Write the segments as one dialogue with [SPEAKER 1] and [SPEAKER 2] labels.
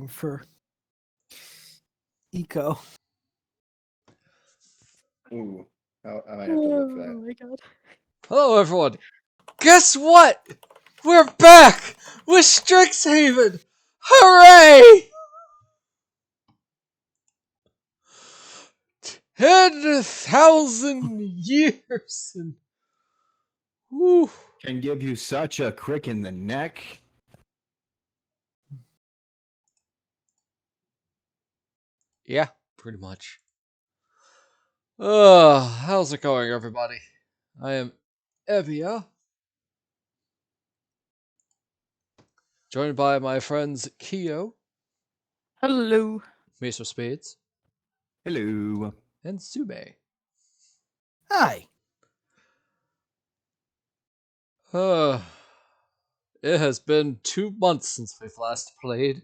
[SPEAKER 1] name for Eco.
[SPEAKER 2] Ooh, I might have to look for that.
[SPEAKER 3] Oh my god.
[SPEAKER 4] Hello, everyone. Guess what? We're back with Strixhaven. Hooray! 10,000 years and whew.
[SPEAKER 2] Can give you such a crick in the neck.
[SPEAKER 4] Yeah, pretty much. How's it going, everybody? I am Evia, joined by my friends Kyo,
[SPEAKER 3] Hello.
[SPEAKER 4] maceofspades,
[SPEAKER 2] Hello.
[SPEAKER 4] and Sume.
[SPEAKER 1] Hi.
[SPEAKER 4] It has been 2 months since we've last played.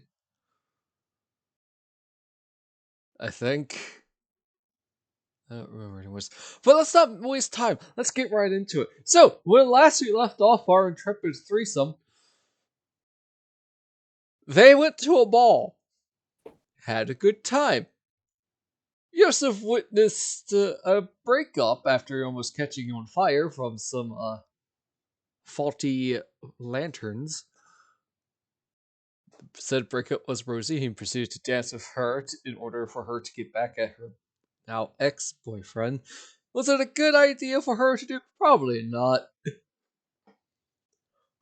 [SPEAKER 4] I think. I don't remember anyways. But let's not waste time. Let's get right into it. So, when last we left off our intrepid threesome, they went to a ball. Had a good time. Yoseff witnessed a breakup after almost catching on fire from some faulty lanterns. Said breakup was Rosie. He proceeded to dance with her in order for her to get back at her now ex-boyfriend. Was it a good idea for her to do? Probably not.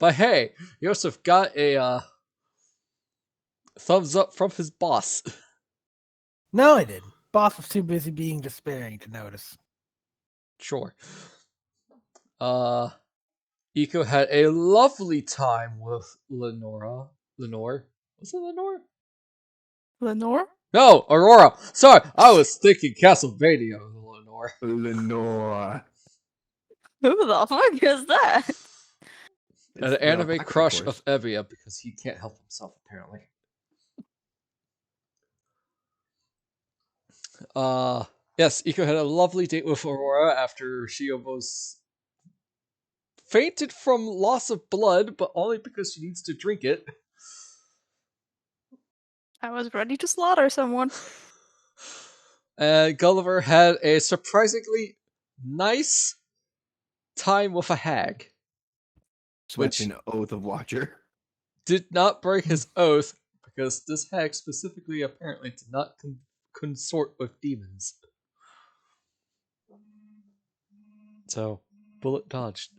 [SPEAKER 4] But hey, Yoseff got a thumbs up from his boss.
[SPEAKER 1] No, I didn't. Boss was too busy being despairing to notice.
[SPEAKER 4] Sure. Eco had a lovely time with Lenore. Was it Lenore?
[SPEAKER 3] Lenore?
[SPEAKER 4] No, Aurora. Sorry, I was thinking Castlevania, Lenore.
[SPEAKER 2] Lenore.
[SPEAKER 3] Who the fuck is that?
[SPEAKER 4] An anime crush of Evia because he can't help himself apparently. Yes, Eco had a lovely date with Aurora after she almost fainted from loss of blood, but only because she needs to drink it.
[SPEAKER 3] I was ready to slaughter someone.
[SPEAKER 4] And Gulliver had a surprisingly nice time with a hag.
[SPEAKER 2] Which an oath of watcher.
[SPEAKER 4] Did not break his oath because this hag specifically apparently did not consort with demons. So, bullet dodged.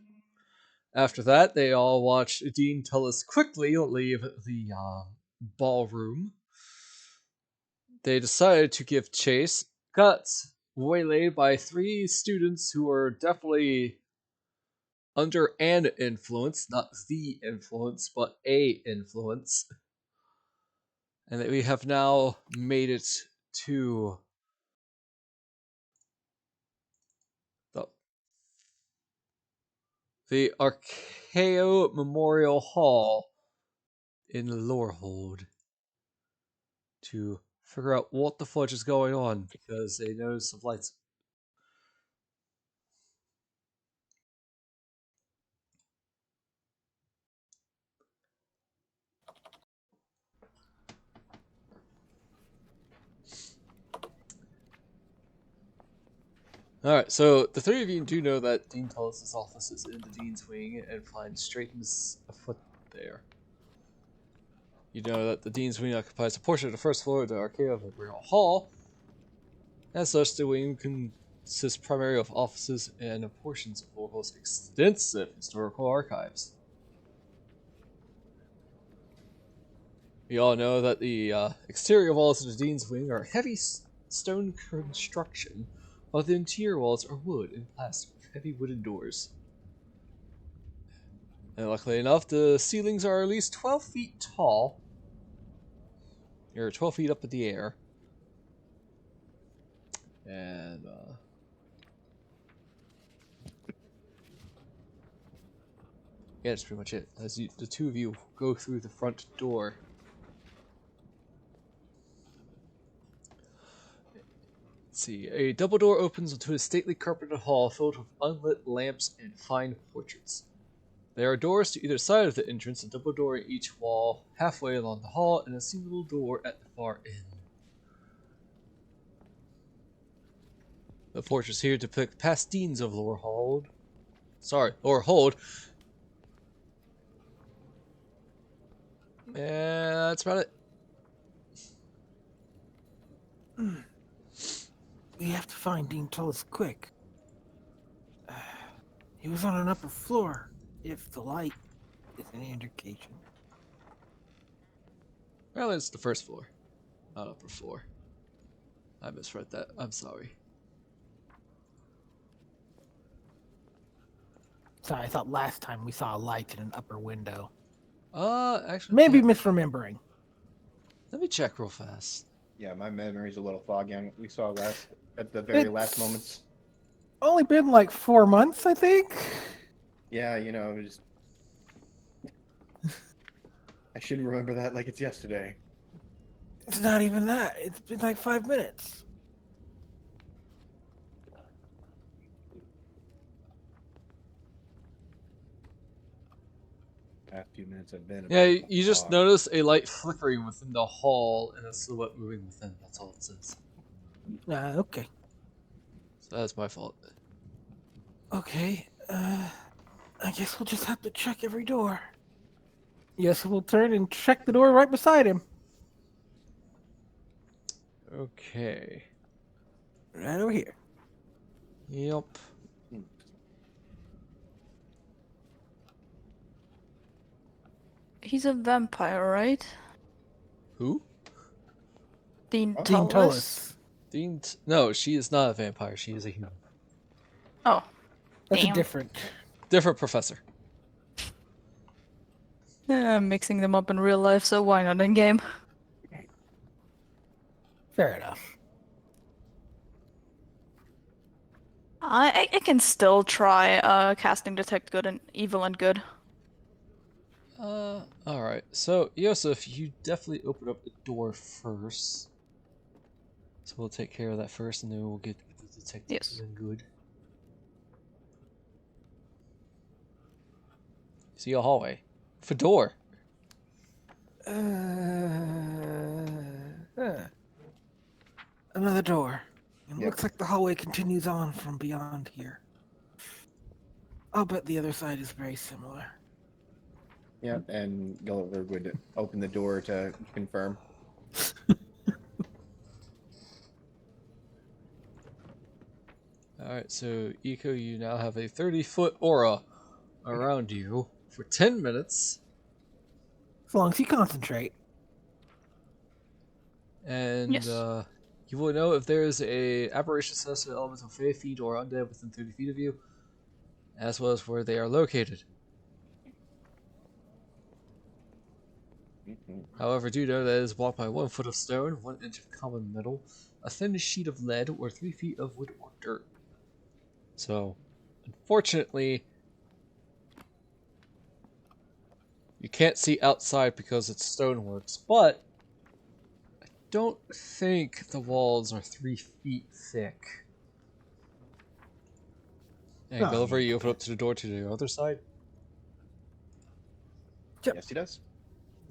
[SPEAKER 4] After that, they all watched Dean Tullis quickly leave the ballroom. They decided to give chase, got waylaid by 3 students who were definitely under an influence, not the influence, but a influence. And that we have now made it to the Archaeo Memorial Hall in Lorehold to figure out what the fudge is going on because they notice some lights. Alright, so the 3 of you do know that Dean Tullis' office is in the Dean's Wing and find Straightens afoot there. You know that the Dean's Wing occupies a portion of the first floor of the Archaeo Memorial Hall. As such, the wing consists primarily of offices and portions of Oracle's extensive historical archives. We all know that the exterior walls of the Dean's Wing are heavy stone construction, while the interior walls are wood and plastic with heavy wooden doors. And luckily enough, the ceilings are at least 12 feet tall. You're 12 feet up in the air. And, yeah, that's pretty much it. As the 2 of you go through the front door. Let's see. A double door opens into a stately carpeted hall filled with unlit lamps and fine portraits. There are doors to either side of the entrance, a double door in each wall, halfway along the hall, and a single door at the far end. The portraits here depict past deans of Lorehold. Lorehold. And that's about it.
[SPEAKER 1] We have to find Dean Tullus quick. He was on an upper floor, if the light is any indication.
[SPEAKER 4] Well, it's the first floor, not upper floor. I misread that. I'm sorry.
[SPEAKER 1] Sorry, I thought last time we saw a light in an upper window.
[SPEAKER 4] Actually,
[SPEAKER 1] Maybe
[SPEAKER 4] yeah.
[SPEAKER 1] misremembering.
[SPEAKER 4] Let me check real fast.
[SPEAKER 2] Yeah, my memory's a little foggy on what we saw at the very last
[SPEAKER 1] It's-
[SPEAKER 2] moments.
[SPEAKER 1] Only been like 4 months, I think.
[SPEAKER 2] Yeah, it was... I should remember that like it's yesterday.
[SPEAKER 1] It's not even that. It's been like 5 minutes.
[SPEAKER 2] Past few minutes have been...
[SPEAKER 4] Yeah,
[SPEAKER 2] about
[SPEAKER 4] you just
[SPEAKER 2] fog.
[SPEAKER 4] notice a light flickering within the hall and a silhouette moving within. That's all it says.
[SPEAKER 1] Okay.
[SPEAKER 4] So that's my fault.
[SPEAKER 1] Okay. I guess we'll just have to check every door. Yes, we'll turn and check the door right beside him.
[SPEAKER 4] Okay.
[SPEAKER 1] Right over here.
[SPEAKER 4] Yep.
[SPEAKER 3] He's a vampire, right?
[SPEAKER 4] Who?
[SPEAKER 3] Dean
[SPEAKER 2] Oh.
[SPEAKER 1] Dean
[SPEAKER 3] Tullus.
[SPEAKER 1] Tullus.
[SPEAKER 4] No, she is not a vampire. She is a human.
[SPEAKER 3] Oh,
[SPEAKER 1] That's
[SPEAKER 3] Damn.
[SPEAKER 1] a different.
[SPEAKER 4] Different professor.
[SPEAKER 3] I'm mixing them up in real life, so why not in game?
[SPEAKER 1] Fair enough.
[SPEAKER 3] I can still try casting detect good and evil and good.
[SPEAKER 4] Alright. So, Yoseff, you definitely open up the door first. So we'll take care of that first, and then we'll get the detective
[SPEAKER 3] Yes.
[SPEAKER 4] and good. See a hallway. With a door.
[SPEAKER 1] Another door. It
[SPEAKER 2] Yep.
[SPEAKER 1] looks like the hallway continues on from beyond here. I'll bet the other side is very similar.
[SPEAKER 2] Yeah, and Gulliver would open the door to confirm.
[SPEAKER 4] Alright, so Eco, you now have a 30-foot aura around you for 10 minutes.
[SPEAKER 1] As long as you concentrate.
[SPEAKER 4] And
[SPEAKER 3] Yes.
[SPEAKER 4] you will know if there is a aberration sensitive elemental fey feet or undead within 30 feet of you, as well as where they are located. However, do know that it is blocked by 1 foot of stone, 1 inch of common metal, a thin sheet of lead, or 3 feet of wood or dirt. So, unfortunately, you can't see outside because it's stoneworks, but I don't think the walls are 3 feet thick. And
[SPEAKER 1] Oh,
[SPEAKER 4] Gulliver,
[SPEAKER 1] yeah.
[SPEAKER 4] you open up to the door to the other side.
[SPEAKER 2] Yes, he does.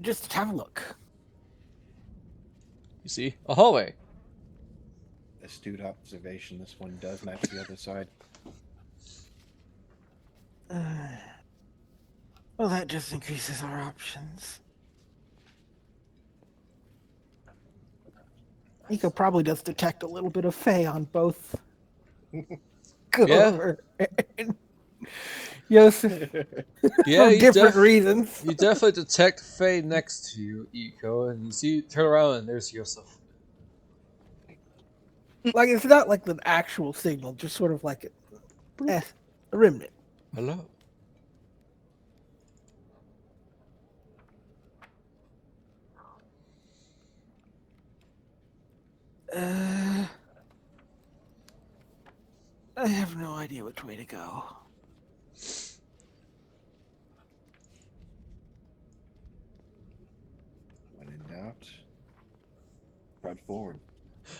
[SPEAKER 1] Just have a look.
[SPEAKER 4] You see a hallway.
[SPEAKER 2] Astute observation. This one does match the other side.
[SPEAKER 1] Well, that just increases our options. Nico probably does detect a little bit of Fey on both Gulliver and Yoseff
[SPEAKER 4] Yeah,
[SPEAKER 1] for
[SPEAKER 4] you
[SPEAKER 1] different reasons.
[SPEAKER 4] You definitely detect Faye next to you, Eco, and you see, turn around and there's Yoseff.
[SPEAKER 1] Like, it's not like the actual signal, just sort of like a remnant.
[SPEAKER 4] Hello.
[SPEAKER 1] I have no idea which way to go.
[SPEAKER 2] When in doubt, trudge forward.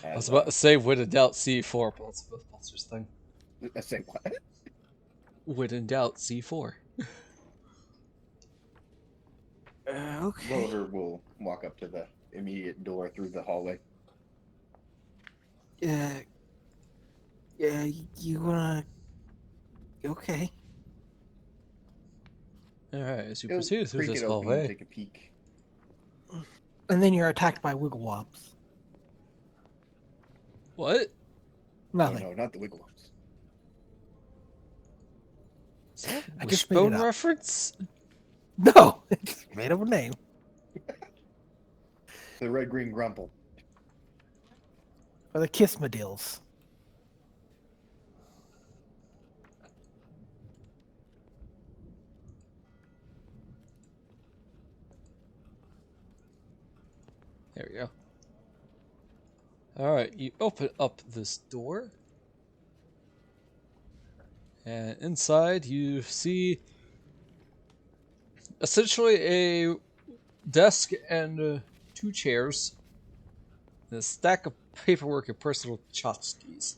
[SPEAKER 4] I was about to say when in doubt C4, but that's a Ghostbusters thing.
[SPEAKER 2] I say what?
[SPEAKER 4] When in doubt C4.
[SPEAKER 1] Okay.
[SPEAKER 2] Gulliver will walk up to the immediate door through the hallway.
[SPEAKER 1] Yeah. You wanna? Okay.
[SPEAKER 4] Alright, as you
[SPEAKER 2] He'll
[SPEAKER 4] proceed through
[SPEAKER 2] creak
[SPEAKER 4] this
[SPEAKER 2] it open and
[SPEAKER 4] hallway.
[SPEAKER 2] take a peek.
[SPEAKER 1] And then you're attacked by wigglewobs.
[SPEAKER 4] What?
[SPEAKER 1] Nothing.
[SPEAKER 2] Oh no, not the Wigglums.
[SPEAKER 4] Is that
[SPEAKER 1] I just made it
[SPEAKER 4] Wishbone
[SPEAKER 1] up.
[SPEAKER 4] reference?
[SPEAKER 1] No, I just made up a name.
[SPEAKER 2] The red-green grumple.
[SPEAKER 1] Or the Kissmadills.
[SPEAKER 4] There we go. Alright, you open up this door. And inside you see essentially a desk and 2 chairs. And a stack of paperwork and personal tchotchkes.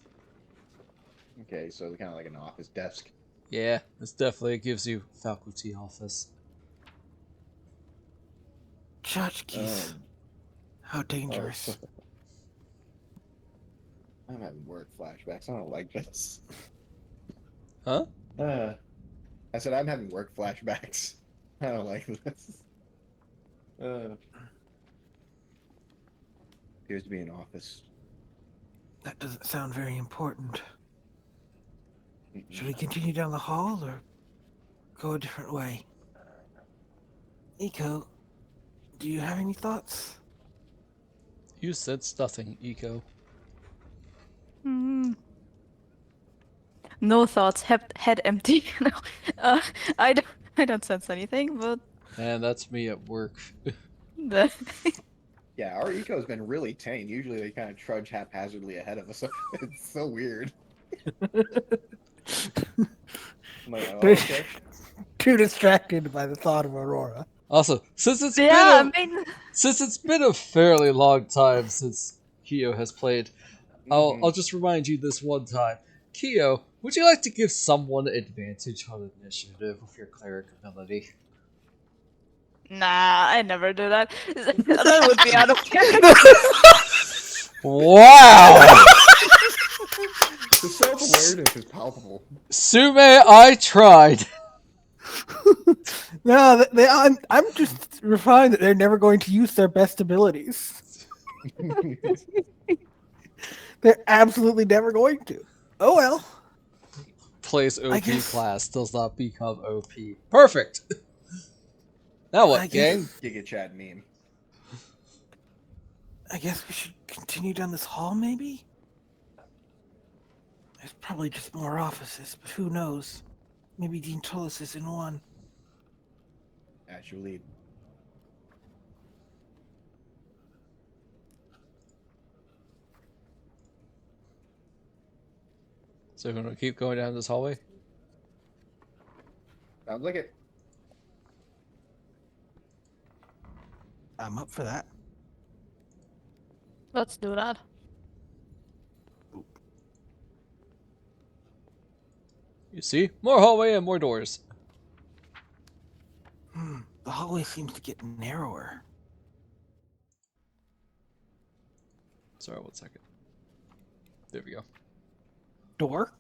[SPEAKER 2] Okay, so kind of like an office desk.
[SPEAKER 4] Yeah, this definitely gives you faculty office.
[SPEAKER 1] Tchotchkes. How dangerous.
[SPEAKER 2] Oh. I'm having work flashbacks. I don't like this.
[SPEAKER 4] Huh?
[SPEAKER 2] I said I'm having work flashbacks. I don't like this. Appears to be an office.
[SPEAKER 1] That doesn't sound very important.
[SPEAKER 2] Mm-mm.
[SPEAKER 1] Should we continue down the hall or go a different way? Eco, do you have any thoughts?
[SPEAKER 4] You sense nothing, Eco.
[SPEAKER 3] Hmm. No thoughts, head empty. No, uh, I don't sense anything, but
[SPEAKER 4] And that's me at work.
[SPEAKER 3] the
[SPEAKER 2] Yeah, our eco's been really tame. Usually they kind of trudge haphazardly ahead of us. It's so weird. I'm like, oh, okay.
[SPEAKER 1] Too distracted by the thought of Aurora.
[SPEAKER 4] Also, since it's
[SPEAKER 3] yeah,
[SPEAKER 4] been
[SPEAKER 3] I mean,
[SPEAKER 4] since it's been a fairly long time since Kyo has played, I'll just remind you this one time. Kyo, would you like to give someone advantage on initiative with your cleric ability?
[SPEAKER 3] nah, I never do that. That would be out of character.
[SPEAKER 4] Wow!
[SPEAKER 2] The self-awareness is palpable.
[SPEAKER 4] Sume, I tried.
[SPEAKER 1] No, I'm just refined that they're never going to use their best abilities. They're absolutely never going to. Oh well.
[SPEAKER 4] Plays
[SPEAKER 1] I
[SPEAKER 4] OP
[SPEAKER 1] guess-
[SPEAKER 4] class, does not become OP. Perfect! Now what,
[SPEAKER 1] I guess-
[SPEAKER 4] gang?
[SPEAKER 2] Giga Chad meme.
[SPEAKER 1] I guess we should continue down this hall, maybe? There's probably just more offices, but who knows? Maybe Dean Tullis is in one.
[SPEAKER 2] Actually,
[SPEAKER 4] So we're gonna keep going down this hallway?
[SPEAKER 2] sounds like it.
[SPEAKER 1] I'm up for that.
[SPEAKER 3] Let's do that.
[SPEAKER 4] You see? More hallway and more doors.
[SPEAKER 1] The hallway seems to get narrower.
[SPEAKER 4] Sorry, 1 second. There we go.
[SPEAKER 1] Door?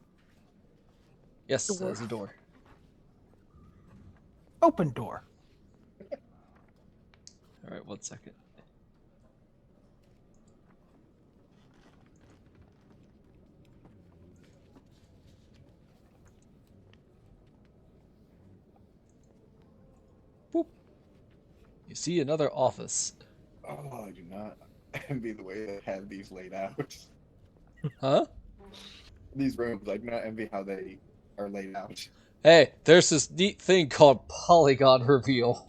[SPEAKER 4] Yes,
[SPEAKER 1] Door.
[SPEAKER 4] there's a door.
[SPEAKER 1] Open door.
[SPEAKER 4] Alright, 1 second. Boop. You see another office.
[SPEAKER 2] Oh, I do not envy the way they have these laid out.
[SPEAKER 4] Huh?
[SPEAKER 2] These rooms, I do not envy how they are laid out.
[SPEAKER 4] Hey, there's this neat thing called polygon reveal.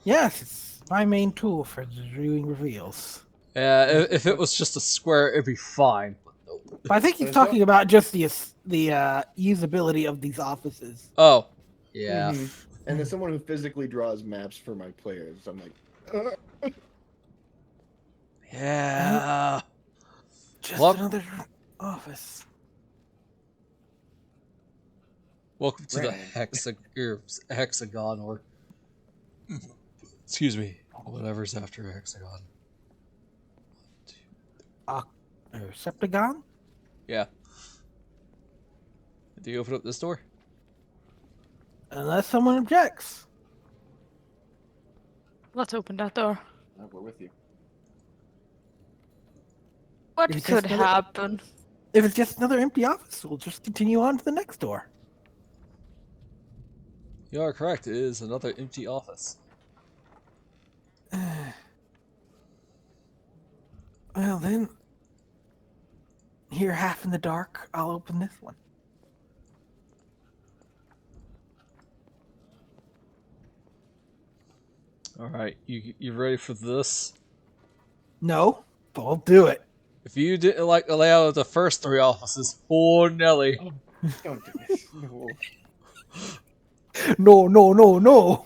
[SPEAKER 1] Yes, it's my main tool for doing reveals.
[SPEAKER 4] Yeah, if it was just a square, it'd be fine. But nope.
[SPEAKER 1] But I think he's
[SPEAKER 2] There's no-
[SPEAKER 1] talking about just the usability of these offices.
[SPEAKER 4] Oh, yeah.
[SPEAKER 2] Mhm. And as someone who physically draws maps for my players, I'm like,
[SPEAKER 4] Yeah.
[SPEAKER 1] Just
[SPEAKER 4] Well-
[SPEAKER 1] another office.
[SPEAKER 4] Welcome to the
[SPEAKER 2] Right.
[SPEAKER 4] hexagon, or Excuse me. Whatever's after hexagon.
[SPEAKER 1] Septagon?
[SPEAKER 4] Yeah. Do you open up this door?
[SPEAKER 1] Unless someone objects.
[SPEAKER 3] Let's open that door.
[SPEAKER 2] Oh, we're with you.
[SPEAKER 3] What
[SPEAKER 1] It's
[SPEAKER 3] could
[SPEAKER 1] just another-
[SPEAKER 3] happen?
[SPEAKER 1] If it's just another empty office, we'll just continue on to the next door.
[SPEAKER 4] You are correct. It is another empty office.
[SPEAKER 1] Well then, here half in the dark, I'll open this one.
[SPEAKER 4] All right, you ready for this?
[SPEAKER 1] No, but I'll do it.
[SPEAKER 4] If you didn't like the layout of the first 3 offices, oh Nelly.
[SPEAKER 2] Don't do this. No.
[SPEAKER 1] No, no, no, no.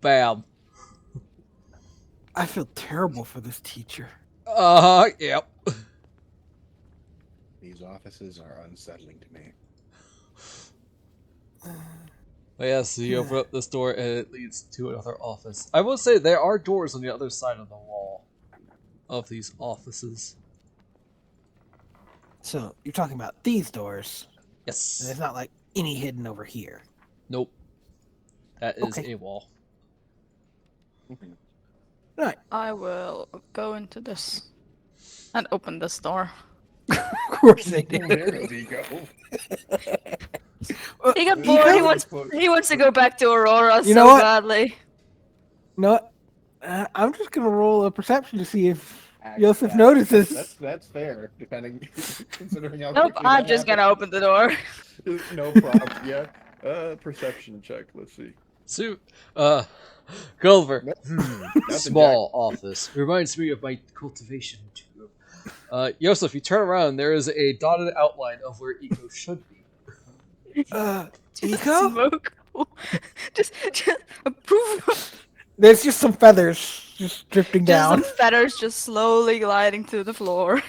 [SPEAKER 4] Bam.
[SPEAKER 1] I feel terrible for this teacher.
[SPEAKER 4] Yep.
[SPEAKER 2] These offices are unsettling to me.
[SPEAKER 4] But yes, you open up this door and it leads to another office. I will say there are doors on the other side of the wall of these offices.
[SPEAKER 1] So, you're talking about these doors, and
[SPEAKER 4] Yes.
[SPEAKER 1] there's not like any hidden over here.
[SPEAKER 4] Nope. That is
[SPEAKER 1] Okay.
[SPEAKER 4] a wall.
[SPEAKER 1] Right.
[SPEAKER 3] I will go into this and open this door.
[SPEAKER 1] Of course they
[SPEAKER 2] Oh,
[SPEAKER 1] do.
[SPEAKER 2] there goes Eco.
[SPEAKER 3] He got
[SPEAKER 1] Eco?
[SPEAKER 3] bored. He wants to go back to Aurora
[SPEAKER 1] You
[SPEAKER 3] so
[SPEAKER 1] know what?
[SPEAKER 3] badly.
[SPEAKER 1] No, I'm just gonna roll a perception to see if
[SPEAKER 2] Actually,
[SPEAKER 1] Yoseff notices.
[SPEAKER 2] That's fair, depending, considering how
[SPEAKER 3] Nope,
[SPEAKER 2] quickly
[SPEAKER 3] I'm
[SPEAKER 2] that
[SPEAKER 3] just gonna open the door.
[SPEAKER 2] happened. No problem. Yeah. Perception check. Let's see.
[SPEAKER 4] So, Gulliver.
[SPEAKER 2] Nothing,
[SPEAKER 4] Small office. Reminds me of my cultivation tube. Yoseff, you turn around, there is a dotted outline of where Eco should be.
[SPEAKER 3] Just
[SPEAKER 1] Eco?
[SPEAKER 3] smoke. just approve.
[SPEAKER 1] There's just some feathers just drifting
[SPEAKER 3] Just
[SPEAKER 1] down.
[SPEAKER 3] some feathers just slowly gliding to the floor.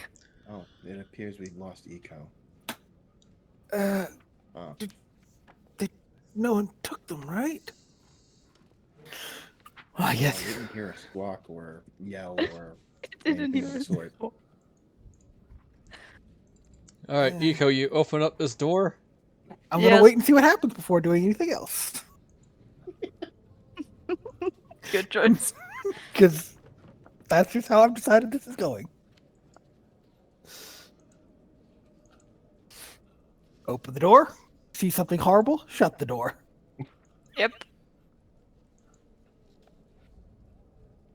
[SPEAKER 2] Oh, it appears we've lost Eco. Oh.
[SPEAKER 1] No one took them, right? Oh,
[SPEAKER 2] I
[SPEAKER 1] yes.
[SPEAKER 2] didn't hear a squawk or yell or
[SPEAKER 3] Didn't
[SPEAKER 2] anything of
[SPEAKER 3] even.
[SPEAKER 2] the sort.
[SPEAKER 4] Alright, Eco, you open up this door.
[SPEAKER 1] I'm
[SPEAKER 3] Yes.
[SPEAKER 1] gonna wait and see what happens before doing anything else.
[SPEAKER 3] Good choice.
[SPEAKER 1] Because that's just how I've decided this is going. Open the door. See something horrible? Shut the door.
[SPEAKER 3] Yep.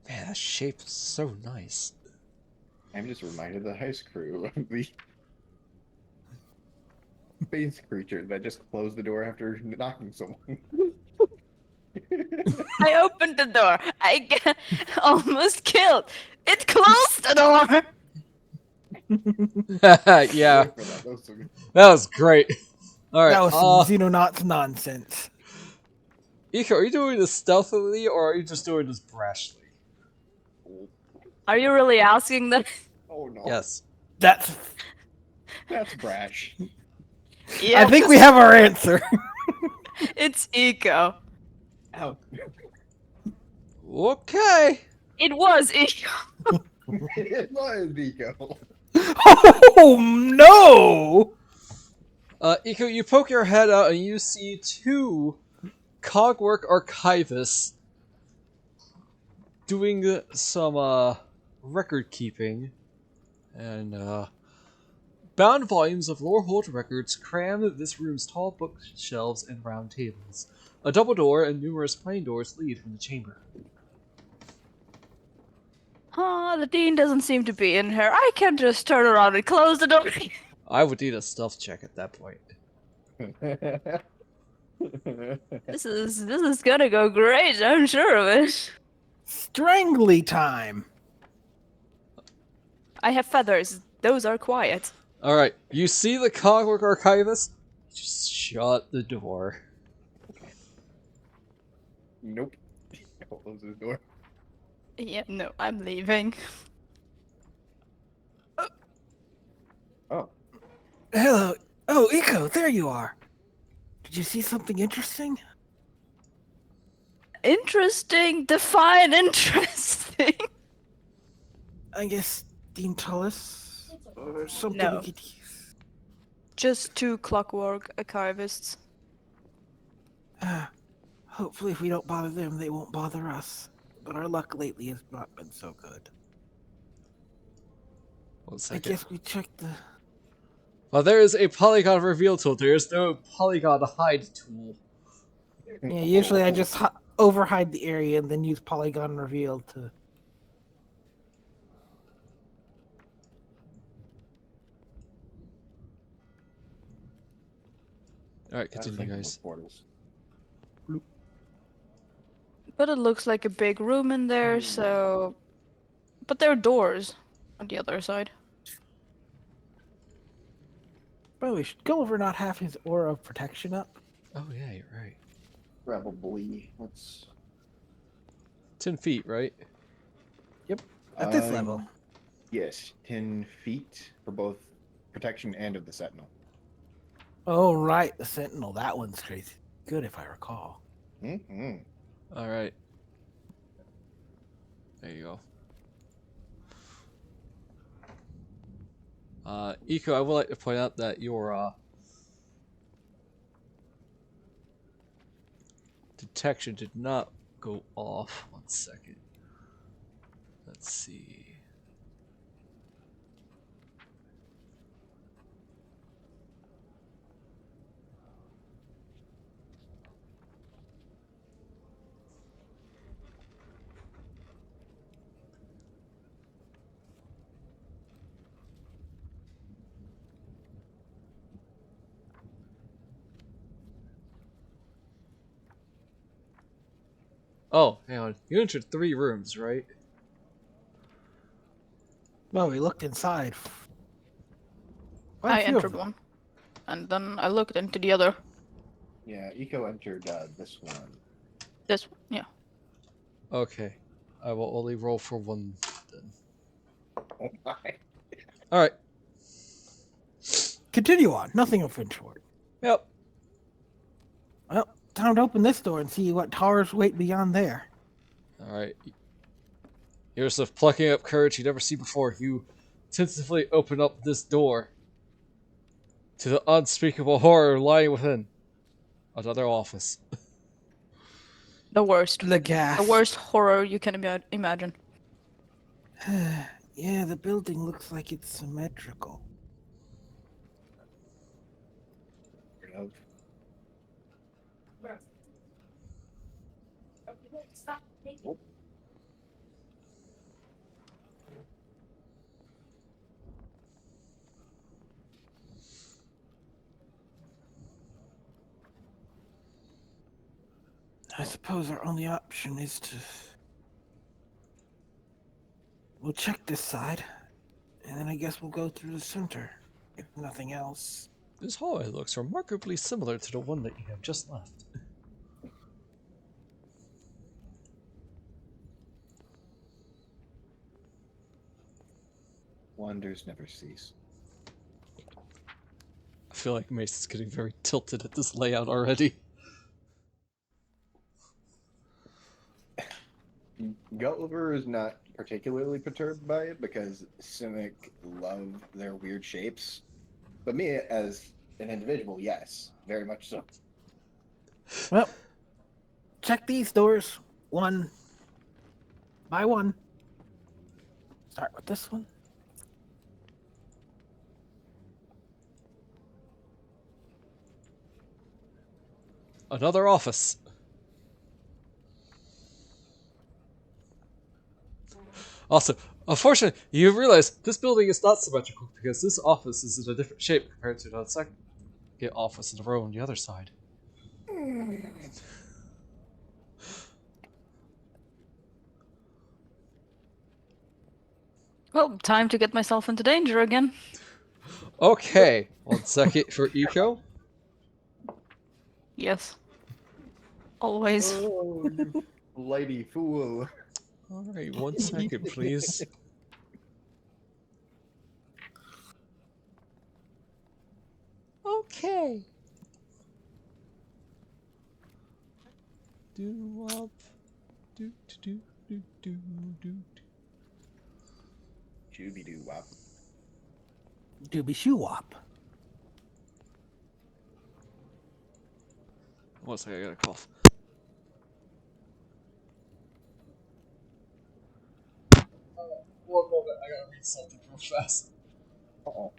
[SPEAKER 4] Man, that shape is so nice.
[SPEAKER 2] I'm just reminded of the heist crew of the space creature that just closed the door after knocking someone.
[SPEAKER 3] I opened the door. I get almost killed. It closed the door.
[SPEAKER 4] Yeah,
[SPEAKER 2] For that. That was so good.
[SPEAKER 4] that was great. Alright,
[SPEAKER 1] That was some Xenonauts nonsense.
[SPEAKER 4] Eco, are you doing this stealthily or are you just doing this brashly?
[SPEAKER 3] Are you really asking that?
[SPEAKER 2] Oh no.
[SPEAKER 4] Yes.
[SPEAKER 1] That's.
[SPEAKER 2] That's brash.
[SPEAKER 3] Yeah.
[SPEAKER 1] I think we have our answer.
[SPEAKER 3] It's Eco.
[SPEAKER 2] Ow.
[SPEAKER 4] Okay.
[SPEAKER 3] It was Eco.
[SPEAKER 2] It was Eco.
[SPEAKER 1] Oh no!
[SPEAKER 4] Eco, you poke your head out and you see 2 cogwork archivists doing some record keeping, and bound volumes of Lorehold records cram this room's tall bookshelves and round tables. A double door and numerous plain doors lead from the chamber.
[SPEAKER 3] The dean doesn't seem to be in here. I can just turn around and close the door.
[SPEAKER 4] I would need a stealth check at that point.
[SPEAKER 3] This is gonna go great. I'm sure of it.
[SPEAKER 1] Strangly time.
[SPEAKER 3] I have feathers. Those are quiet.
[SPEAKER 4] Alright, you see the cogwork archivist? Just shut the door.
[SPEAKER 2] Nope. Close the door.
[SPEAKER 3] Yeah, no, I'm leaving.
[SPEAKER 2] Oh.
[SPEAKER 1] Hello. Oh, Eco, there you are. you see something interesting?
[SPEAKER 3] Interesting. Define interesting.
[SPEAKER 1] I guess Dean Tullis or something
[SPEAKER 3] No.
[SPEAKER 1] we could use.
[SPEAKER 3] Just 2 clockwork archivists.
[SPEAKER 1] Hopefully, if we don't bother them, they won't bother us. But our luck lately has not been so good.
[SPEAKER 4] 1
[SPEAKER 1] I
[SPEAKER 4] second.
[SPEAKER 1] guess we check the.
[SPEAKER 4] Well, there is a polygon reveal tool. There is no polygon hide tool.
[SPEAKER 1] Yeah, usually I just overhide the area and then use polygon reveal to.
[SPEAKER 4] Alright,
[SPEAKER 2] I was
[SPEAKER 4] continue,
[SPEAKER 2] thinking
[SPEAKER 4] guys.
[SPEAKER 2] of portals.
[SPEAKER 3] But it looks like a big room in there, so. But there are doors on the other side.
[SPEAKER 1] Probably should Gulliver not have his aura of protection up?
[SPEAKER 4] Oh, yeah, you're right.
[SPEAKER 2] Probably. Let's.
[SPEAKER 4] 10 feet, right?
[SPEAKER 1] At this level.
[SPEAKER 2] Yes, 10 feet for both protection and of the sentinel.
[SPEAKER 1] Oh, right, the Sentinel. That one's crazy. Good if I recall.
[SPEAKER 2] Mm-hmm.
[SPEAKER 4] Alright. There you go. Eco, I would like to point out that your detection did not go off. 1 second. Let's see. Oh, hang on. You entered 3 rooms, right?
[SPEAKER 1] Well, we looked inside. Quite a
[SPEAKER 3] I
[SPEAKER 1] few of
[SPEAKER 3] entered
[SPEAKER 1] them.
[SPEAKER 3] one. And then I looked into the other.
[SPEAKER 2] Yeah, Eco entered this one.
[SPEAKER 3] This one, yeah.
[SPEAKER 4] Okay. I will only roll for 1 then.
[SPEAKER 2] Oh my.
[SPEAKER 4] Alright.
[SPEAKER 1] Continue on. Nothing of interest.
[SPEAKER 4] Yep.
[SPEAKER 1] Well, time to open this door and see what towers wait beyond there.
[SPEAKER 4] Alright. Yoseff, plucking up courage you never seen before, you tentatively open up this door to the unspeakable horror lying within. Another office.
[SPEAKER 3] The worst.
[SPEAKER 1] The gas.
[SPEAKER 3] The worst horror you can imagine.
[SPEAKER 1] Yeah, the building looks like it's symmetrical.
[SPEAKER 2] Of. Oh.
[SPEAKER 1] I suppose our only option is to. We'll check this side, and then I guess we'll go through the center, if nothing else.
[SPEAKER 4] This hallway looks remarkably similar to the one that you have just left.
[SPEAKER 2] Wonders never cease.
[SPEAKER 4] I feel like Mace is getting very tilted at this layout already.
[SPEAKER 2] Gulliver is not particularly perturbed by it because Simic love their weird shapes. But me, as an individual, yes, very much so.
[SPEAKER 1] Well, check these doors, one by one. Start with this one.
[SPEAKER 4] Another office. Also, unfortunately, you realize this building is not symmetrical because this office is in a different shape compared to the second office in a row on the other side.
[SPEAKER 3] Well, time to get myself into danger again.
[SPEAKER 4] Okay, 1 second for Eco.
[SPEAKER 3] Yes. Always.
[SPEAKER 2] Oh, you lady fool.
[SPEAKER 4] Alright, 1 second, please. Okay. Do-wop. Do-do-do-do-do-do.
[SPEAKER 2] Shooby doo wop.
[SPEAKER 1] Doobie shoo wop.
[SPEAKER 4] One second, I got a cough. One moment, I gotta read something real fast.
[SPEAKER 2] Uh-oh.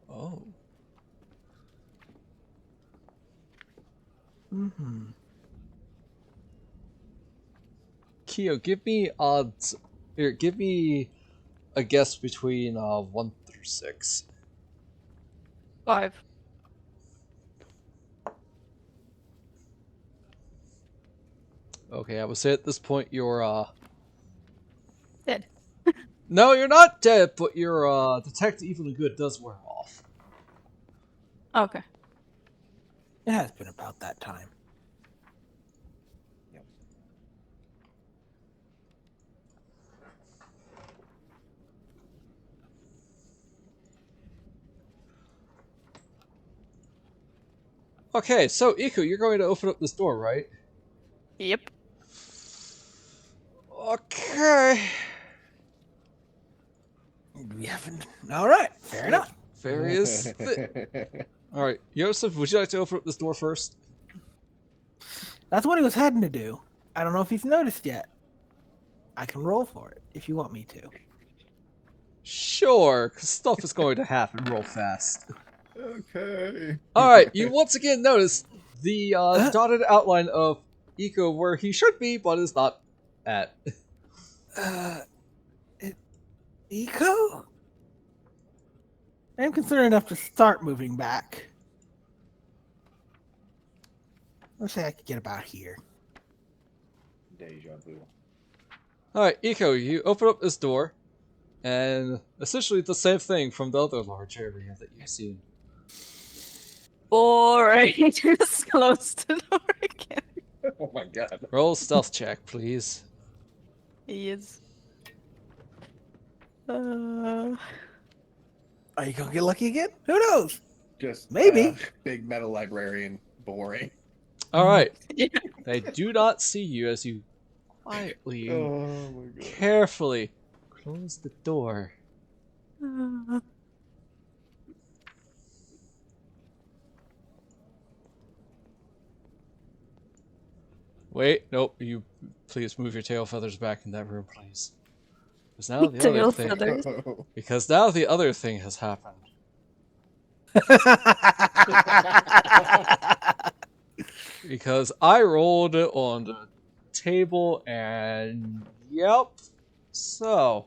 [SPEAKER 4] Oh.
[SPEAKER 1] Mm-hmm.
[SPEAKER 4] Keo, give me odds. Here, give me a guess between 1 through 6.
[SPEAKER 3] 5.
[SPEAKER 4] Okay, I would say at this point you're
[SPEAKER 3] Dead.
[SPEAKER 4] No, you're not dead, but your detect evil and good does wear off.
[SPEAKER 3] Okay.
[SPEAKER 1] It has been about that time.
[SPEAKER 2] Yep.
[SPEAKER 4] Okay, so Iku, you're going to open up this door, right?
[SPEAKER 3] Yep.
[SPEAKER 4] Okay.
[SPEAKER 1] We haven't. All right, fair enough.
[SPEAKER 4] Various. All right, Yoseff, would you like to open up this door first?
[SPEAKER 1] That's what he was heading to do. I don't know if he's noticed yet. I can roll for it if you want me to.
[SPEAKER 4] Sure, because stuff is going to happen real fast.
[SPEAKER 2] Okay.
[SPEAKER 4] All right, you once again notice the dotted outline of Iku where he should be, but is not at.
[SPEAKER 1] Eco? I'm concerned enough to start moving back. Let's say I could get about here.
[SPEAKER 2] Deja vu.
[SPEAKER 4] Alright, Iku, you open up this door, and essentially the same thing from the other large area that you've seen.
[SPEAKER 3] Boring. Just close the door again.
[SPEAKER 2] Oh my god.
[SPEAKER 4] Roll a stealth check, please.
[SPEAKER 3] He is.
[SPEAKER 1] Are you gonna get lucky again? Who knows?
[SPEAKER 2] Just
[SPEAKER 1] Maybe.
[SPEAKER 2] Big metal librarian. Boring.
[SPEAKER 4] Alright,
[SPEAKER 3] Yeah.
[SPEAKER 4] they do not see you as you quietly,
[SPEAKER 2] Oh my god.
[SPEAKER 4] carefully close the door. Wait, nope, you please move your tail feathers back in that room, please. Because now the
[SPEAKER 3] Tail
[SPEAKER 4] other thing,
[SPEAKER 3] feathers.
[SPEAKER 4] because now the other thing has happened. Because I rolled it on the table and yep. So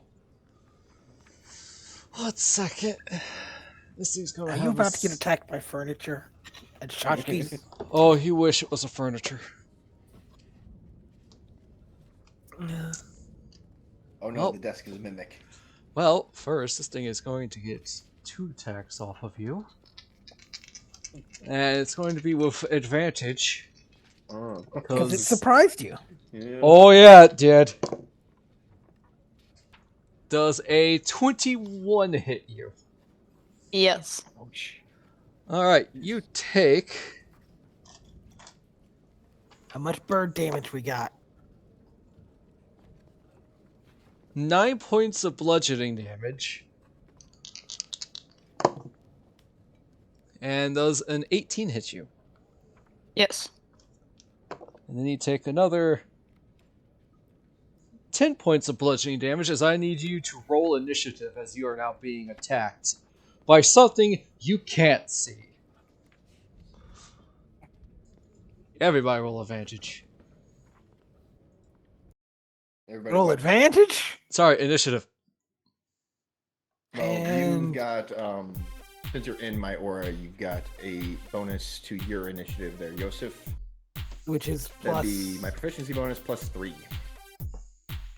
[SPEAKER 4] 1 second. This thing's gonna
[SPEAKER 1] Are
[SPEAKER 4] have
[SPEAKER 1] you about
[SPEAKER 4] a
[SPEAKER 1] to get attacked by furniture and tchotchkes?
[SPEAKER 4] Oh, you wish it was a furniture.
[SPEAKER 2] Oh no,
[SPEAKER 4] Well-
[SPEAKER 2] the desk is a mimic.
[SPEAKER 4] Well, first, this thing is going to get 2 attacks off of you. And it's going to be with advantage.
[SPEAKER 2] Oh.
[SPEAKER 1] Because it surprised you.
[SPEAKER 2] Yeah.
[SPEAKER 4] Oh yeah, it did. Does a 21 hit you?
[SPEAKER 3] Yes.
[SPEAKER 2] Ouch.
[SPEAKER 4] Alright, you take...
[SPEAKER 1] How much bird damage we got?
[SPEAKER 4] 9 points of bludgeoning damage. And does an 18 hit you?
[SPEAKER 3] Yes.
[SPEAKER 4] And then you take another 10 points of bludgeoning damage as I need you to roll initiative as you are now being attacked by something you can't see. Everybody roll advantage.
[SPEAKER 2] Everybody
[SPEAKER 1] Roll
[SPEAKER 2] what?
[SPEAKER 1] advantage?
[SPEAKER 4] Sorry, initiative.
[SPEAKER 2] Well,
[SPEAKER 1] And-
[SPEAKER 2] you've got, since you're in my aura, you've got a bonus to your initiative there, Yoseff.
[SPEAKER 1] which is
[SPEAKER 2] That'd
[SPEAKER 1] plus.
[SPEAKER 2] be my proficiency bonus plus 3.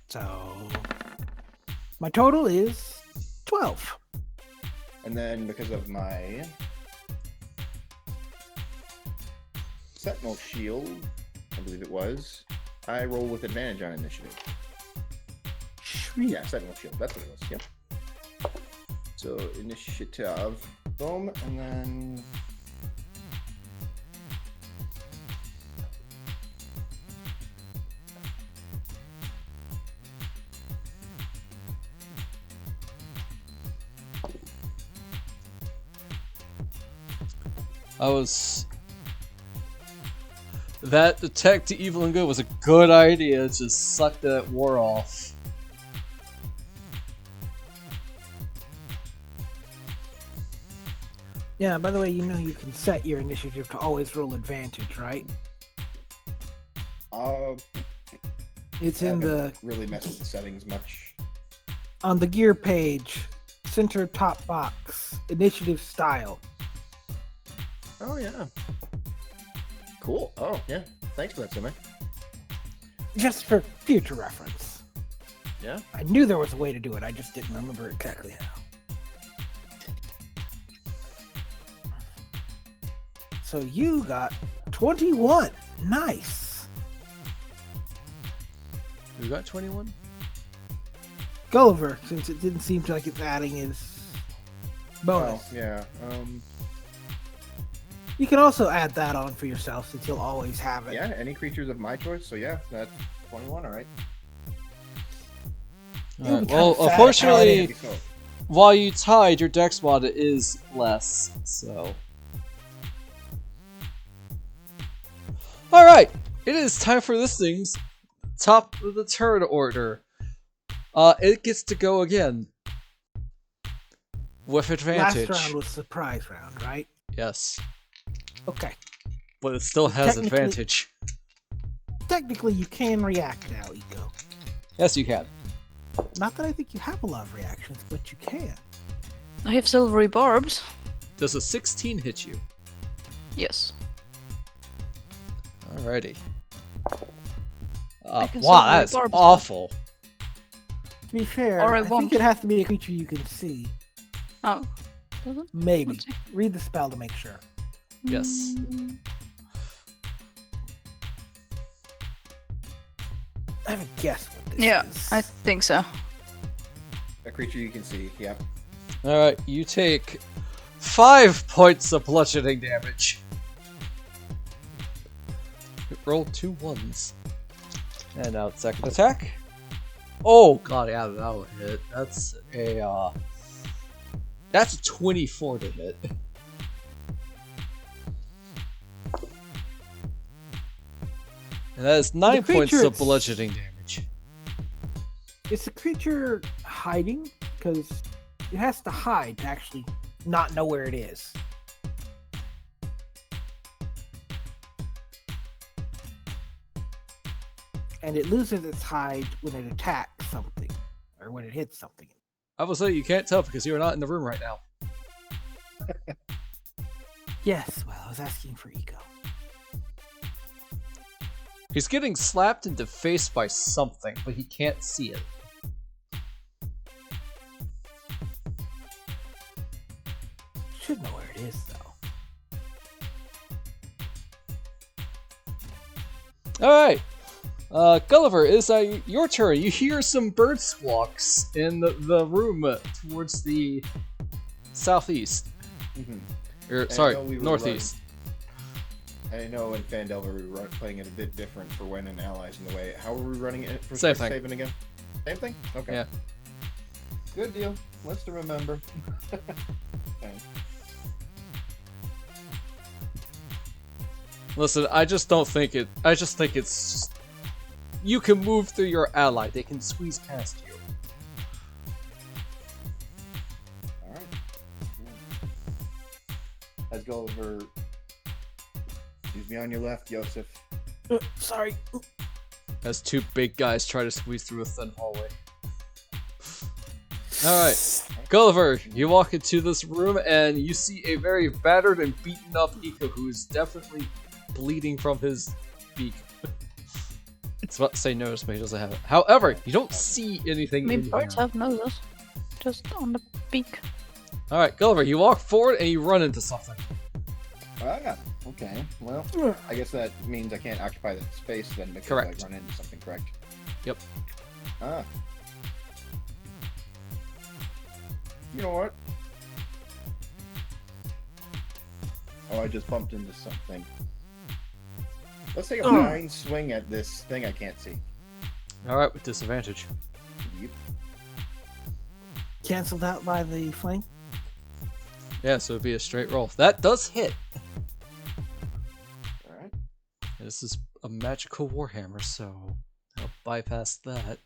[SPEAKER 1] So my total is 12.
[SPEAKER 2] And then because of my Sentinel Shield, I believe it was, I roll with advantage on initiative.
[SPEAKER 1] Sweet.
[SPEAKER 2] Yeah, Sentinel Shield, that's what it was, yep. So initiative, boom, and then...
[SPEAKER 4] That detect evil and good was a good idea. It just sucked that war off.
[SPEAKER 1] Yeah, by the way, you know you can set your initiative to always roll advantage, right? It's
[SPEAKER 2] I
[SPEAKER 1] in
[SPEAKER 2] haven't
[SPEAKER 1] the
[SPEAKER 2] really messed with the settings much.
[SPEAKER 1] on the gear page, center top box, initiative style.
[SPEAKER 2] Oh yeah. Cool. Oh yeah. Thanks for that, Sume.
[SPEAKER 1] Just for future reference.
[SPEAKER 2] Yeah.
[SPEAKER 1] I knew there was a way to do it, I just didn't remember exactly how. So you got 21. Nice.
[SPEAKER 4] You got 21?
[SPEAKER 1] Gulliver, since it didn't seem like it's adding his bonus.
[SPEAKER 2] Oh yeah.
[SPEAKER 1] You can also add that on for yourself since you'll always have it.
[SPEAKER 2] Yeah. Any creatures of my choice. So yeah, that's 21. All right.
[SPEAKER 1] It'll be kind
[SPEAKER 4] Well,
[SPEAKER 1] of sad to
[SPEAKER 4] unfortunately,
[SPEAKER 1] add
[SPEAKER 2] So,
[SPEAKER 4] while you tied, your dex mod is less, so... Alright, it is time for this thing's top of the turn order. It gets to go again. With advantage.
[SPEAKER 1] Last round was surprise round, right?
[SPEAKER 4] Yes,
[SPEAKER 1] Okay.
[SPEAKER 4] but it still has
[SPEAKER 1] Technically-
[SPEAKER 4] advantage.
[SPEAKER 1] Technically, you can react now, Eco.
[SPEAKER 4] Yes, you can.
[SPEAKER 1] Not that I think you have a lot of reactions, but you can.
[SPEAKER 3] I have silvery barbs.
[SPEAKER 4] Does a 16 hit you?
[SPEAKER 3] Yes.
[SPEAKER 4] Alrighty.
[SPEAKER 3] I can
[SPEAKER 4] Wow,
[SPEAKER 3] silvery
[SPEAKER 4] that's
[SPEAKER 3] barbs.
[SPEAKER 4] awful.
[SPEAKER 1] To be fair,
[SPEAKER 3] Or I
[SPEAKER 1] I think
[SPEAKER 3] won't.
[SPEAKER 1] it has to be a creature you can see.
[SPEAKER 3] Oh. Does it?
[SPEAKER 1] Maybe.
[SPEAKER 3] Let's see.
[SPEAKER 1] Read the spell to make sure.
[SPEAKER 4] Yes.
[SPEAKER 3] Mm,
[SPEAKER 1] I have a guess what this
[SPEAKER 3] Yeah,
[SPEAKER 1] is.
[SPEAKER 3] I think so.
[SPEAKER 2] a creature you can see. Yeah.
[SPEAKER 4] Alright, you take 5 points of bludgeoning damage. Roll 2 ones. And now it's second attack. Oh god, yeah, that'll hit. That's a 24 to hit. And that is 9
[SPEAKER 1] The
[SPEAKER 4] points
[SPEAKER 1] creature
[SPEAKER 4] of bludgeoning damage.
[SPEAKER 1] Is the creature hiding? Because it has to hide to actually not know where it is. And it loses its hide when it attacks something, or when it hits something.
[SPEAKER 4] I will say you can't tell because you are not in the room right now.
[SPEAKER 1] Yes, well, I was asking for Eco.
[SPEAKER 4] He's getting slapped in the face by something, but he can't see it.
[SPEAKER 1] Should know where it is, though.
[SPEAKER 4] Alright. Gulliver, it's your turn. You hear some bird squawks in the room towards the southeast. Or,
[SPEAKER 2] I
[SPEAKER 4] sorry,
[SPEAKER 2] know we were
[SPEAKER 4] northeast.
[SPEAKER 2] I know in Fandelver we were playing it a bit different for when an ally's in the way. How are we running it for
[SPEAKER 4] Same thing.
[SPEAKER 2] Strixhaven again? Same thing? Okay.
[SPEAKER 4] Yeah.
[SPEAKER 2] Good deal. Let's to remember. Okay.
[SPEAKER 4] Listen, I just don't think it. I just think it's just, you can move through your ally. They can squeeze past you.
[SPEAKER 2] Alright. As Gulliver. He's me on your left, Yoseff.
[SPEAKER 1] Sorry.
[SPEAKER 4] As two big guys try to squeeze through a thin hallway. Alright. Gulliver, you walk into this room and you see a very battered and beaten up Iko who is definitely bleeding from his beak. It's about to say nose, but he doesn't have it. However, you don't see anything
[SPEAKER 3] I mean,
[SPEAKER 4] in
[SPEAKER 3] birds
[SPEAKER 4] here.
[SPEAKER 3] have noses. Just on the beak.
[SPEAKER 4] Alright, Gulliver, you walk forward and you run into something.
[SPEAKER 2] Ah, okay. Well, I guess that means I can't occupy that space then because
[SPEAKER 4] Correct.
[SPEAKER 2] I run into something, correct?
[SPEAKER 4] Yep.
[SPEAKER 2] Ah. You know what? Oh, I just bumped into something. Let's take a blind swing at this thing I can't see.
[SPEAKER 4] Alright, with disadvantage.
[SPEAKER 2] Yep.
[SPEAKER 1] Cancelled out by the flame.
[SPEAKER 4] Yeah, so it'd be a straight roll. That does hit.
[SPEAKER 2] Alright.
[SPEAKER 4] This is a magical warhammer, so I'll bypass that.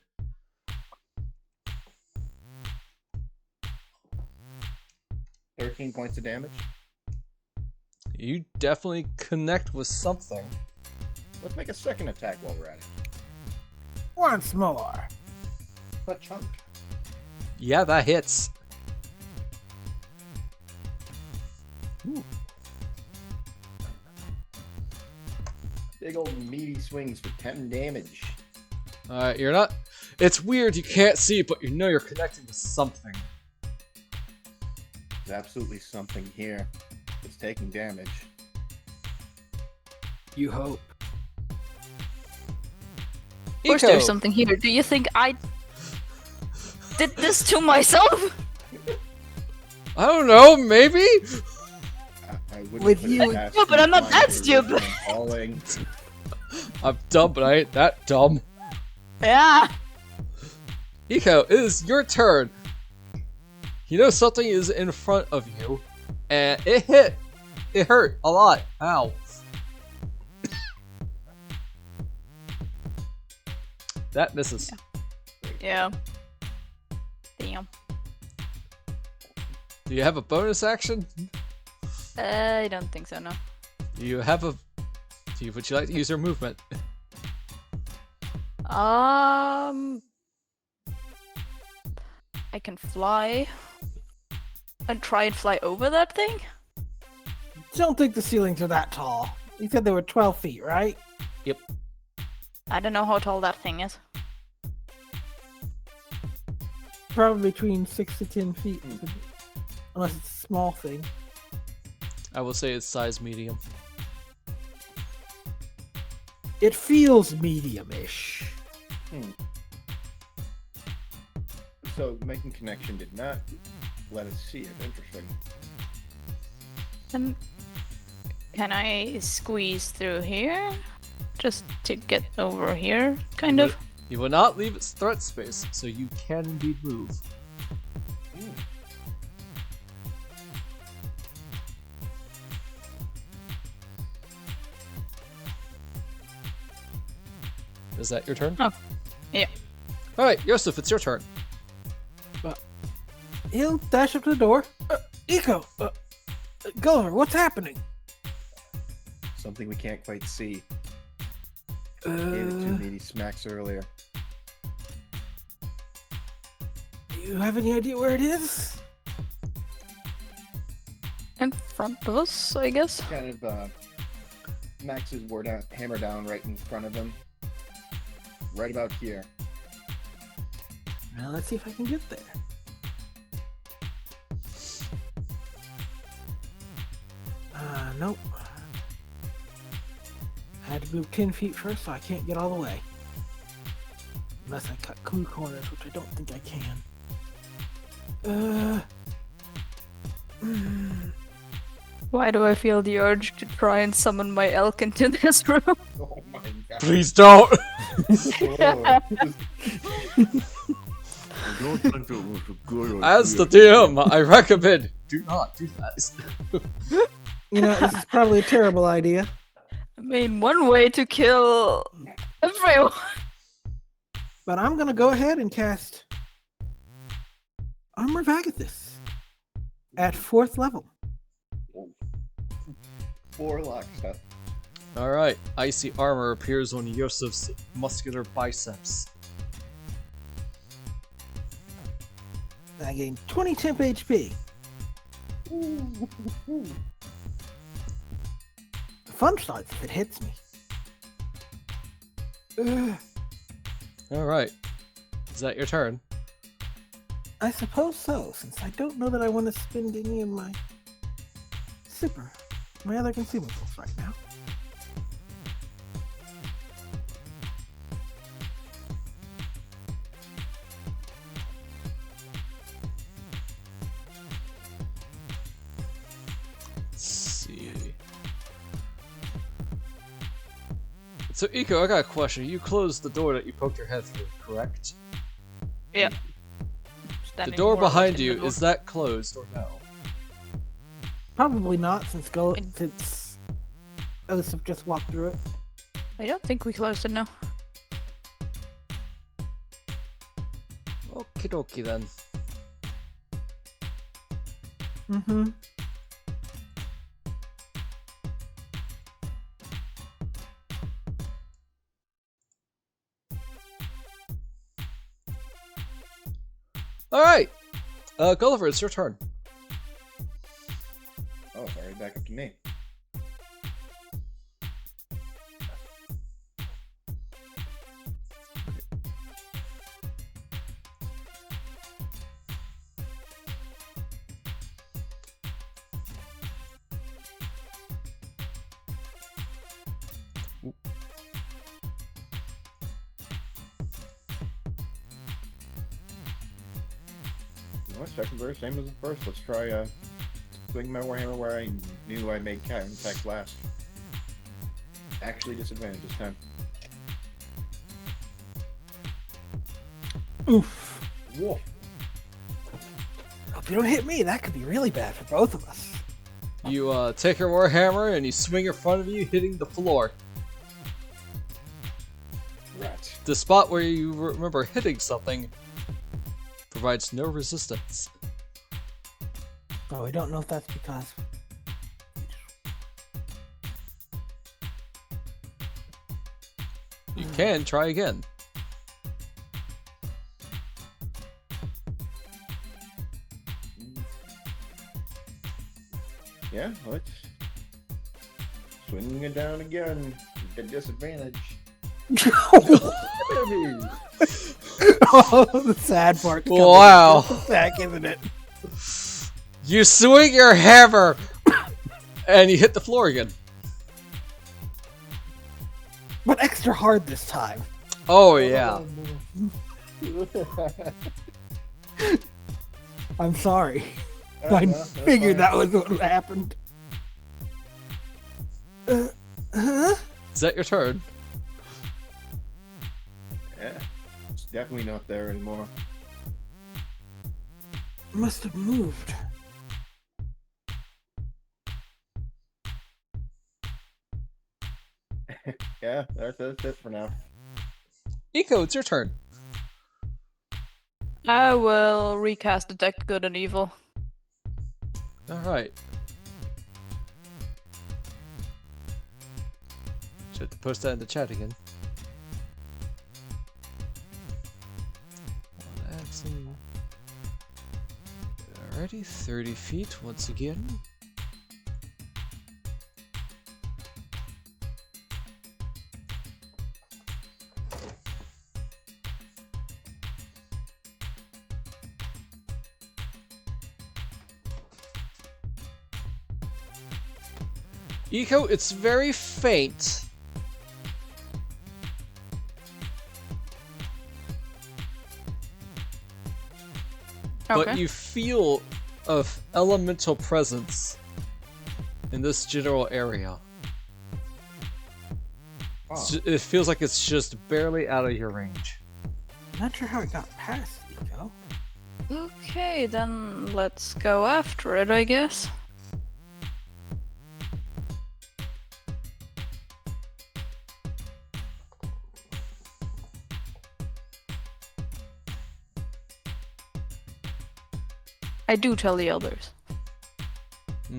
[SPEAKER 2] $13 points of damage.
[SPEAKER 4] You definitely connect with something.
[SPEAKER 2] Let's make a second attack while we're at it.
[SPEAKER 1] Once more.
[SPEAKER 2] A chunk.
[SPEAKER 4] Yeah, that hits.
[SPEAKER 2] Big old meaty swings for 10 damage.
[SPEAKER 4] Alright, you're not... It's weird, you can't see, but you know you're connecting with something.
[SPEAKER 2] There's absolutely something here. It's taking damage.
[SPEAKER 1] You hope.
[SPEAKER 3] Of course,
[SPEAKER 4] Eco!
[SPEAKER 3] there's something here. Do you think I did this to myself?
[SPEAKER 4] I don't know, maybe?
[SPEAKER 2] I wouldn't
[SPEAKER 1] With
[SPEAKER 2] put it
[SPEAKER 1] you-
[SPEAKER 2] past
[SPEAKER 3] No, but I'm not
[SPEAKER 2] flying
[SPEAKER 3] that
[SPEAKER 2] through
[SPEAKER 3] stupid.
[SPEAKER 2] rhythm and falling.
[SPEAKER 4] I'm dumb, but I ain't that dumb.
[SPEAKER 3] Yeah.
[SPEAKER 4] Eco, it is your turn. You know something is in front of you, and it hit. It hurt a lot. Ow. That misses.
[SPEAKER 3] Yeah. Damn.
[SPEAKER 4] Do you have a bonus action?
[SPEAKER 3] I don't think so, no.
[SPEAKER 4] Do you have a... Would you like to use your movement?
[SPEAKER 3] I can fly. And try and fly over that thing?
[SPEAKER 1] Don't think the ceilings are that tall. You said they were 12 feet, right?
[SPEAKER 4] Yep.
[SPEAKER 3] I don't know how tall that thing is.
[SPEAKER 1] Probably between 6 to 10 feet. Unless it's a small thing.
[SPEAKER 4] I will say it's size medium.
[SPEAKER 1] It feels medium-ish.
[SPEAKER 2] So making connection did not let us see it. Interesting.
[SPEAKER 3] Can I squeeze through here? Just to get over here, kind of?
[SPEAKER 4] You will not leave its threat space, so you can indeed move. Is that your turn?
[SPEAKER 3] Oh, yeah.
[SPEAKER 4] Alright, Yoseff, it's your turn.
[SPEAKER 1] He'll dash up to the door. Eco! Gulliver, what's happening?
[SPEAKER 2] Something we can't quite see. Gave it two meaty smacks earlier.
[SPEAKER 1] Do you have any idea where it is?
[SPEAKER 3] In front of us, I guess?
[SPEAKER 2] Kind of Max's hammer down right in front of him. Right about here.
[SPEAKER 1] Well, let's see if I can get there. Nope. I had to move 10 feet first, so I can't get all the way. Unless I cut clue corners, which I don't think I can.
[SPEAKER 3] Why do I feel the urge to try and summon my elk into this room?
[SPEAKER 2] Oh my god.
[SPEAKER 4] Please don't! As the DM, I recommend do not do that.
[SPEAKER 1] You know, this is probably a terrible idea.
[SPEAKER 3] I mean, one way to kill everyone.
[SPEAKER 1] But I'm gonna go ahead and cast Armor of Agathis at 4th level.
[SPEAKER 2] 4 lock stuff.
[SPEAKER 4] Alright, icy armor appears on Yosef's muscular biceps.
[SPEAKER 1] I gain 20 temp HP. Fun starts if it hits me.
[SPEAKER 4] Alright. Is that your turn?
[SPEAKER 1] I suppose so, since I don't know that I want to spend any of my other consumables right now.
[SPEAKER 4] Let's see. So, Iko, I got a question. You closed the door that you poked your head through, correct?
[SPEAKER 3] Yeah.
[SPEAKER 4] The
[SPEAKER 3] Standing
[SPEAKER 4] door
[SPEAKER 3] more or less
[SPEAKER 4] behind
[SPEAKER 3] in the
[SPEAKER 4] you,
[SPEAKER 3] door.
[SPEAKER 4] is that closed or no?
[SPEAKER 1] Probably not, since Yoseff just walked through it.
[SPEAKER 3] I don't think we closed it now.
[SPEAKER 4] Okie dokie then.
[SPEAKER 1] Mm-hmm.
[SPEAKER 4] Alright! Gulliver, it's your turn.
[SPEAKER 2] Oh, sorry, back up to me. Well, second verse, same as the first. Let's try swing my warhammer where I knew I made contact last. Actually, disadvantage this time.
[SPEAKER 1] Oof.
[SPEAKER 2] Whoa!
[SPEAKER 1] Hope you don't hit me. That could be really bad for both of us.
[SPEAKER 4] You take your warhammer and you swing in front of you, hitting the floor.
[SPEAKER 2] Right.
[SPEAKER 4] The spot where you remember hitting something provides no resistance.
[SPEAKER 1] Oh, I don't know if that's because.
[SPEAKER 4] You can try again.
[SPEAKER 2] Yeah, let's swing it down again. Get disadvantage.
[SPEAKER 1] Oh, the sad part.
[SPEAKER 4] Wow.
[SPEAKER 1] Back, isn't it?
[SPEAKER 4] You swing your hammer and you hit the floor again.
[SPEAKER 1] But extra hard this time.
[SPEAKER 4] Oh yeah.
[SPEAKER 1] I'm sorry. I figured that was what happened. Huh?
[SPEAKER 4] Is that your turn?
[SPEAKER 2] Yeah, it's definitely not there anymore.
[SPEAKER 1] Must have moved.
[SPEAKER 2] Yeah, that's it for now.
[SPEAKER 4] Iko, it's your turn.
[SPEAKER 3] I will recast Detect Good and Evil.
[SPEAKER 4] Alright. Should have to post that in the chat again. Alrighty, 30 feet once again. Iko, it's very faint.
[SPEAKER 3] Okay.
[SPEAKER 4] But you feel of elemental presence in this general area.
[SPEAKER 2] Oh,
[SPEAKER 4] It feels like it's just barely out of your range.
[SPEAKER 1] Not sure how it got past Nico.
[SPEAKER 3] Okay, then let's go after it, I guess. I do tell the elders.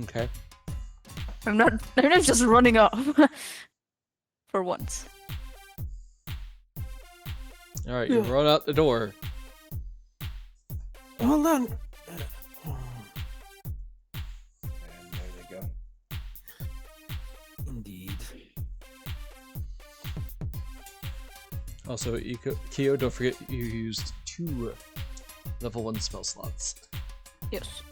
[SPEAKER 4] Okay.
[SPEAKER 3] I'm not just running off. For once.
[SPEAKER 4] Alright, you run out the door.
[SPEAKER 1] Hold on.
[SPEAKER 2] and there they go.
[SPEAKER 1] Indeed.
[SPEAKER 4] Also, Kyo, don't forget you used 2 level 1 spell slots.
[SPEAKER 3] Yes.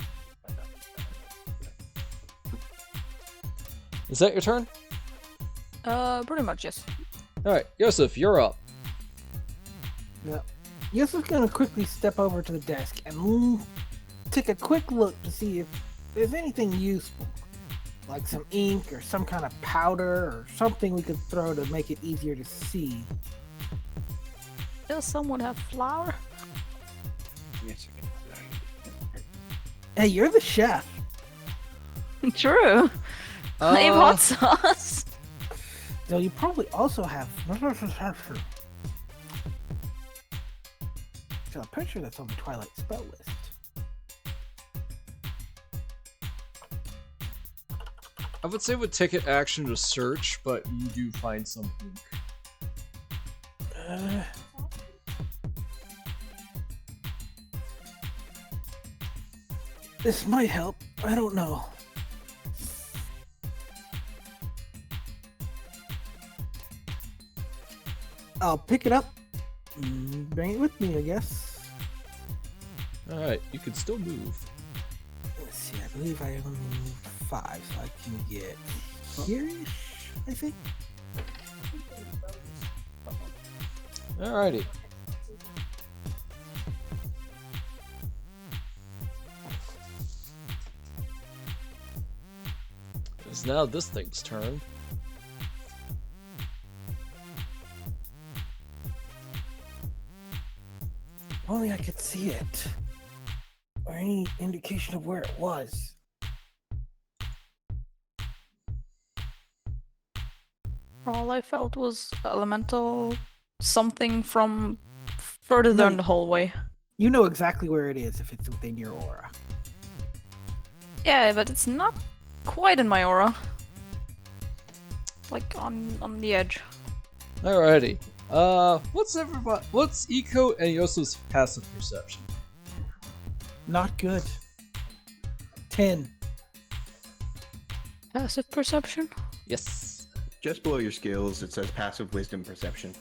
[SPEAKER 4] Is that your turn?
[SPEAKER 3] Pretty much, yes.
[SPEAKER 4] Alright, Yoseff, you're up.
[SPEAKER 1] Yep. Yoseph's gonna quickly step over to the desk and take a quick look to see if there's anything useful. Like some ink or some kind of powder or something we could throw to make it easier to see.
[SPEAKER 3] Does someone have flour?
[SPEAKER 2] Yes,
[SPEAKER 1] Hey, you're the chef.
[SPEAKER 3] True. Name hot sauce.
[SPEAKER 1] So you probably also have. So I'm pretty sure that's on the Twilight spell list.
[SPEAKER 4] I would say would take an action to search, but you do find something.
[SPEAKER 1] This might help. I don't know. I'll pick it up. Bring it with me, I guess.
[SPEAKER 4] Alright, you can still move.
[SPEAKER 1] Let's see. I believe I only need 5, so I can get here-ish, I think.
[SPEAKER 4] Alrighty. It's now this thing's turn.
[SPEAKER 1] If only I could see it. Or any indication of where it was.
[SPEAKER 3] All I felt was elemental something from further down the hallway.
[SPEAKER 1] You know exactly where it is if it's within your aura.
[SPEAKER 3] Yeah, but it's not quite in my aura. Like on the edge.
[SPEAKER 4] Alrighty. What's Eco and Yosef's passive perception?
[SPEAKER 1] Not good. 10.
[SPEAKER 3] Passive perception?
[SPEAKER 4] Yes.
[SPEAKER 2] Just below your skills, it says passive wisdom perception.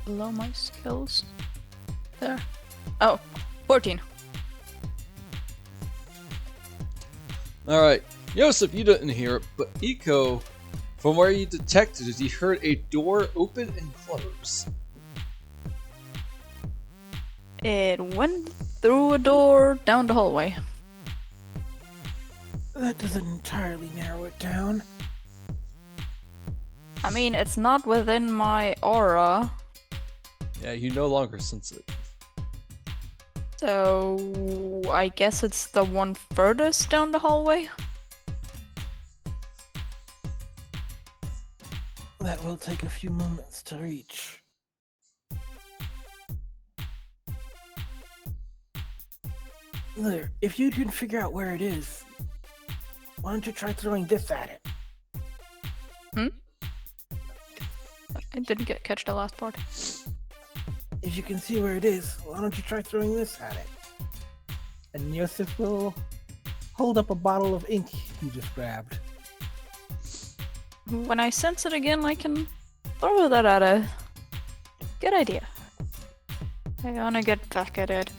[SPEAKER 3] Below my skills. There. Oh, 14.
[SPEAKER 4] Alright. Yoseff, you didn't hear it, but Eco, from where you detected it, he heard a door open and close.
[SPEAKER 3] It went through a door down the hallway.
[SPEAKER 1] That doesn't entirely narrow it down.
[SPEAKER 3] I mean, it's not within my aura,
[SPEAKER 4] Yeah, you no longer sense it.
[SPEAKER 3] so I guess it's the one furthest down the hallway.
[SPEAKER 1] That will take a few moments to reach. There, if you can figure out where it is, why don't you try throwing this at it?
[SPEAKER 3] I didn't catch the last part.
[SPEAKER 1] If you can see where it is, why don't you try throwing this at it? And Yoseff will hold up a bottle of ink you just grabbed.
[SPEAKER 3] When I sense it again, I can throw that at it. Good idea. I wanna get back at it.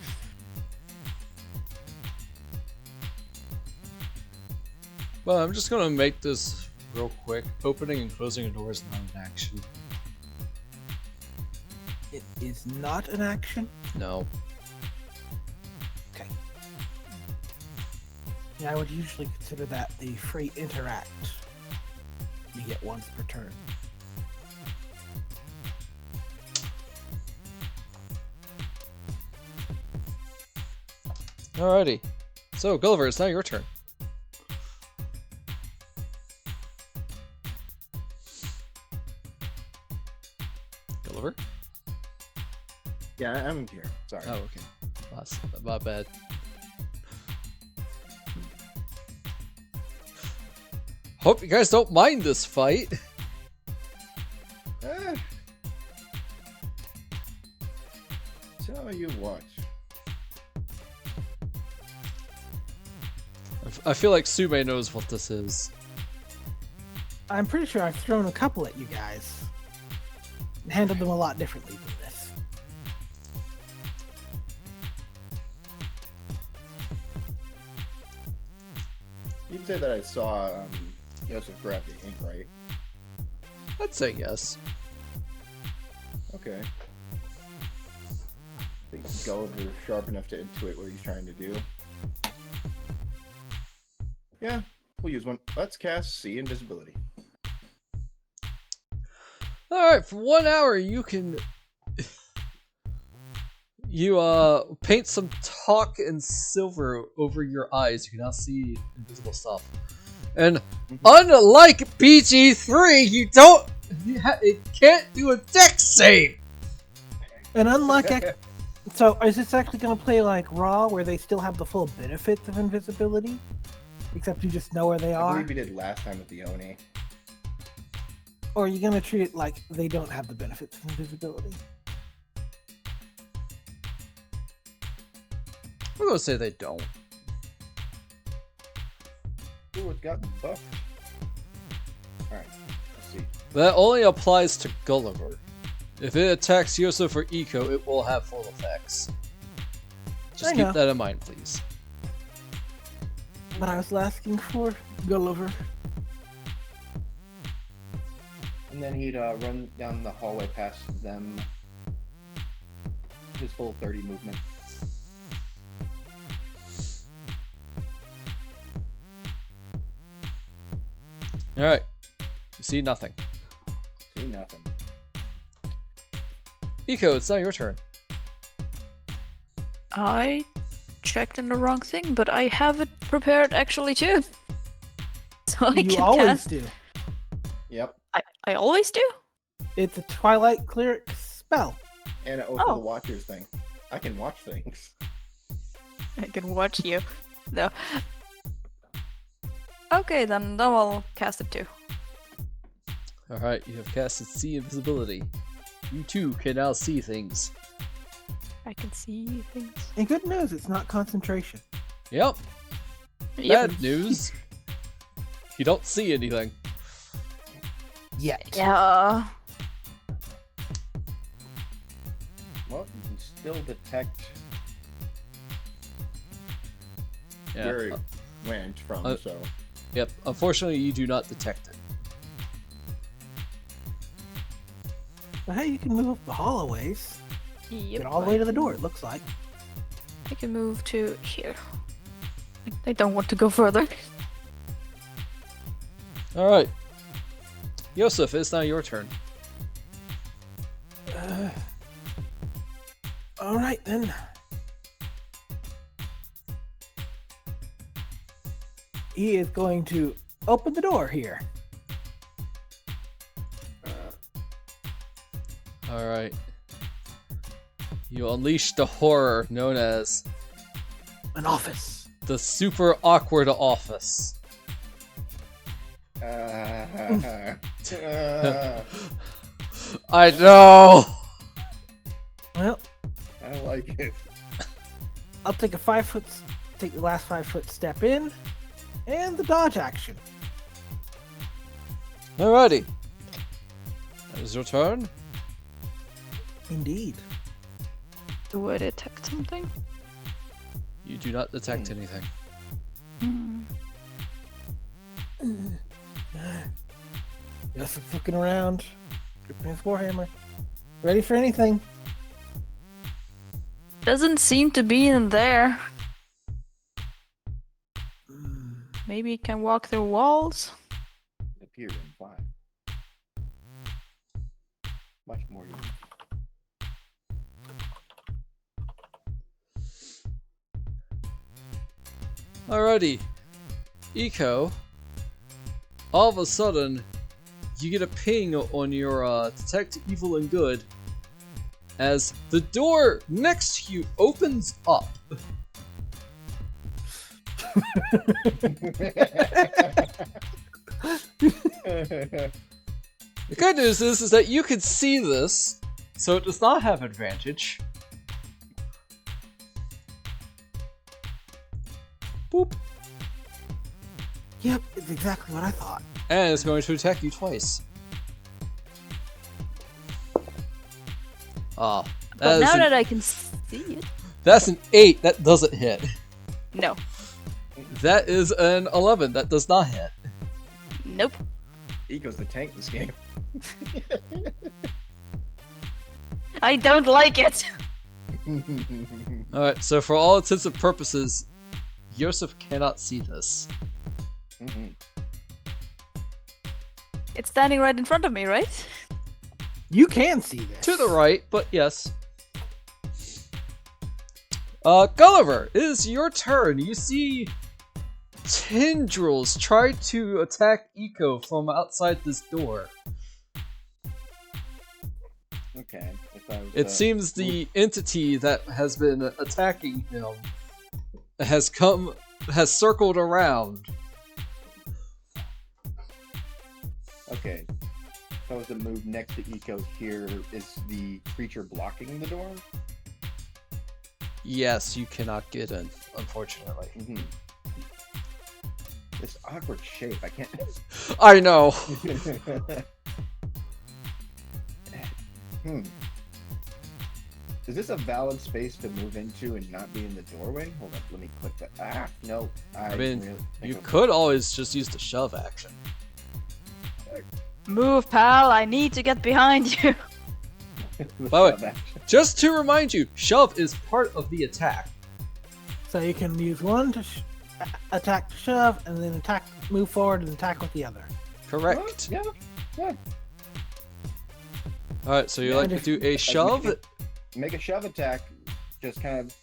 [SPEAKER 4] Well, I'm just gonna make this real quick. Opening and closing a door is not an action.
[SPEAKER 1] It is not an action?
[SPEAKER 4] No.
[SPEAKER 1] Okay. Yeah, I would usually consider that the free interact. You get once per turn.
[SPEAKER 4] Alrighty. So, Gulliver, it's now your turn. Gulliver?
[SPEAKER 2] Yeah, I'm here. Sorry.
[SPEAKER 4] Oh, okay. That's my bad. Hope you guys don't mind this fight.
[SPEAKER 2] Eh. Tell you what.
[SPEAKER 4] I feel like Sume knows what this is.
[SPEAKER 1] I'm pretty sure I've thrown a couple at you guys. And handled them a lot differently than this.
[SPEAKER 2] You'd say that I saw Yoseff grab the ink, right?
[SPEAKER 4] I'd say yes.
[SPEAKER 2] Okay. I think Gulliver's sharp enough to intuit what he's trying to do. Yeah, we'll use one. Let's cast See Invisibility.
[SPEAKER 4] Alright, for 1 hour you can... you paint some talk and silver over your eyes. You can now see invisible stuff. And unlike BG3, you don't... it can't do a dex save!
[SPEAKER 1] And unlike... So, is this actually going to play like Raw, where they still have the full benefits of invisibility? Except you just know where they
[SPEAKER 2] I
[SPEAKER 1] are?
[SPEAKER 2] believe we did last time with the Oni.
[SPEAKER 1] Or are you going to treat it like they don't have the benefits of invisibility?
[SPEAKER 4] I'm gonna say they don't.
[SPEAKER 2] Ooh, it's gotten buffed. Alright, let's see.
[SPEAKER 4] That only applies to Gulliver. If it attacks Yoseff or Eco, it will have full effects. Just keep that in mind, please.
[SPEAKER 1] But I was asking for Gulliver.
[SPEAKER 2] And then he'd run down the hallway past them. His full 30 movement.
[SPEAKER 4] Alright. You see nothing.
[SPEAKER 2] See nothing.
[SPEAKER 4] Eco, it's now your turn.
[SPEAKER 3] I checked in the wrong thing, but I have it prepared actually too. So I
[SPEAKER 1] You
[SPEAKER 3] can
[SPEAKER 1] always
[SPEAKER 3] cast.
[SPEAKER 1] do.
[SPEAKER 2] Yep.
[SPEAKER 3] I always do?
[SPEAKER 1] It's a Twilight Cleric spell.
[SPEAKER 2] And an Oath of the Watchers thing. I can watch things.
[SPEAKER 3] I can watch you. No. Okay, then I'll cast it too.
[SPEAKER 4] Alright, you have casted See Invisibility. You too can now see things.
[SPEAKER 3] I can see things.
[SPEAKER 1] And good news, it's not concentration.
[SPEAKER 4] Yep.
[SPEAKER 3] Yep.
[SPEAKER 4] Bad news. You don't see anything.
[SPEAKER 1] Yet.
[SPEAKER 3] Yeah.
[SPEAKER 2] Well, you can still detect
[SPEAKER 4] Yeah.
[SPEAKER 2] where it went from, so...
[SPEAKER 4] Yep. Unfortunately, you do not detect it.
[SPEAKER 1] But hey, you can move up the hallways.
[SPEAKER 3] Yep.
[SPEAKER 1] Get all the way to the door, it looks like.
[SPEAKER 3] I can move to here. I don't want to go further.
[SPEAKER 4] Alright. Yoseff, it's now your turn.
[SPEAKER 1] Alright then. He is going to open the door here.
[SPEAKER 4] Alright. You unleash the horror known as
[SPEAKER 1] An office.
[SPEAKER 4] the super awkward office.
[SPEAKER 2] Uh,
[SPEAKER 4] I know!
[SPEAKER 1] Well,
[SPEAKER 2] I like it.
[SPEAKER 1] I'll take take the last 5 foot step in, and the dodge action.
[SPEAKER 4] Alrighty. That is your turn.
[SPEAKER 1] Indeed.
[SPEAKER 3] Do I detect something?
[SPEAKER 4] You do not detect anything.
[SPEAKER 1] Just looking around, gripping his warhammer, ready for anything.
[SPEAKER 3] Doesn't seem to be in there. Maybe it can walk through walls?
[SPEAKER 2] It appeared in 5. Much more unique.
[SPEAKER 4] Alrighty. Eco. All of a sudden, you get a ping on your detect evil and good as the door next to you opens up. The good news is that you can see this, so it does not have advantage. Boop.
[SPEAKER 1] Yep, it's exactly what I thought.
[SPEAKER 4] And it's going to attack you twice. Oh,
[SPEAKER 3] But now that I can see it.
[SPEAKER 4] that's an 8. That doesn't hit.
[SPEAKER 3] No.
[SPEAKER 4] That is an 11. That does not hit.
[SPEAKER 3] Nope.
[SPEAKER 2] Eco's the tank this game.
[SPEAKER 3] I don't like it.
[SPEAKER 4] Alright, so for all intents and purposes, Yoseff cannot see this.
[SPEAKER 3] It's standing right in front of me, right?
[SPEAKER 1] You can see this.
[SPEAKER 4] To the right, but yes. Gulliver, it is your turn. You see tendrils try to attack Eco from outside this door.
[SPEAKER 2] Okay. If I was,
[SPEAKER 4] It seems the entity that has been attacking him has circled around.
[SPEAKER 2] Okay. If I was to move next to Eco here, is the creature blocking the door?
[SPEAKER 4] Yes, you cannot get in, unfortunately.
[SPEAKER 2] This awkward shape, I can't.
[SPEAKER 4] I know.
[SPEAKER 2] Is this a valid space to move into and not be in the doorway? Hold up, let me click that. Ah, no.
[SPEAKER 4] I mean, you could always just use the shove action.
[SPEAKER 3] Move, pal. I need to get behind you.
[SPEAKER 4] By the way, just to remind you, shove is part of the attack.
[SPEAKER 1] So you can use one to attack to shove, and then move forward and attack with the other.
[SPEAKER 4] Correct.
[SPEAKER 2] Yeah.
[SPEAKER 4] Alright, so you like to do a shove?
[SPEAKER 2] Make a shove attack, just kind of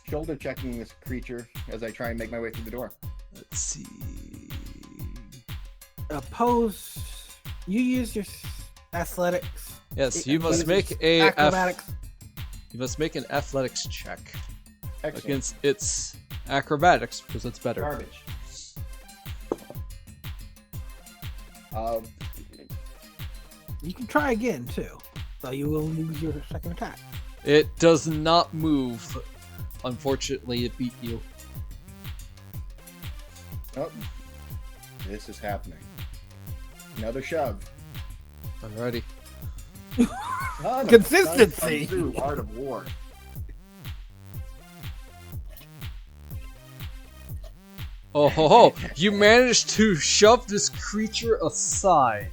[SPEAKER 2] shoulder checking this creature as I try and make my way through the door.
[SPEAKER 4] Let's see.
[SPEAKER 1] Oppose. You use your athletics.
[SPEAKER 4] Yes, you must make a
[SPEAKER 1] acrobatics.
[SPEAKER 4] you must make an athletics check
[SPEAKER 2] Excellent.
[SPEAKER 4] against its acrobatics because it's better.
[SPEAKER 2] Garbage.
[SPEAKER 1] You can try again too. So you will lose your second attack.
[SPEAKER 4] It does not move. Unfortunately, it beat you.
[SPEAKER 2] Oh, this is happening. Another shove.
[SPEAKER 4] Alrighty.
[SPEAKER 2] Oh, no,
[SPEAKER 1] Consistency.
[SPEAKER 2] Kung Fu, Art of War.
[SPEAKER 4] Oh ho ho! You managed to shove this creature aside,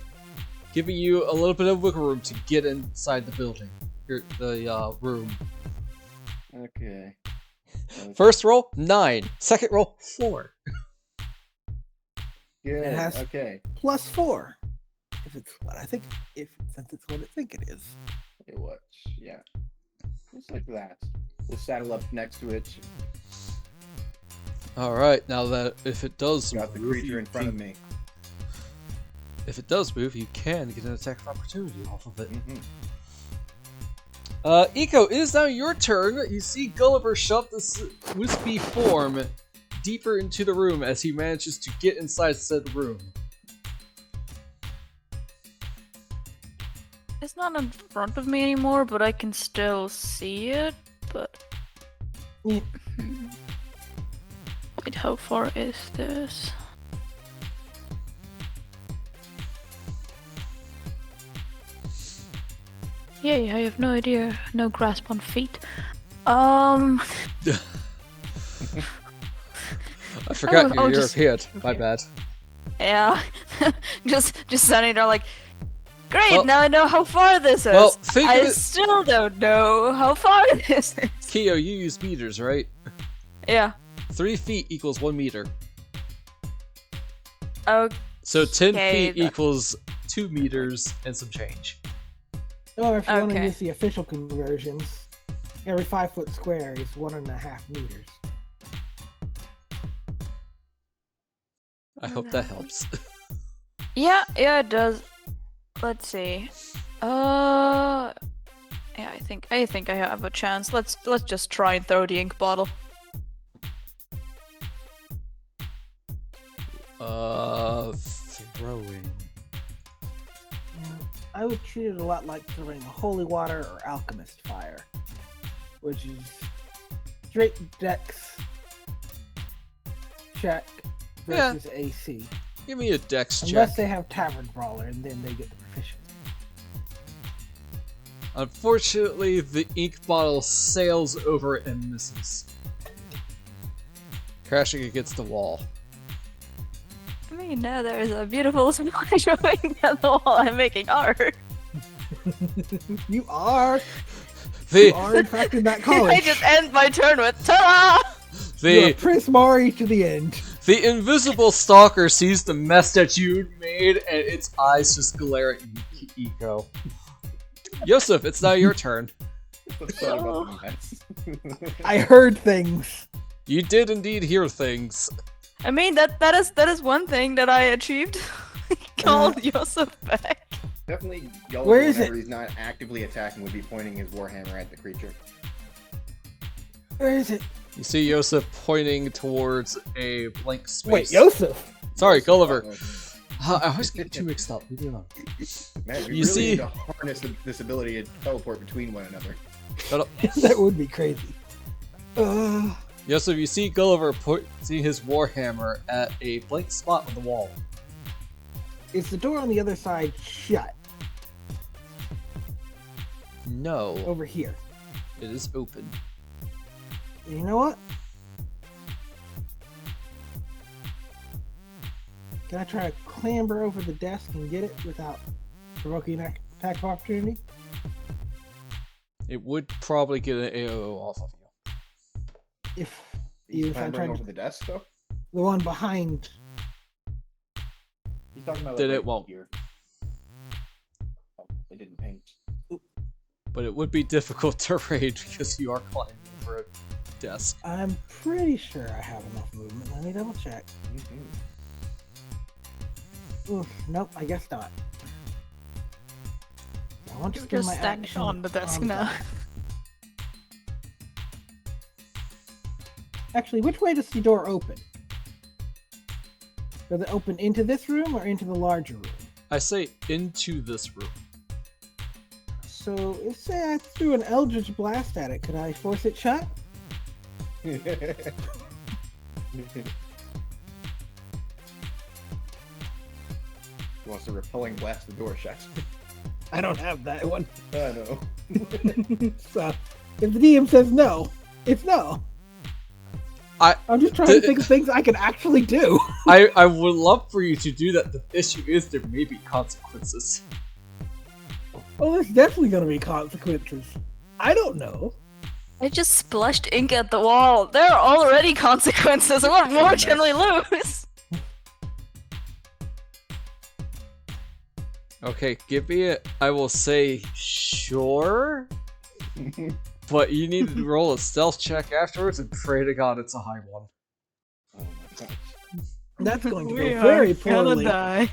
[SPEAKER 4] giving you a little bit of wiggle room to get inside the building, the room.
[SPEAKER 2] Okay.
[SPEAKER 4] First roll 9. Second roll 4.
[SPEAKER 2] Good.
[SPEAKER 1] It has-
[SPEAKER 2] Okay.
[SPEAKER 1] +4. If it's what I think. Since it's what I think it is.
[SPEAKER 2] It was. Yeah. Just like that. We'll saddle up next to it.
[SPEAKER 4] All right. Now that if it does
[SPEAKER 2] Got the
[SPEAKER 4] move,
[SPEAKER 2] creature in front of me.
[SPEAKER 4] If it does move, you can get an attack of opportunity off of it.
[SPEAKER 2] Mm-hmm.
[SPEAKER 4] Eco, it is now your turn. You see Gulliver shove this wispy form deeper into the room as he manages to get inside said room.
[SPEAKER 3] It's not in front of me anymore, but I can still see it. But
[SPEAKER 1] Yeah.
[SPEAKER 3] wait, how far is this? Yay, I have no idea. No grasp on feet.
[SPEAKER 4] I forgot
[SPEAKER 3] Oh,
[SPEAKER 4] you're
[SPEAKER 3] just-
[SPEAKER 4] European. My bad.
[SPEAKER 3] Yeah. just standing there like, great,
[SPEAKER 4] Well-
[SPEAKER 3] now I know how far this is.
[SPEAKER 4] Well, think
[SPEAKER 3] I
[SPEAKER 4] of it.
[SPEAKER 3] still don't know how far this is.
[SPEAKER 4] Keo, you use meters, right?
[SPEAKER 3] Yeah.
[SPEAKER 4] 3 feet equals 1 meter.
[SPEAKER 3] Okay.
[SPEAKER 4] So 10
[SPEAKER 3] Okay,
[SPEAKER 4] feet
[SPEAKER 3] that-
[SPEAKER 4] equals 2 meters and some change.
[SPEAKER 1] Or if you want to
[SPEAKER 3] Okay.
[SPEAKER 1] use the official conversions, every 5-foot square is 1.5 meters.
[SPEAKER 4] I hope that helps.
[SPEAKER 3] Yeah, it does. Let's see. Yeah, I think I have a chance. Let's just try and throw the ink bottle.
[SPEAKER 4] Throwing.
[SPEAKER 1] I would treat it a lot like throwing holy water or alchemist fire, which is straight dex check versus AC.
[SPEAKER 4] Give me a dex
[SPEAKER 1] Unless
[SPEAKER 4] check.
[SPEAKER 1] they have Tavern Brawler, and then they get the proficiency.
[SPEAKER 4] Unfortunately, the ink bottle sails over it and misses, crashing against the wall.
[SPEAKER 3] I mean, now there's a beautiful smile showing at the wall. I'm making art.
[SPEAKER 1] You are
[SPEAKER 4] The
[SPEAKER 1] in fact in that
[SPEAKER 3] I
[SPEAKER 1] college.
[SPEAKER 3] just end my turn with ta-da!
[SPEAKER 1] You're
[SPEAKER 4] the
[SPEAKER 1] Prince Mari to the end.
[SPEAKER 4] the invisible stalker sees the mess that you made, and its eyes just glare at you, Eco. Yoseff, it's now your turn.
[SPEAKER 2] What's funny about the mess?
[SPEAKER 1] I heard things.
[SPEAKER 4] You did indeed hear things.
[SPEAKER 3] I mean, that is one thing that I achieved. Called Yoseff back.
[SPEAKER 2] Definitely, Gulliver,
[SPEAKER 1] Where is
[SPEAKER 2] whenever
[SPEAKER 1] it?
[SPEAKER 2] he's not actively attacking, would be pointing his warhammer at the creature.
[SPEAKER 1] Where is it?
[SPEAKER 4] You see Yoseff pointing towards a blank space.
[SPEAKER 1] Wait, Yoseff.
[SPEAKER 4] Sorry, Gulliver.
[SPEAKER 2] Oh,
[SPEAKER 4] I always get too mixed up. Leave me alone.
[SPEAKER 2] man, we
[SPEAKER 4] You
[SPEAKER 2] really
[SPEAKER 4] see-
[SPEAKER 2] need to harness this ability to teleport between one another.
[SPEAKER 1] That would be crazy.
[SPEAKER 4] Yoseff, you see Gulliver pointing his warhammer at a blank spot on the wall.
[SPEAKER 1] Is the door on the other side shut?
[SPEAKER 4] No,
[SPEAKER 1] Over here.
[SPEAKER 4] it is open.
[SPEAKER 1] You know what? Can I try to clamber over the desk and get it without provoking an attack of opportunity?
[SPEAKER 4] It would probably get an AO off of you.
[SPEAKER 1] If
[SPEAKER 2] He's
[SPEAKER 1] I
[SPEAKER 2] clambering
[SPEAKER 1] tried
[SPEAKER 2] over
[SPEAKER 1] to,
[SPEAKER 2] the desk, though.
[SPEAKER 1] the one behind.
[SPEAKER 2] He's talking about
[SPEAKER 4] Then
[SPEAKER 2] like,
[SPEAKER 4] it won't.
[SPEAKER 2] Here. Oh, they didn't paint.
[SPEAKER 4] But it would be difficult to raid because you are climbing over a desk.
[SPEAKER 1] I'm pretty sure I have enough movement. Let me double check. Oof, nope, I guess not. I want to
[SPEAKER 3] You're
[SPEAKER 1] spend
[SPEAKER 3] just
[SPEAKER 1] my
[SPEAKER 3] standing
[SPEAKER 1] action
[SPEAKER 3] on the desk
[SPEAKER 1] on
[SPEAKER 3] now.
[SPEAKER 1] that. Actually, which way does the door open? Does it open into this room or into the larger room?
[SPEAKER 4] I say into this room.
[SPEAKER 1] So, if say I threw an Eldritch Blast at it, could I force it shut?
[SPEAKER 2] He wants to repelling blast the door shut.
[SPEAKER 1] I don't have that one.
[SPEAKER 2] I know.
[SPEAKER 1] So, if the DM says no, it's no. I'm just trying to think of things I can actually do.
[SPEAKER 4] I would love for you to do that. The issue is there may be consequences.
[SPEAKER 1] Well, there's definitely going to be consequences. I don't know.
[SPEAKER 3] I just splashed ink at the wall. There are already consequences. What more can we lose?
[SPEAKER 4] Okay, give me it. I will say sure, but you need to roll a stealth check afterwards and pray to God it's a high one.
[SPEAKER 2] Oh my gosh.
[SPEAKER 1] That's going to
[SPEAKER 3] We
[SPEAKER 1] go
[SPEAKER 3] are
[SPEAKER 1] very
[SPEAKER 3] gonna
[SPEAKER 1] poorly.
[SPEAKER 3] die.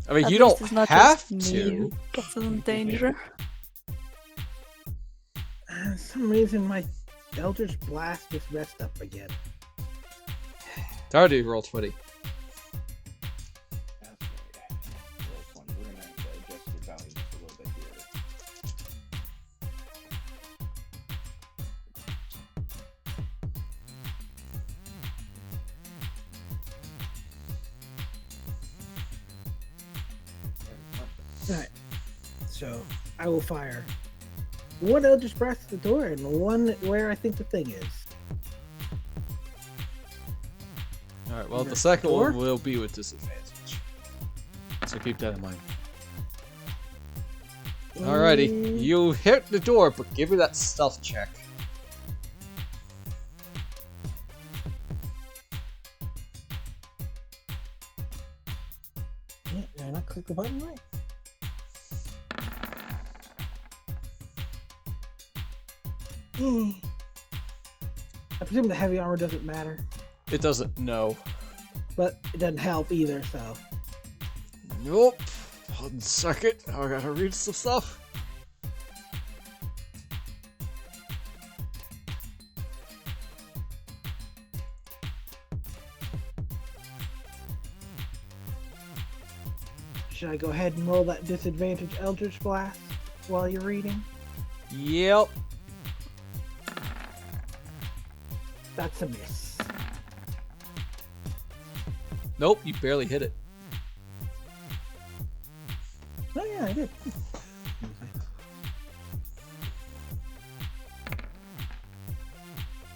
[SPEAKER 4] I mean,
[SPEAKER 3] At
[SPEAKER 4] you
[SPEAKER 3] least
[SPEAKER 4] don't
[SPEAKER 3] it's not
[SPEAKER 4] have
[SPEAKER 3] just
[SPEAKER 4] to.
[SPEAKER 3] me that's in danger.
[SPEAKER 1] For some reason, my Eldritch Blast just messed up again.
[SPEAKER 4] Already roll 20.
[SPEAKER 2] That's right. We're gonna have to adjust your value just a little bit here.
[SPEAKER 1] Alright. So, I will fire one Eldritch Blast at the door and one where I think the thing is.
[SPEAKER 4] Alright, well, the
[SPEAKER 1] Next
[SPEAKER 4] second
[SPEAKER 1] door?
[SPEAKER 4] one will be with disadvantage. So keep that in mind. Alrighty,
[SPEAKER 1] And-
[SPEAKER 4] you hit the door, but give me that stealth check.
[SPEAKER 1] Yeah, did I not click the button right? Hmm. I presume the heavy armor doesn't matter,
[SPEAKER 4] It doesn't, no.
[SPEAKER 1] but it doesn't help either, so.
[SPEAKER 4] Nope. 1 second, I gotta read some stuff.
[SPEAKER 1] Should I go ahead and roll that disadvantage Eldritch Blast while you're reading?
[SPEAKER 4] Yep.
[SPEAKER 1] That's a miss.
[SPEAKER 4] Nope, you barely hit it.
[SPEAKER 1] Oh yeah, I did.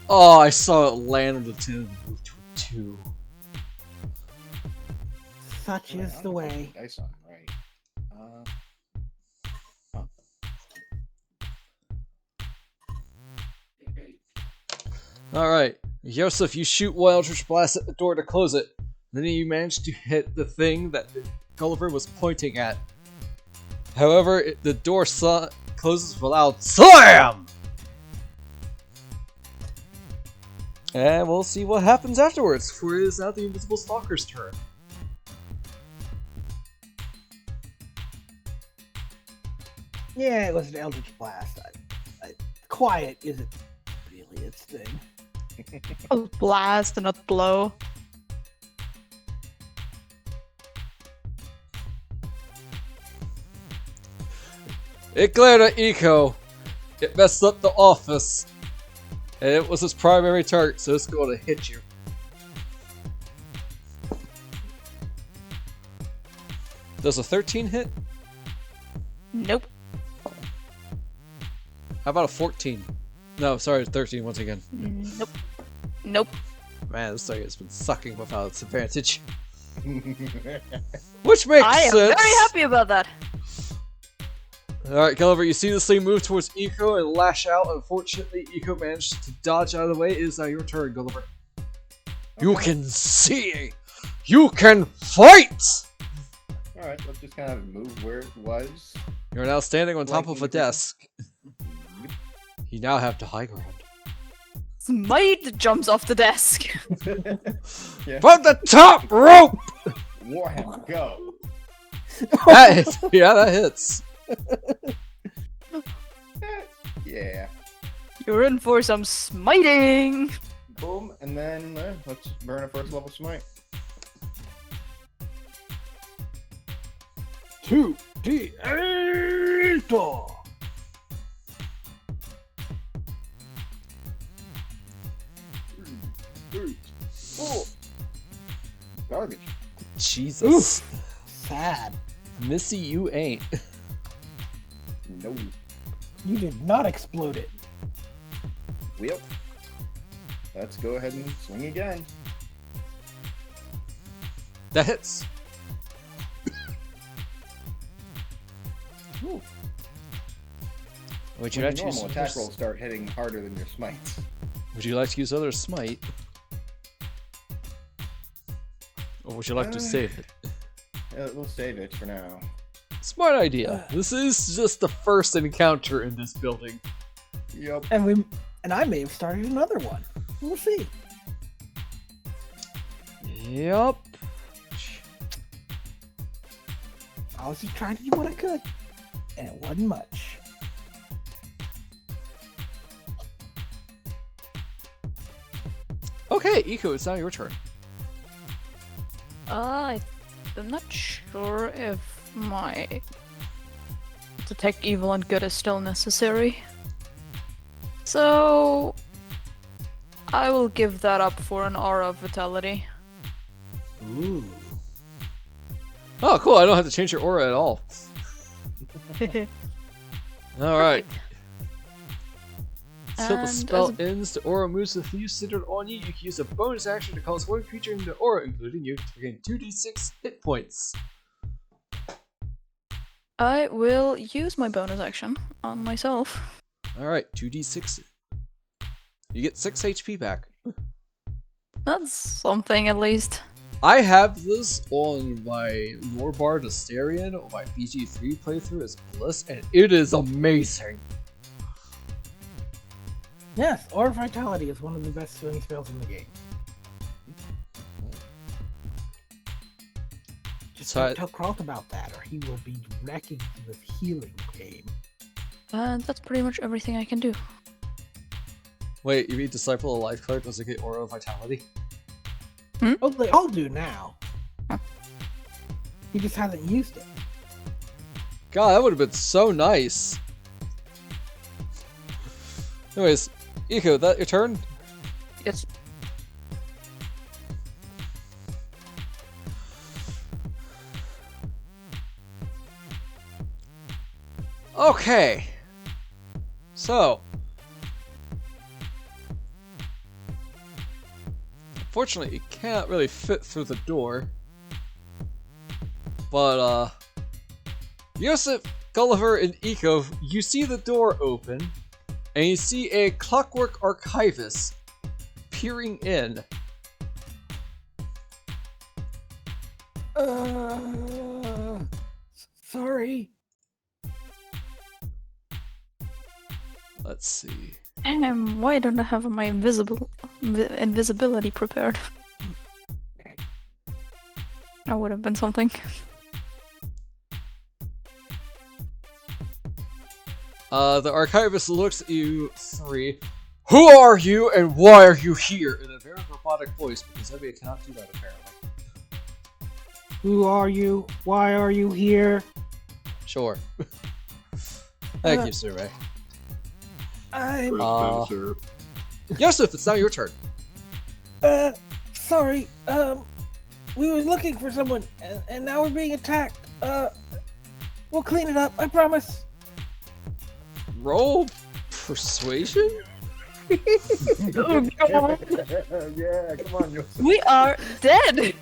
[SPEAKER 4] Oh, I saw it land on the 10 and move to a 2.
[SPEAKER 1] Such is the way.
[SPEAKER 2] Dice on, right.
[SPEAKER 4] Alright. Yoseff, you shoot Eldritch Blast at the door to close it. Then you manage to hit the thing that Gulliver was pointing at. However, the door closes with a loud SLAM! And we'll see what happens afterwards, for it is now the Invisible Stalker's turn.
[SPEAKER 1] Yeah, it was an Eldritch Blast. Quiet isn't really its thing.
[SPEAKER 3] Oh, blast and not blow.
[SPEAKER 4] It glared at Eco. It messed up the office. And it was its primary target, so it's going to hit you. Does a 13 hit?
[SPEAKER 3] Nope.
[SPEAKER 4] How about a 14? No, sorry, 13 once again.
[SPEAKER 3] Nope. Nope.
[SPEAKER 4] Man, this target has been sucking without its advantage. Which makes
[SPEAKER 3] I am
[SPEAKER 4] sense.
[SPEAKER 3] very happy about that.
[SPEAKER 4] Alright, Gulliver, you see this thing move towards Eco and lash out. Unfortunately, Eco managed to dodge out of the way. It is now your turn, Gulliver. You can see! You can fight!
[SPEAKER 2] Alright, let's just kind of move where it was.
[SPEAKER 4] You're now standing on top
[SPEAKER 2] Like
[SPEAKER 4] of a desk. You now have the high ground.
[SPEAKER 3] Smite jumps off the desk.
[SPEAKER 2] Yeah.
[SPEAKER 4] From the top rope!
[SPEAKER 2] Warhammer, go!
[SPEAKER 4] That hits. Yeah, that hits.
[SPEAKER 2] Yeah.
[SPEAKER 3] You're in for some smiting.
[SPEAKER 2] Boom, and then let's burn a first level smite.
[SPEAKER 1] 2d8.
[SPEAKER 2] 3, 4. Garbage.
[SPEAKER 4] Jesus.
[SPEAKER 1] Sad.
[SPEAKER 4] Missy, you ain't.
[SPEAKER 2] No.
[SPEAKER 1] You did not explode it.
[SPEAKER 2] Well, let's go ahead and swing again.
[SPEAKER 4] That hits.
[SPEAKER 2] Ooh.
[SPEAKER 4] Would you
[SPEAKER 2] When
[SPEAKER 4] like to
[SPEAKER 2] your
[SPEAKER 4] use
[SPEAKER 2] normal attack rolls start hitting harder than your smites.
[SPEAKER 4] Would you like to use other smite? Or would you like to save it?
[SPEAKER 2] We'll save it for now.
[SPEAKER 4] Smart idea. This is just the first encounter in this building.
[SPEAKER 2] Yep.
[SPEAKER 1] And I may have started another one. We'll see.
[SPEAKER 4] Yup.
[SPEAKER 1] I was just trying to do what I could, and it wasn't much.
[SPEAKER 4] Okay, Eco, it's now your turn.
[SPEAKER 3] I'm not sure if my detect evil and good is still necessary. So I will give that up for an aura of vitality.
[SPEAKER 1] Ooh.
[SPEAKER 4] Oh, cool. I don't have to change your aura at all. Alright. Until the
[SPEAKER 3] And
[SPEAKER 4] spell
[SPEAKER 3] as
[SPEAKER 4] ends, the aura moves with you centered on you. You can use a bonus action to cause one creature in the aura, including you, to gain 2d6 hit points.
[SPEAKER 3] I will use my bonus action on myself.
[SPEAKER 4] Alright, 2d6. You get 6 HP back.
[SPEAKER 3] That's something at least.
[SPEAKER 4] I have this on my Lorebar Asterion on my BG3 playthrough as Bliss, and it is amazing.
[SPEAKER 1] Yes, Aura of Vitality is one of the best healing spells in the game. Just
[SPEAKER 4] So
[SPEAKER 1] don't tell Kralt about that, or he will be wrecking you with healing game.
[SPEAKER 3] And that's pretty much everything I can do.
[SPEAKER 4] Wait, you mean Disciple of Life card doesn't get Aura of Vitality?
[SPEAKER 1] Oh, they all do now.
[SPEAKER 3] Huh.
[SPEAKER 1] He just hasn't used it.
[SPEAKER 4] God, that would have been so nice. Anyways, Eco, that your turn?
[SPEAKER 3] It's
[SPEAKER 4] Okay. So. Unfortunately, it can't really fit through the door. But, Yoseff, Gulliver, and Eco, you see the door open, and you see a clockwork archivist peering in.
[SPEAKER 1] Sorry.
[SPEAKER 4] Let's see.
[SPEAKER 3] why don't I have my invisibility prepared? That would have been something.
[SPEAKER 4] The archivist looks at you three. Who are you and why are you here? In a very robotic voice, because everybody cannot do that apparently.
[SPEAKER 1] Who are you? Why are you here?
[SPEAKER 4] Sure. Thank you, Sume.
[SPEAKER 1] I'm
[SPEAKER 4] Yoseff, it's now your turn.
[SPEAKER 1] sorry. We were looking for someone, and now we're being attacked. We'll clean it up. I promise.
[SPEAKER 4] Roll persuasion?
[SPEAKER 3] Oh, God.
[SPEAKER 2] Yeah, come on, Yoseff.
[SPEAKER 3] We are dead!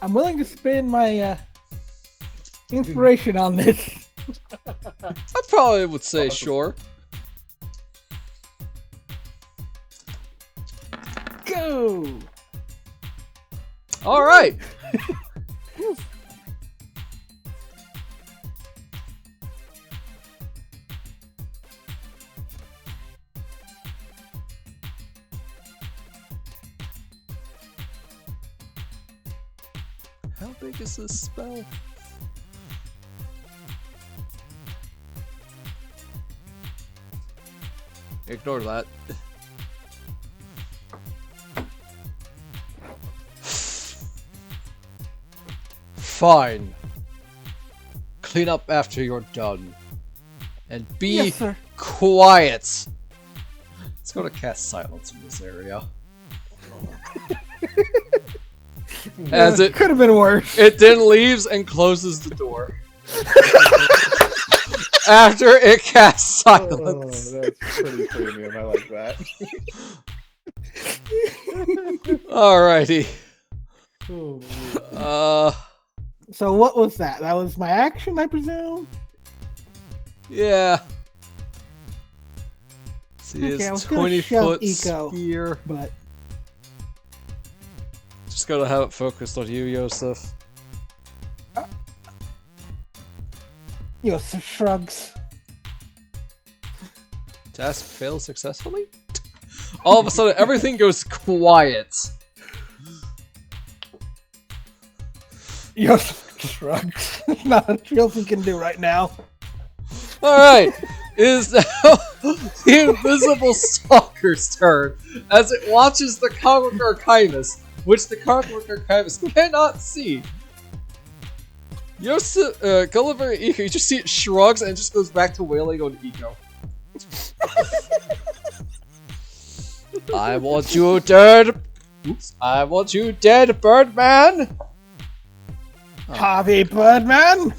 [SPEAKER 1] I'm willing to spend my inspiration on this.
[SPEAKER 4] I probably would say sure.
[SPEAKER 1] Go.
[SPEAKER 4] All right. How big is this spell? Ignore that. Fine. Clean up after you're done. And be
[SPEAKER 1] Yes, sir.
[SPEAKER 4] quiet. Let's go to cast silence in this area. As it
[SPEAKER 1] could have been worse.
[SPEAKER 4] It then leaves and closes the door. After it casts silence.
[SPEAKER 2] Oh, that's pretty premium. I like that.
[SPEAKER 4] Alrighty.
[SPEAKER 1] So what was that? That was my action, I presume?
[SPEAKER 4] Yeah. See,
[SPEAKER 1] Okay, I
[SPEAKER 4] it's
[SPEAKER 1] was gonna
[SPEAKER 4] 20
[SPEAKER 1] shove
[SPEAKER 4] foot
[SPEAKER 1] Eco.
[SPEAKER 4] sphere.
[SPEAKER 1] But
[SPEAKER 4] Just gotta have it focused on you, Yoseff.
[SPEAKER 1] Yoseff shrugs.
[SPEAKER 4] Task fails successfully? All of a sudden, everything goes quiet.
[SPEAKER 1] Yoseff shrugs. Not much he can do right now.
[SPEAKER 4] Alright, it is now the invisible stalker's turn as it watches the clockwork archivist, which the clockwork archivist cannot see. Yoseff, Gulliver and Eco, you just see it shrugs and it just goes back to wailing on Eco. I want you dead. Oops. I want you dead, Birdman.
[SPEAKER 1] Harvey Birdman.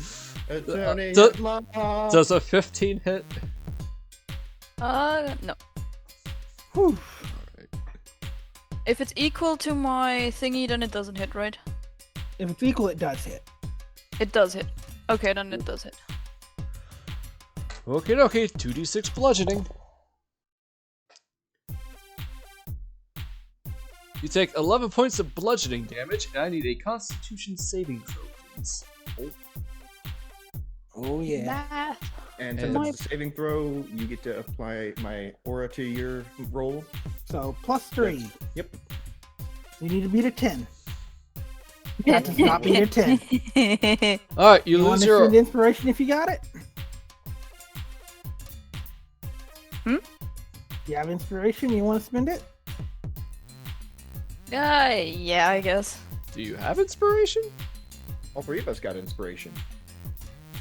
[SPEAKER 4] Does a 15 hit?
[SPEAKER 3] No.
[SPEAKER 1] Whew.
[SPEAKER 3] If it's equal to my thingy, then it doesn't hit, right?
[SPEAKER 1] If it's equal, it does hit.
[SPEAKER 3] It does hit. Okay, then it does hit.
[SPEAKER 4] Okay, 2d6 bludgeoning. You take 11 points of bludgeoning damage, and I need a Constitution saving throw, please.
[SPEAKER 1] Oh yeah.
[SPEAKER 3] Math.
[SPEAKER 2] And since it's a saving throw, you get to apply my aura to your roll.
[SPEAKER 1] So +3.
[SPEAKER 2] Yep.
[SPEAKER 1] You need to beat a 10. That does not beat a 10.
[SPEAKER 4] Alright, you
[SPEAKER 1] You want
[SPEAKER 4] lose
[SPEAKER 1] to
[SPEAKER 4] your...
[SPEAKER 1] send inspiration if you got it?
[SPEAKER 3] Hmm?
[SPEAKER 1] You have inspiration? You want to spend it?
[SPEAKER 3] Yeah, I guess.
[SPEAKER 4] Do you have inspiration?
[SPEAKER 2] All three of us got inspiration.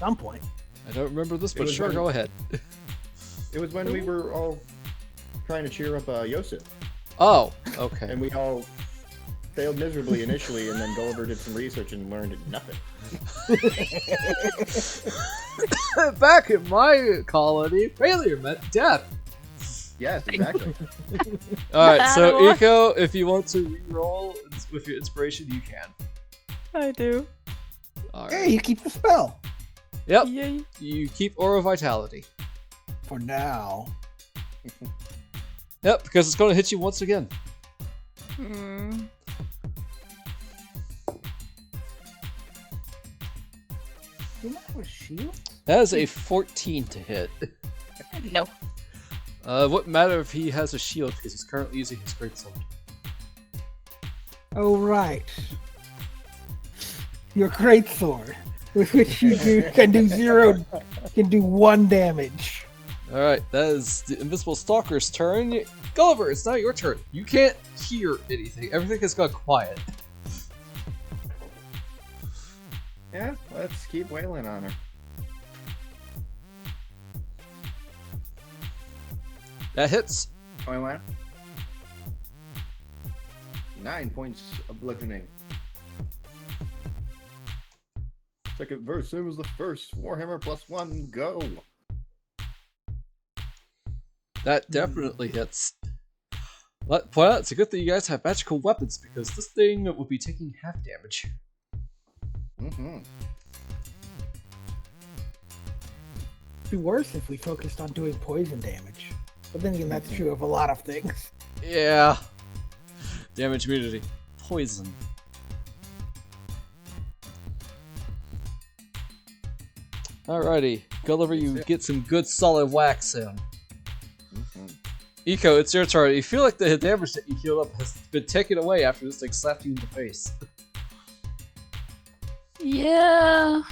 [SPEAKER 1] some point.
[SPEAKER 4] I don't remember this, but
[SPEAKER 2] was
[SPEAKER 4] sure,
[SPEAKER 2] when-
[SPEAKER 4] go ahead.
[SPEAKER 2] It was when we were all trying to cheer up Yoseff,
[SPEAKER 4] Oh, okay.
[SPEAKER 2] and we all failed miserably initially, and then Gulliver did some research and learned nothing.
[SPEAKER 4] Back in my colony, failure meant death.
[SPEAKER 2] Yes, exactly.
[SPEAKER 4] Alright, so
[SPEAKER 3] What?
[SPEAKER 4] Eco, if you want to re-roll with your inspiration, you can.
[SPEAKER 3] I do.
[SPEAKER 4] Alright.
[SPEAKER 1] Hey, you keep the spell.
[SPEAKER 4] Yep,
[SPEAKER 3] Yay.
[SPEAKER 4] you keep Aura Vitality.
[SPEAKER 1] For now.
[SPEAKER 4] Yep, because it's going to hit you once again.
[SPEAKER 3] Hmm.
[SPEAKER 1] Do you have a shield?
[SPEAKER 4] That is a 14 to hit.
[SPEAKER 3] No.
[SPEAKER 4] What matter if he has a shield because he's currently using his greatsword.
[SPEAKER 1] Oh, right. Your greatsword, with which you can do 1 damage.
[SPEAKER 4] Alright, that is the Invisible Stalker's turn. Gulliver, it's now your turn. You can't hear anything. Everything has gone quiet.
[SPEAKER 2] Yeah, let's keep wailing on her.
[SPEAKER 4] That hits.
[SPEAKER 2] Going what? 9 points of bludgeoning. Second verse, same as the first. Warhammer +1, go.
[SPEAKER 4] That definitely hits. But point out, it's a good thing you guys have magical weapons because this thing would be taking half damage.
[SPEAKER 2] Mm-hmm.
[SPEAKER 1] It'd be worse if we focused on doing poison damage. But then again, that's true of a lot of things.
[SPEAKER 4] Yeah. Damage immunity. Poison. Alrighty. Gulliver, you get some good solid wax in.
[SPEAKER 2] Mm-hmm.
[SPEAKER 4] Eco, it's your turn. You feel like the damage that you healed up has been taken away after this thing slapped you in the face.
[SPEAKER 3] Yeah.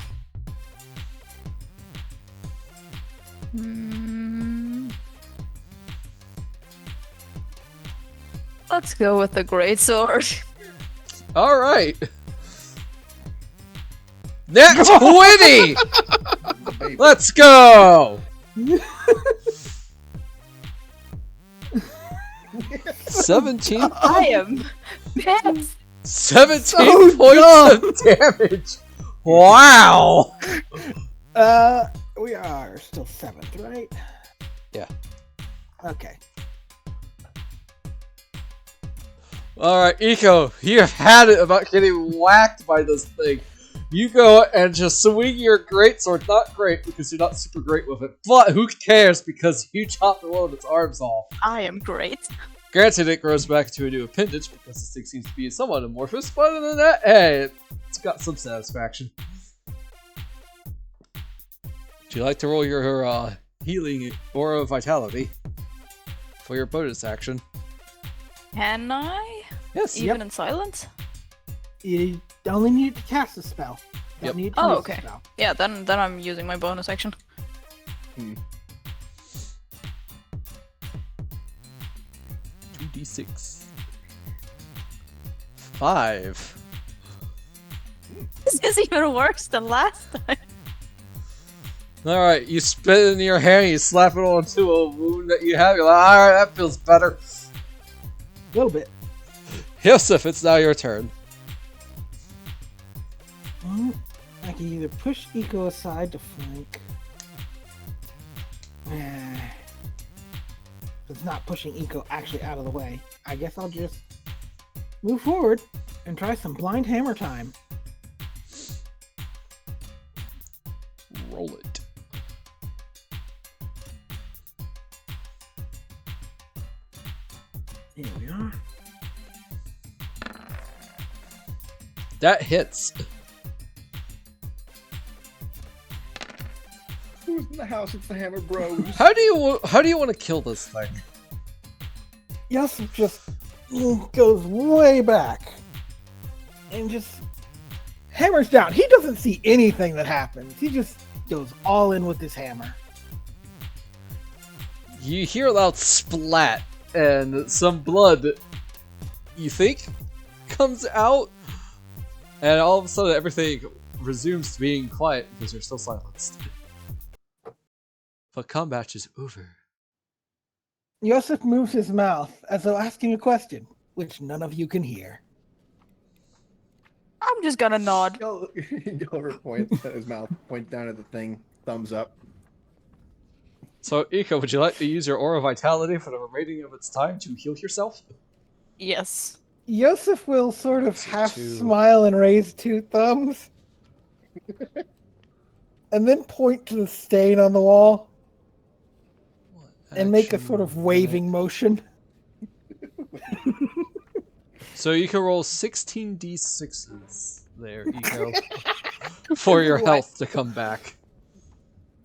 [SPEAKER 3] Hmm. Let's go with the greatsword.
[SPEAKER 4] Alright. Net 20!
[SPEAKER 2] Baby.
[SPEAKER 4] Let's go! 17
[SPEAKER 3] I am pissed.
[SPEAKER 4] 17
[SPEAKER 1] So
[SPEAKER 4] points of damage! Wow!
[SPEAKER 1] We are still 7th, right?
[SPEAKER 4] Yeah.
[SPEAKER 1] Okay.
[SPEAKER 4] Alright, Eco, you've had it about getting whacked by this thing. You go and just swing your greatsword. Not great because you're not super great with it, but who cares because you chopped one of its arms off.
[SPEAKER 3] I am great.
[SPEAKER 4] Granted, it grows back to a new appendage because this thing seems to be somewhat amorphous, but other than that, hey, it's got some satisfaction. Would you like to roll your healing Aura Vitality for your bonus action?
[SPEAKER 3] Can I?
[SPEAKER 4] Yes.
[SPEAKER 3] Even in silence?
[SPEAKER 1] You only need to cast a spell. Don't
[SPEAKER 4] Yep.
[SPEAKER 1] need to
[SPEAKER 3] Oh,
[SPEAKER 1] use a
[SPEAKER 3] okay.
[SPEAKER 1] spell.
[SPEAKER 3] Yeah, then I'm using my bonus action.
[SPEAKER 4] 2d6. 5.
[SPEAKER 3] This is even worse than last time.
[SPEAKER 4] Alright, you spit it in your hand, you slap it onto a wound that you have, you're like, alright, that feels better.
[SPEAKER 1] A little bit.
[SPEAKER 4] Yoseff, it's now your turn.
[SPEAKER 1] I can either push Eco aside to flank. It's not pushing Eco actually out of the way. I guess I'll just move forward and try some blind hammer time.
[SPEAKER 4] Roll it.
[SPEAKER 1] Here we are.
[SPEAKER 4] That hits.
[SPEAKER 2] Who's in the house? It's the Hammer Bros.
[SPEAKER 4] How do you want to kill this thing?
[SPEAKER 1] Yoseff just goes way back and just hammers down. He doesn't see anything that happens. He just goes all in with his hammer.
[SPEAKER 4] You hear a loud splat and some blood, you think, comes out, and all of a sudden everything resumes being quiet because you're still silenced. But combat is over.
[SPEAKER 1] Yoseff moves his mouth as though asking a question, which none of you can hear.
[SPEAKER 3] I'm just gonna nod.
[SPEAKER 2] Gulliver points at his mouth, points down at the thing, thumbs up.
[SPEAKER 4] So, Ika, would you like to use your Aura Vitality for the remaining of its time to heal yourself?
[SPEAKER 3] Yes.
[SPEAKER 1] Yoseff will sort of
[SPEAKER 4] So
[SPEAKER 1] half
[SPEAKER 4] two.
[SPEAKER 1] smile and raise two thumbs. And then point to the stain on the wall and make a sort of waving motion.
[SPEAKER 4] So you can roll 16d6s there, Eco, for your health to come back.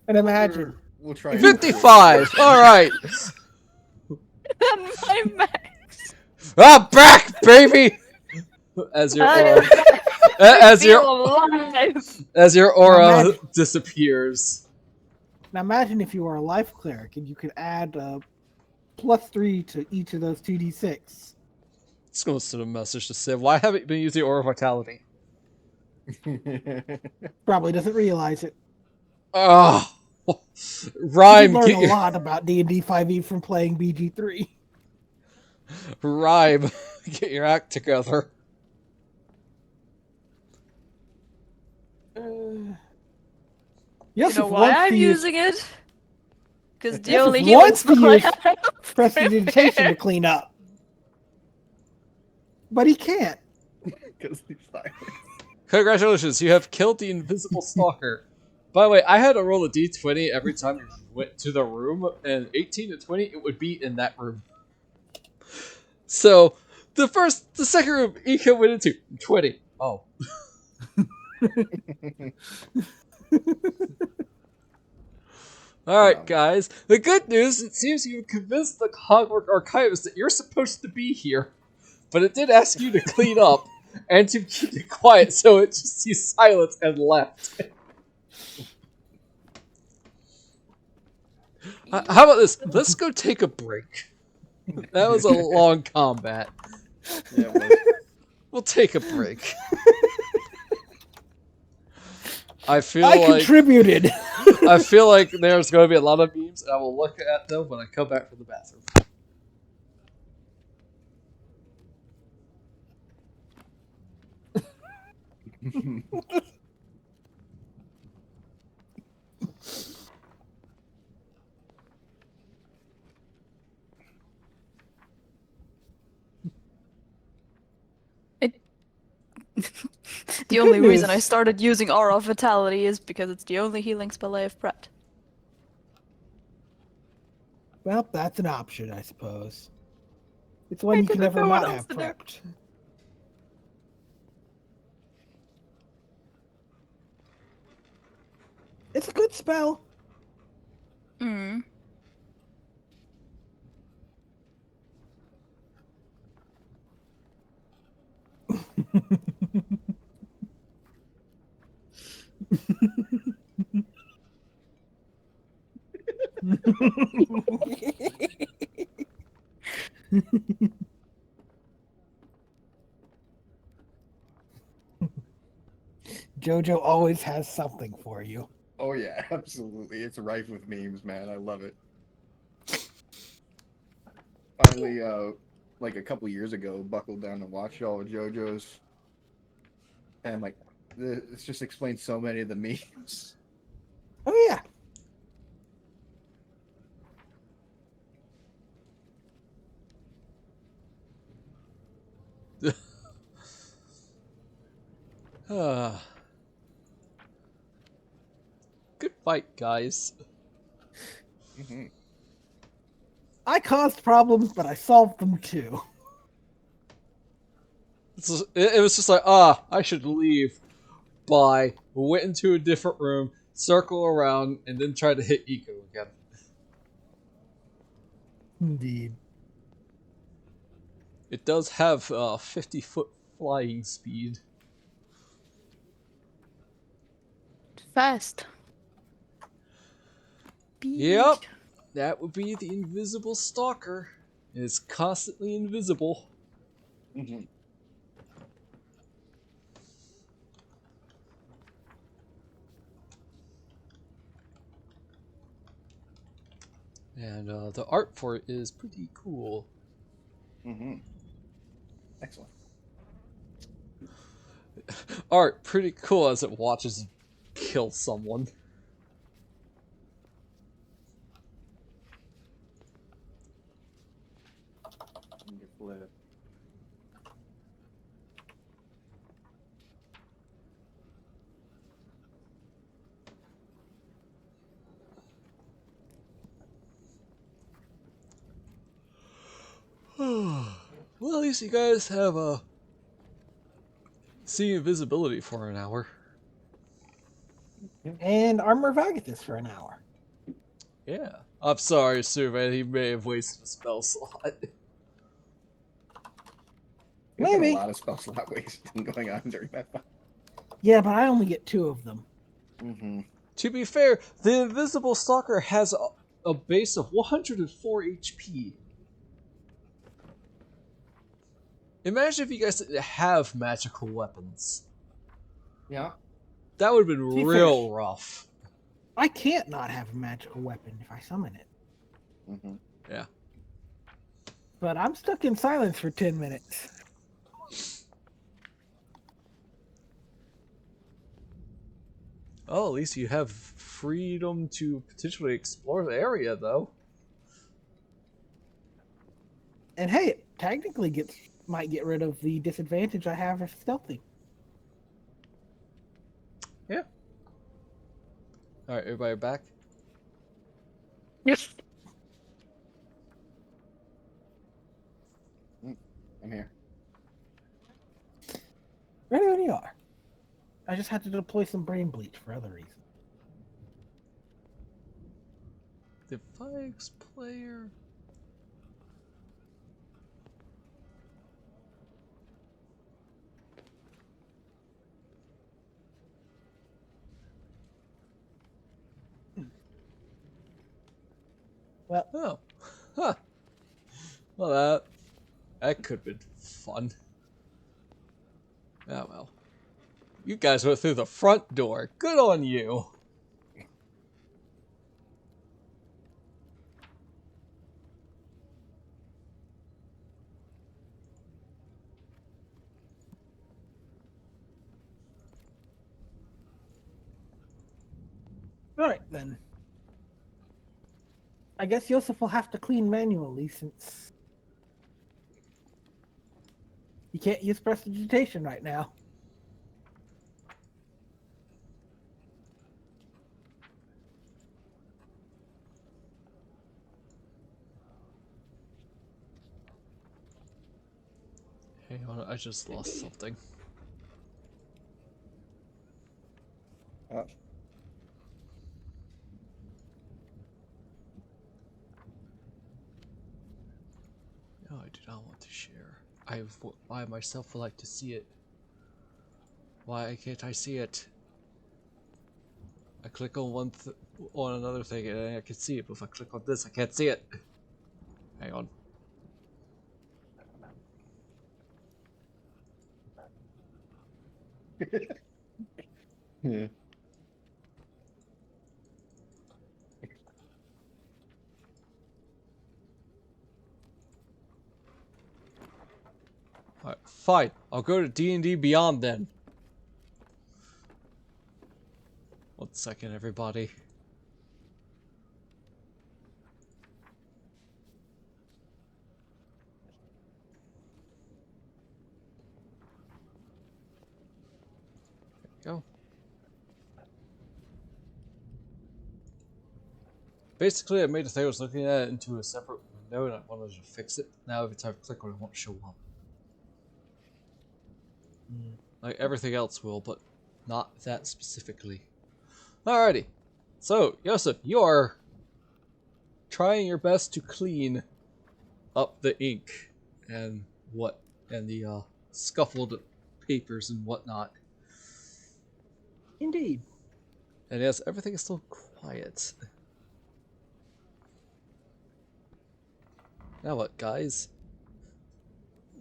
[SPEAKER 1] And imagine.
[SPEAKER 2] We'll try.
[SPEAKER 4] 55! Alright!
[SPEAKER 3] My max.
[SPEAKER 4] Ah, back, baby! As your aura, as your aura disappears.
[SPEAKER 1] Now imagine if you were a life cleric and you could add +3 to each of those 2d6.
[SPEAKER 4] Just gonna send a message to Civ. Why haven't you been using Aura Vitality?
[SPEAKER 1] Probably doesn't realize it.
[SPEAKER 4] Oh,
[SPEAKER 1] You
[SPEAKER 4] Rhyme,
[SPEAKER 1] learn
[SPEAKER 4] get
[SPEAKER 1] a
[SPEAKER 4] your,
[SPEAKER 1] lot about D&D 5e from playing BG3.
[SPEAKER 4] Rhyme, get your act together.
[SPEAKER 1] Yoseff
[SPEAKER 3] You know why
[SPEAKER 1] wants
[SPEAKER 3] I'm
[SPEAKER 1] to use
[SPEAKER 3] using it? Because the
[SPEAKER 1] Yoseff
[SPEAKER 3] only healing
[SPEAKER 1] wants to
[SPEAKER 3] spell I
[SPEAKER 1] use
[SPEAKER 3] have.
[SPEAKER 1] prestidigitation to clean up. But he can't.
[SPEAKER 2] Because he's silent.
[SPEAKER 4] Congratulations, you have killed the invisible stalker. By the way, I had to roll a d20 every time you went to the room, and 18 to 20, it would be in that room. So, the second room Ika went into, 20. Oh. Alright, guys. The good news, it seems you've convinced the Hogwarts Archivist that you're supposed to be here. But it did ask you to clean up and to keep it quiet, so it just sees silence and left. How about this? Let's go take a break. That was a long combat.
[SPEAKER 2] Yeah, it was.
[SPEAKER 4] We'll take a break. I
[SPEAKER 1] contributed.
[SPEAKER 4] I feel like there's going to be a lot of memes, and I will look at them when I come back from the bathroom.
[SPEAKER 3] The only reason I started using Aura of Vitality is because it's the only healing spell I have prepped.
[SPEAKER 1] Well, that's an option, I suppose. It's one you can
[SPEAKER 3] didn't
[SPEAKER 1] never
[SPEAKER 3] know what
[SPEAKER 1] not
[SPEAKER 3] else
[SPEAKER 1] have
[SPEAKER 3] to do.
[SPEAKER 1] prepped. It's a good spell.
[SPEAKER 3] Hmm.
[SPEAKER 1] Jojo always has something for you.
[SPEAKER 2] Oh yeah, absolutely. It's rife with memes, man. I love it. Finally, like a couple years ago, buckled down to watch all of JoJo's, and like, this just explains so many of the memes.
[SPEAKER 1] Oh yeah.
[SPEAKER 4] Good fight, guys.
[SPEAKER 2] Mm-hmm.
[SPEAKER 1] I caused problems, but I solved them too.
[SPEAKER 4] It was just like, I should leave. Bye. Went into a different room, circle around, and then try to hit Eco again.
[SPEAKER 1] Indeed.
[SPEAKER 4] It does have 50-foot flying speed.
[SPEAKER 3] Fast.
[SPEAKER 4] Yep. That would be the invisible stalker. It's constantly invisible.
[SPEAKER 2] Mm-hmm.
[SPEAKER 4] And the art for it is pretty cool.
[SPEAKER 2] Mm-hmm. Excellent.
[SPEAKER 4] Art pretty cool as it watches him kill someone.
[SPEAKER 2] Flip.
[SPEAKER 4] Well, at least you guys have see invisibility for an hour.
[SPEAKER 1] And Armor of Agathis for an hour.
[SPEAKER 4] Yeah. I'm sorry, Sume. He may have wasted a spell slot.
[SPEAKER 2] There's been a
[SPEAKER 1] Maybe.
[SPEAKER 2] lot of spell slot wasting going on during that fight.
[SPEAKER 1] Yeah, but I only get 2 of them.
[SPEAKER 2] Mm-hmm.
[SPEAKER 4] To be fair, the Invisible Stalker has a base of 104 HP. Imagine if you guys didn't have magical weapons.
[SPEAKER 2] Yeah.
[SPEAKER 4] That would have been
[SPEAKER 1] be
[SPEAKER 4] real
[SPEAKER 1] fair.
[SPEAKER 4] rough.
[SPEAKER 1] I can't not have a magical weapon if I summon it.
[SPEAKER 2] Mm-hmm.
[SPEAKER 4] Yeah.
[SPEAKER 1] But I'm stuck in silence for 10 minutes.
[SPEAKER 4] Oh, at least you have freedom to potentially explore the area, though.
[SPEAKER 1] And hey, it technically might get rid of the disadvantage I have if stealthy.
[SPEAKER 4] Yeah. Alright, everybody back?
[SPEAKER 3] Yes.
[SPEAKER 2] I'm here.
[SPEAKER 1] Ready when you are. I just had to deploy some brain bleach for other reasons.
[SPEAKER 4] Device player.
[SPEAKER 1] Well,
[SPEAKER 4] Oh. Huh. Well, that could have been fun. Oh well. You guys went through the front door. Good on you.
[SPEAKER 1] alright then. I guess Yoseff will have to clean manually since you can't use prestidigitation right now.
[SPEAKER 4] Hang on, I just lost something.
[SPEAKER 2] Oh.
[SPEAKER 4] No, I do not want to share. I myself would like to see it. Why can't I see it? I click on on another thing and I can see it, but if I click on this, I can't see it. Hang on.
[SPEAKER 2] Yeah.
[SPEAKER 4] Alright, fine. I'll go to D&D Beyond then. 1 second, everybody. There we go. Basically, I made a thing I was looking at it into a separate window and I wanted to fix it. Now every time I click on it, it won't show up. Like everything else will, but not that specifically. Alrighty. So, Yoseff, you are trying your best to clean up the ink and the scuffled papers and whatnot.
[SPEAKER 1] Indeed.
[SPEAKER 4] And yes, everything is still quiet. Now what, guys?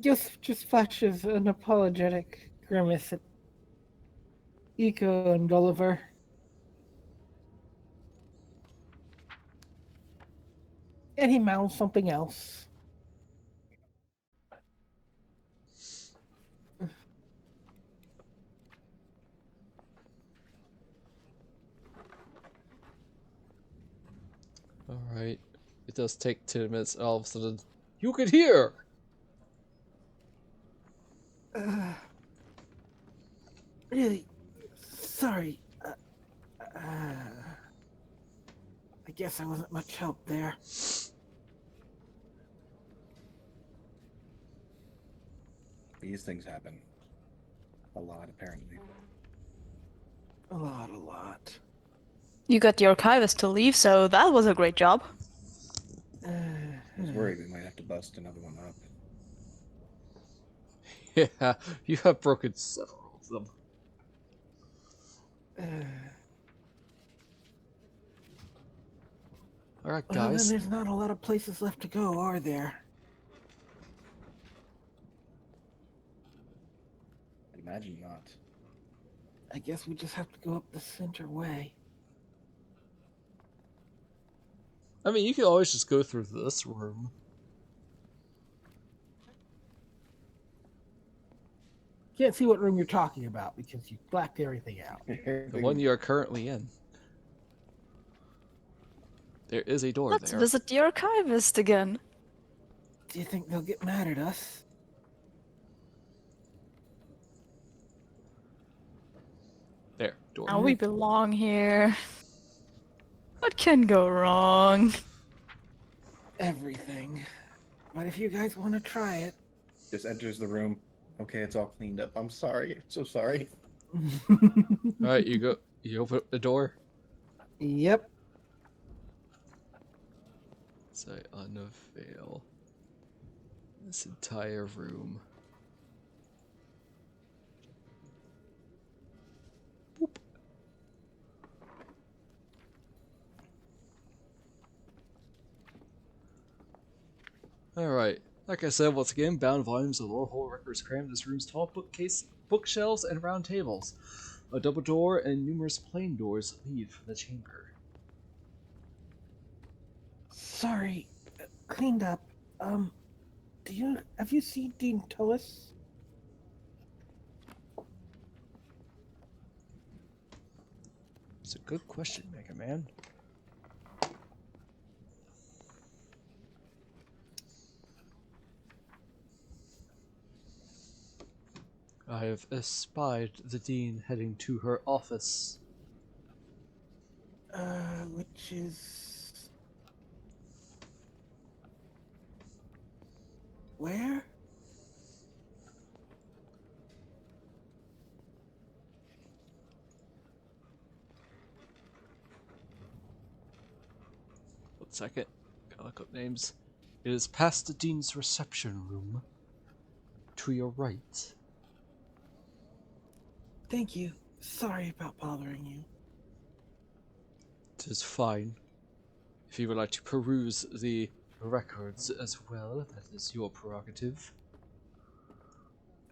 [SPEAKER 1] Yoseff just flashes an apologetic grimace at Eco and Gulliver. And he mouths something else.
[SPEAKER 4] Alright. It does take 10 minutes, all of a sudden, you can hear!
[SPEAKER 1] Really sorry. I guess I wasn't much help there.
[SPEAKER 2] These things happen. A lot, apparently.
[SPEAKER 1] A lot.
[SPEAKER 3] You got the archivist to leave, so that was a great job.
[SPEAKER 2] I was worried we might have to bust another one up.
[SPEAKER 4] Yeah, you have broken several of them. Alright,
[SPEAKER 1] Well, then
[SPEAKER 4] guys.
[SPEAKER 1] there's not a lot of places left to go, are there?
[SPEAKER 2] I'd imagine not.
[SPEAKER 1] I guess we just have to go up the center way.
[SPEAKER 4] I mean, you can always just go through this room.
[SPEAKER 1] Can't see what room you're talking about because you blacked everything out.
[SPEAKER 4] The one you are currently in. There is a door
[SPEAKER 3] Let's
[SPEAKER 4] there.
[SPEAKER 3] visit the archivist again.
[SPEAKER 1] Do you think they'll get mad at us?
[SPEAKER 4] There, door.
[SPEAKER 3] Now we belong here. What can go wrong?
[SPEAKER 1] Everything. But if you guys want to try it.
[SPEAKER 2] Just enters the room. Okay, it's all cleaned up. I'm sorry. So sorry.
[SPEAKER 4] Alright, you go. You open up the door.
[SPEAKER 1] Yep.
[SPEAKER 4] So I unveil this entire room. Boop. Alright, like I said, once again, bound volumes of lore hole records cram this room's tall bookcase, bookshelves, and round tables. A double door and numerous plain doors lead from the chamber.
[SPEAKER 1] Sorry. Cleaned up. Have you seen Dean Tullis?
[SPEAKER 4] It's a good question, Mega Man. I have espied the Dean heading to her office.
[SPEAKER 1] Which is... Where?
[SPEAKER 4] One second. Gotta look up names. It is past the Dean's reception room. To your right.
[SPEAKER 1] Thank you. Sorry about bothering you.
[SPEAKER 4] It is fine. If you would like to peruse the records as well, that is your prerogative.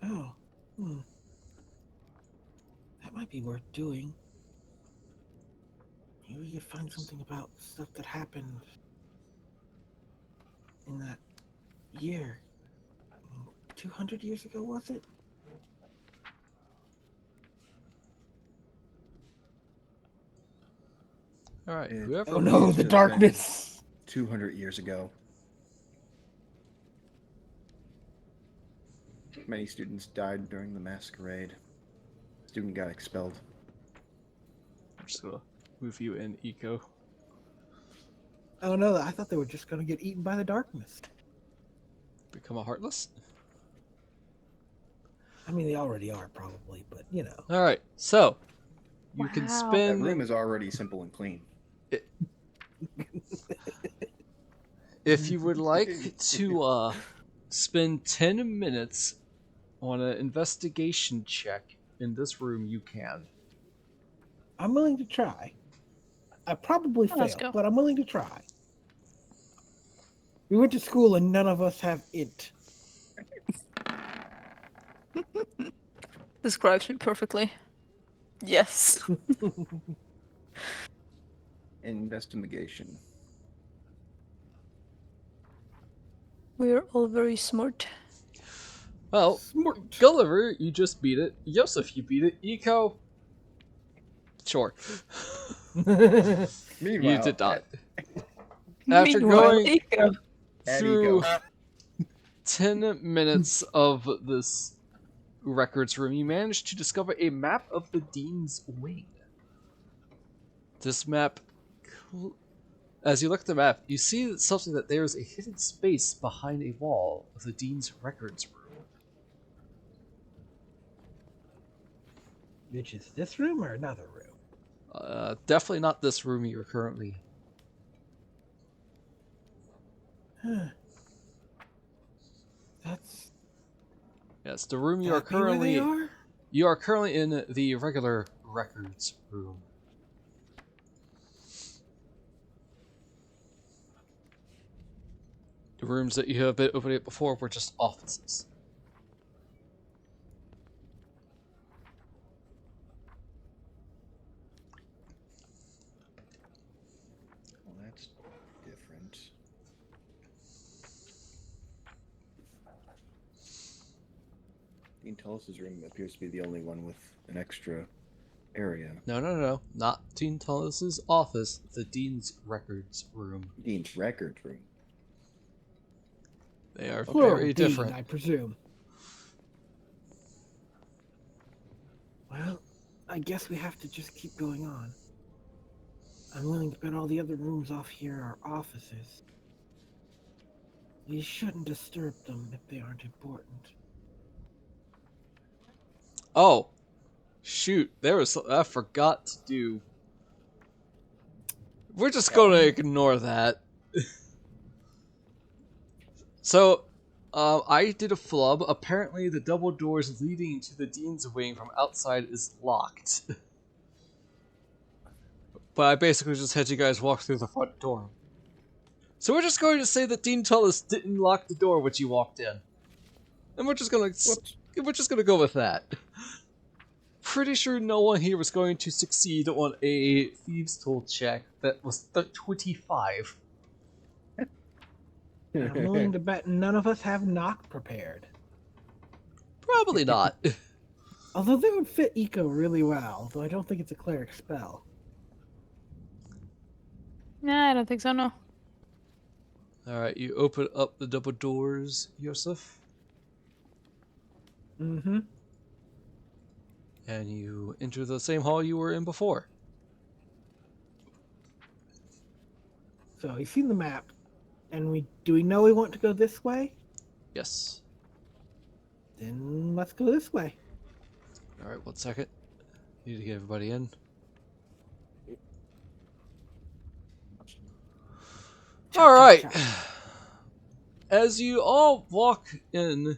[SPEAKER 1] Oh. That might be worth doing. Maybe we could find something about stuff that happened in that year. 200 years ago, was it?
[SPEAKER 4] Alright,
[SPEAKER 2] It
[SPEAKER 4] whoever.
[SPEAKER 1] Oh no,
[SPEAKER 2] used
[SPEAKER 1] the
[SPEAKER 2] to have been
[SPEAKER 1] darkness!
[SPEAKER 2] 200 years ago. Many students died during the masquerade. Student got expelled.
[SPEAKER 4] I'm just gonna move you in, Eco.
[SPEAKER 1] Oh no, I thought they were just gonna get eaten by the darkness.
[SPEAKER 4] Become a Heartless.
[SPEAKER 1] I mean, they already are, probably, but you know.
[SPEAKER 4] Alright, so. You can
[SPEAKER 3] Wow.
[SPEAKER 2] That
[SPEAKER 4] spend.
[SPEAKER 2] room is already simple and clean.
[SPEAKER 4] If you would like to spend 10 minutes on an investigation check in this room, you can.
[SPEAKER 1] I'm willing to try. I probably
[SPEAKER 3] Let's
[SPEAKER 1] fail,
[SPEAKER 3] go.
[SPEAKER 1] but I'm willing to try. We went to school and none of us have it.
[SPEAKER 3] Describes me perfectly. Yes.
[SPEAKER 2] Investigation.
[SPEAKER 3] We're all very smart.
[SPEAKER 4] Well,
[SPEAKER 1] Smart.
[SPEAKER 4] Gulliver, you just beat it. Yoseff, you beat it. Eco, sure.
[SPEAKER 2] Meanwhile,
[SPEAKER 4] You did not. After
[SPEAKER 3] Meanwhile,
[SPEAKER 4] going
[SPEAKER 3] Eco.
[SPEAKER 2] at
[SPEAKER 4] through
[SPEAKER 2] Eco.
[SPEAKER 4] 10 minutes of this records room, you managed to discover a map of the Dean's Wing. This map, as you look at the map, you see something that there is a hidden space behind a wall of the Dean's records room.
[SPEAKER 1] Which is this room or another room?
[SPEAKER 4] Definitely not this room you're currently in.
[SPEAKER 1] That's.
[SPEAKER 4] Yes, the room you are
[SPEAKER 1] that be where they
[SPEAKER 4] currently
[SPEAKER 1] are?
[SPEAKER 4] you are currently in the regular records room. The rooms that you have been opening up before were just offices.
[SPEAKER 2] Well, that's different. Dean Tullis's room appears to be the only one with an extra area.
[SPEAKER 4] No. Not Dean Tullis's office, the Dean's records room.
[SPEAKER 2] Dean's record room.
[SPEAKER 4] They are
[SPEAKER 1] Plural
[SPEAKER 4] very
[SPEAKER 1] Dean,
[SPEAKER 4] different.
[SPEAKER 1] I presume. Well, I guess we have to just keep going on. I'm willing to bet all the other rooms off here are offices. We shouldn't disturb them if they aren't important.
[SPEAKER 4] Oh, shoot! There was something I forgot to do. We're just gonna ignore that. So, I did a flub. Apparently, the double doors leading to the Dean's Wing from outside is locked. But I basically just had you guys walk through the front door. So we're just going to say that Dean Tullis didn't lock the door when you walked in, and we're just gonna go with that. Pretty sure no one here was going to succeed on a thieves' tool check that was 25.
[SPEAKER 1] I'm willing to bet none of us have knock prepared.
[SPEAKER 4] Probably not.
[SPEAKER 1] Although that would fit Eco really well, though I don't think it's a cleric spell.
[SPEAKER 3] Nah, I don't think so, no.
[SPEAKER 4] Alright, you open up the double doors, Yoseff.
[SPEAKER 1] Mm-hmm.
[SPEAKER 4] And you enter the same hall you were in before.
[SPEAKER 1] So you've seen the map, and do we know we want to go this way?
[SPEAKER 4] Yes.
[SPEAKER 1] Then let's go this way.
[SPEAKER 4] Alright, 1 second. Need to get everybody in. Alright. As you all walk in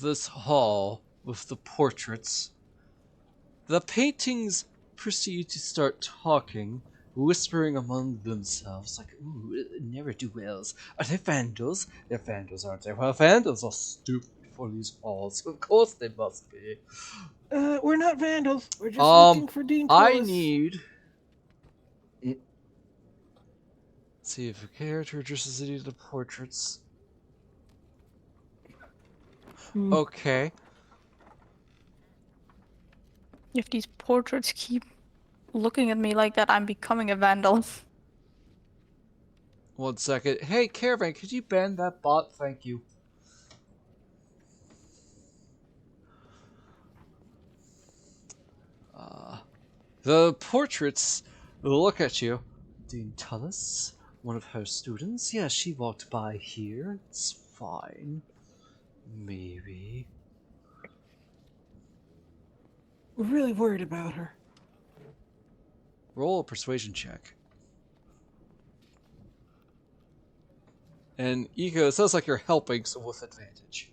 [SPEAKER 4] this hall with the portraits, the paintings proceed to start talking, whispering among themselves, like, ooh, ne'er-do-wells. Are they vandals? They're vandals, aren't they? Well, vandals are stupid for these halls. Of course they must be.
[SPEAKER 1] We're not vandals. We're just looking for Dean
[SPEAKER 4] I
[SPEAKER 1] Tullis.
[SPEAKER 4] need... Let's see if a character addresses any of the portraits. Okay.
[SPEAKER 3] If these portraits keep looking at me like that, I'm becoming a vandal.
[SPEAKER 4] 1 second. Hey, Caravan, could you ban that bot? Thank you. The portraits look at you. Dean Tullis, one of her students. Yeah, she walked by here. It's fine. Maybe.
[SPEAKER 1] We're really worried about her.
[SPEAKER 4] Roll a persuasion check. And Ego, it sounds like you're helping, so with advantage.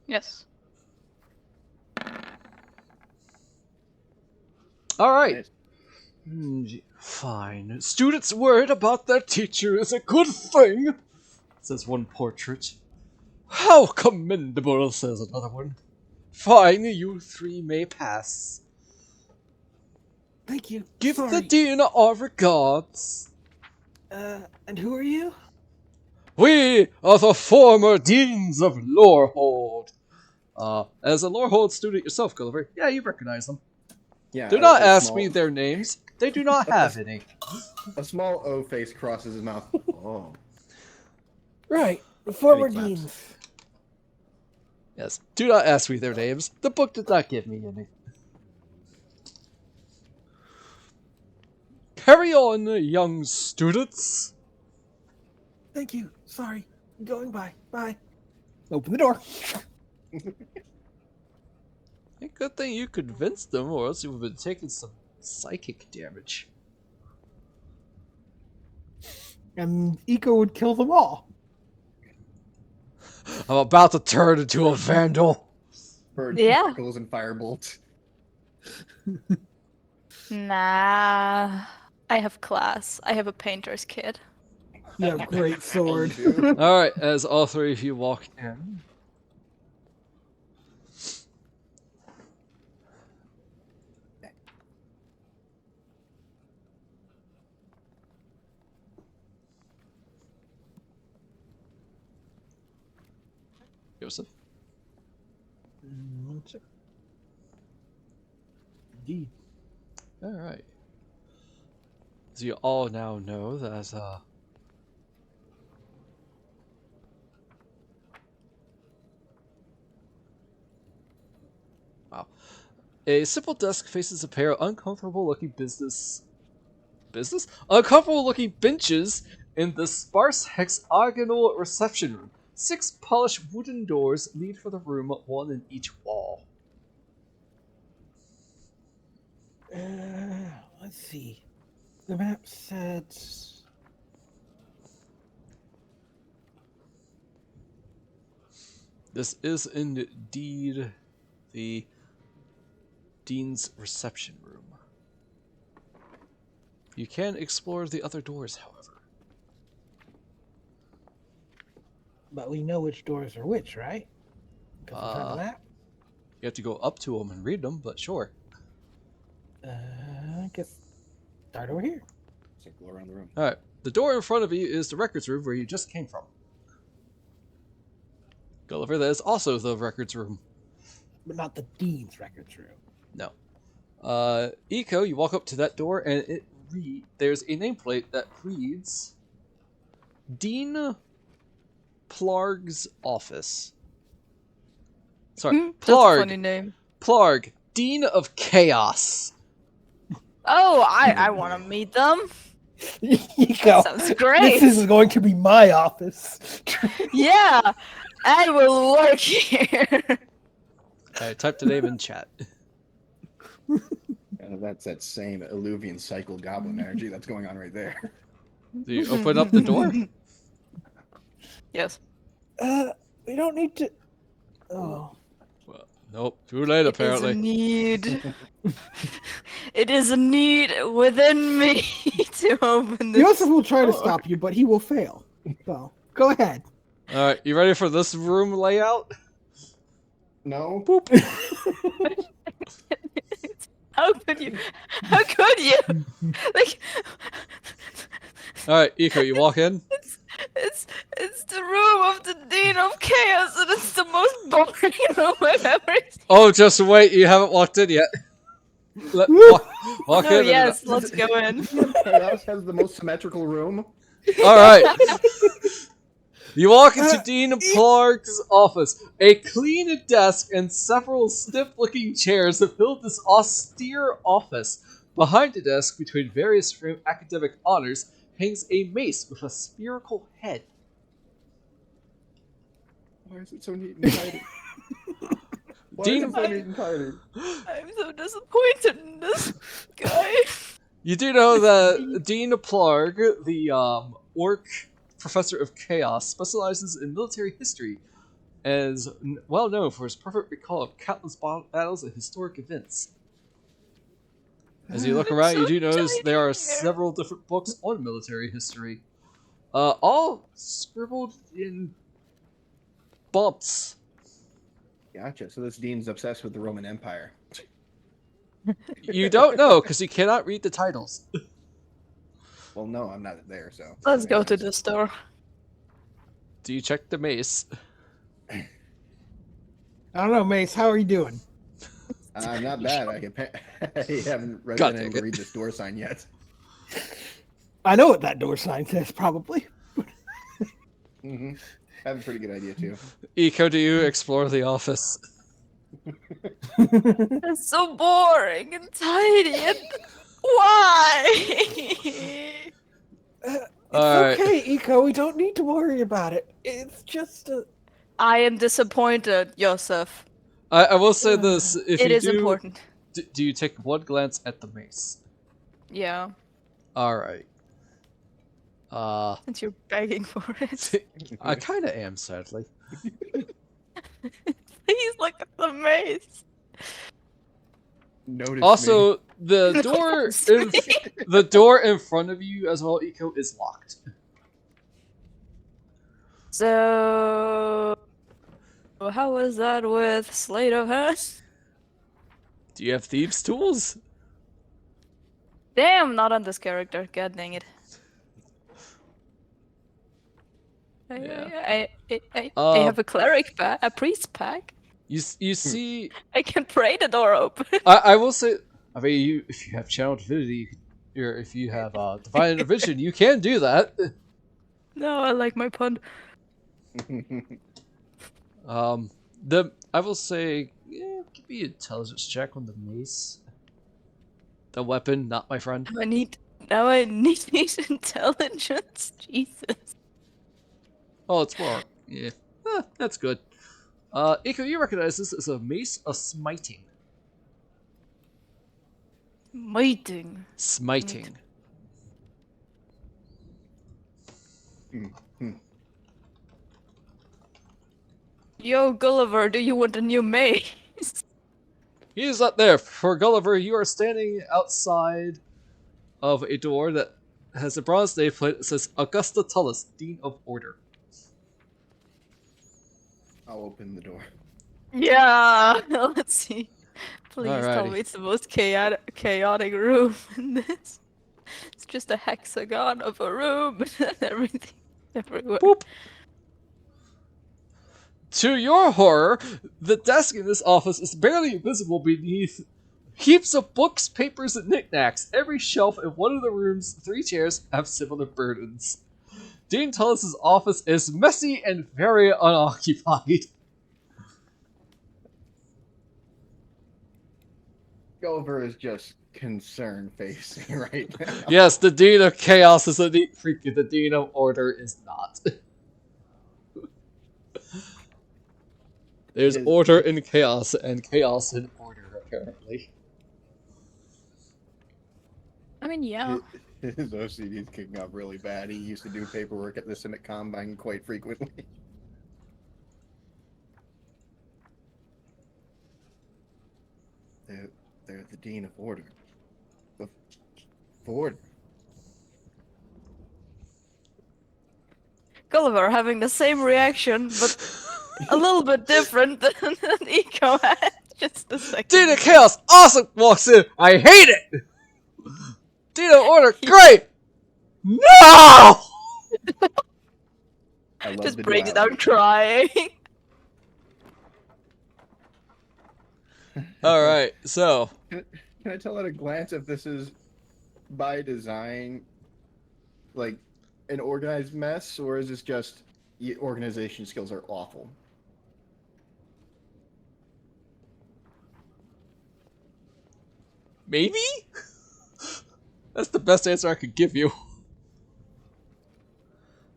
[SPEAKER 3] Yes.
[SPEAKER 4] Alright.
[SPEAKER 2] Nice.
[SPEAKER 4] Fine. Students worried about their teacher is a good thing, says one portrait. How commendable, says another one. Fine, you three may pass.
[SPEAKER 1] Thank you.
[SPEAKER 4] Give
[SPEAKER 1] Sorry.
[SPEAKER 4] the dean our regards.
[SPEAKER 1] And who are you?
[SPEAKER 4] We are the former deans of Lorehold. As a Lorehold student yourself, Gulliver, yeah, you recognize them.
[SPEAKER 2] Yeah.
[SPEAKER 4] Do not ask
[SPEAKER 2] small,
[SPEAKER 4] me their names. They do not have any.
[SPEAKER 2] A small O face crosses his mouth. Oh.
[SPEAKER 1] Right, the former
[SPEAKER 2] claps.
[SPEAKER 1] deans.
[SPEAKER 4] Yes, do not ask me their names. The book did not give me any. Carry on, young students.
[SPEAKER 1] Thank you. Sorry. I'm going by. Bye. Open the door.
[SPEAKER 4] A good thing you convinced them, or else you would have been taking some psychic damage.
[SPEAKER 1] And Eco would kill them all.
[SPEAKER 4] I'm about to turn into a vandal.
[SPEAKER 2] Bird
[SPEAKER 3] Yeah.
[SPEAKER 2] particles and firebolts.
[SPEAKER 3] Nah. I have class. I have a painter's kit.
[SPEAKER 1] You have a great sword.
[SPEAKER 4] Alright, as all three of you walk in. Yoseff?
[SPEAKER 1] One sec. Indeed.
[SPEAKER 4] Alright. As you all now know that, wow. A simple desk faces a pair of uncomfortable-looking uncomfortable-looking benches in the sparse hexagonal reception room. 6 polished wooden doors lead for the room, one in each wall.
[SPEAKER 1] Let's see. The map said.
[SPEAKER 4] This is indeed the Dean's reception room. You can explore the other doors, however.
[SPEAKER 1] But we know which doors are which, right? Because we found the map.
[SPEAKER 4] You have to go up to them and read them, but sure.
[SPEAKER 1] I guess start over here.
[SPEAKER 2] Circle around the room.
[SPEAKER 4] Alright, the door in front of you is the records room where you just came from. Gulliver, that is also the records room.
[SPEAKER 1] But not the Dean's records room.
[SPEAKER 4] No. Eco, you walk up to that door and there's a nameplate that reads Dean Plarg's office. Sorry,
[SPEAKER 3] That's a funny name.
[SPEAKER 4] Plarg, Dean of Chaos.
[SPEAKER 3] Oh, I want to meet them.
[SPEAKER 1] Eco,
[SPEAKER 3] Sounds great.
[SPEAKER 1] this is going to be my office.
[SPEAKER 3] Yeah, I will work here.
[SPEAKER 4] I typed the name in chat.
[SPEAKER 2] And that's that same Illuvian cycle goblin energy that's going on right there.
[SPEAKER 4] Do you open up the door?
[SPEAKER 3] Yes.
[SPEAKER 1] We don't need to. Oh.
[SPEAKER 4] Well, nope. Too late, apparently.
[SPEAKER 3] It is a need. It is a need within me to open this.
[SPEAKER 1] Yoseff will try to
[SPEAKER 3] door.
[SPEAKER 1] stop you, but he will fail. So, go ahead.
[SPEAKER 4] Alright, you ready for this room layout?
[SPEAKER 2] No.
[SPEAKER 4] Boop.
[SPEAKER 3] How could you? How could you? Like,
[SPEAKER 4] Alright, Eco, you walk in.
[SPEAKER 3] it's the room of the Dean of Chaos, and it's the most boring room I've ever seen.
[SPEAKER 4] Oh, just wait, you haven't walked in yet. Walk
[SPEAKER 3] No,
[SPEAKER 4] in.
[SPEAKER 3] yes, let's go in.
[SPEAKER 2] Chaos has the most symmetrical room.
[SPEAKER 4] Alright. You walk into Dean Plarg's office. A clean desk and several stiff-looking chairs have filled this austere office. Behind the desk, between various framed academic honors, hangs a mace with a spherical head.
[SPEAKER 2] Why is it so neat and tidy? Why is it so neat and tidy?
[SPEAKER 3] I'm so disappointed in this guy.
[SPEAKER 4] You do know that Dean Plarg, the orc professor of chaos, specializes in military history, and is well known for his perfect recall of countless battles and historic events. As you look around, you do notice there are several different books on military history, all scribbled in bumps.
[SPEAKER 2] Gotcha. So this dean's obsessed with the Roman Empire.
[SPEAKER 4] You don't know because you cannot read the titles.
[SPEAKER 2] Well, no, I'm not there, so.
[SPEAKER 3] Let's go to the store.
[SPEAKER 4] Do you check the mace?
[SPEAKER 1] I don't know, Mace. How are you doing?
[SPEAKER 2] Not bad. I haven't been
[SPEAKER 4] God
[SPEAKER 2] able
[SPEAKER 4] dang
[SPEAKER 2] to
[SPEAKER 4] it.
[SPEAKER 2] read this door sign yet.
[SPEAKER 1] I know what that door sign says, probably.
[SPEAKER 2] Mm-hmm. I have a pretty good idea too.
[SPEAKER 4] Eco, do you explore the office?
[SPEAKER 3] It's so boring and tidy. And why?
[SPEAKER 1] It's
[SPEAKER 4] Alright.
[SPEAKER 1] okay, Eco. We don't need to worry about it. It's just a.
[SPEAKER 3] I am disappointed, Yoseff.
[SPEAKER 4] I will say this, if
[SPEAKER 3] It
[SPEAKER 4] you
[SPEAKER 3] is
[SPEAKER 4] do,
[SPEAKER 3] important.
[SPEAKER 4] do you take one glance at the mace?
[SPEAKER 3] Yeah,
[SPEAKER 4] Alright.
[SPEAKER 3] since you're begging for it.
[SPEAKER 4] I kinda am, sadly.
[SPEAKER 3] Please look at the maze.
[SPEAKER 2] Notice me.
[SPEAKER 4] Also, the door the door in front of you as well, Eco, is locked.
[SPEAKER 3] So, how was that with sleight of hand?
[SPEAKER 4] Do you have thieves' tools?
[SPEAKER 3] Damn, not on this character. God dang it. I have a cleric pack, a priest pack.
[SPEAKER 4] You see,
[SPEAKER 3] I can pray the door open.
[SPEAKER 4] I will say, I mean, if you have channel divinity, or if you have divine intervention, you can do that.
[SPEAKER 3] No, I like my pun.
[SPEAKER 4] I will say, yeah, give me an intelligence check on the mace. The weapon, not my friend.
[SPEAKER 3] Now I need intelligence. Jesus.
[SPEAKER 4] Oh, it's more. Yeah, that's good. Iko, you recognize this as a mace of smiting.
[SPEAKER 3] Mighting.
[SPEAKER 4] Smiting.
[SPEAKER 3] Yo, Gulliver, do you want a new mace?
[SPEAKER 4] He is up there. For Gulliver, you are standing outside of a door that has a bronze nameplate that says Augusta Tullus, Dean of Order.
[SPEAKER 2] I'll open the door.
[SPEAKER 3] Yeah, let's see. Please tell
[SPEAKER 4] Alrighty.
[SPEAKER 3] me it's the most chaotic room in this. It's just a hexagon of a room and everything everywhere.
[SPEAKER 4] Boop. To your horror, the desk in this office is barely visible beneath heaps of books, papers, and knickknacks. Every shelf in one of the room's 3 chairs have similar burdens. Dean Tullis' office is messy and very unoccupied.
[SPEAKER 2] Gulliver is just concern facing right now.
[SPEAKER 4] Yes, the Dean of Chaos is a neat freak, the Dean of Order is not. There's order in chaos, and chaos in order, apparently.
[SPEAKER 3] I mean, yeah.
[SPEAKER 2] His OCD is kicking up really bad. He used to do paperwork at the Senate Combine quite frequently. They're the Dean of Order. Of Order.
[SPEAKER 3] Gulliver having the same reaction, but a little bit different than Eco had just a second.
[SPEAKER 4] Dean of Chaos, awesome! Walks in. I hate it! Dean of Order, great! No!
[SPEAKER 2] I love
[SPEAKER 3] Just
[SPEAKER 2] the
[SPEAKER 3] breaks
[SPEAKER 2] duality.
[SPEAKER 3] down crying.
[SPEAKER 4] Alright, so.
[SPEAKER 2] Can I tell at a glance if this is by design, like an organized mess, or is this just your organization skills are awful?
[SPEAKER 4] Maybe? That's the best answer I could give you.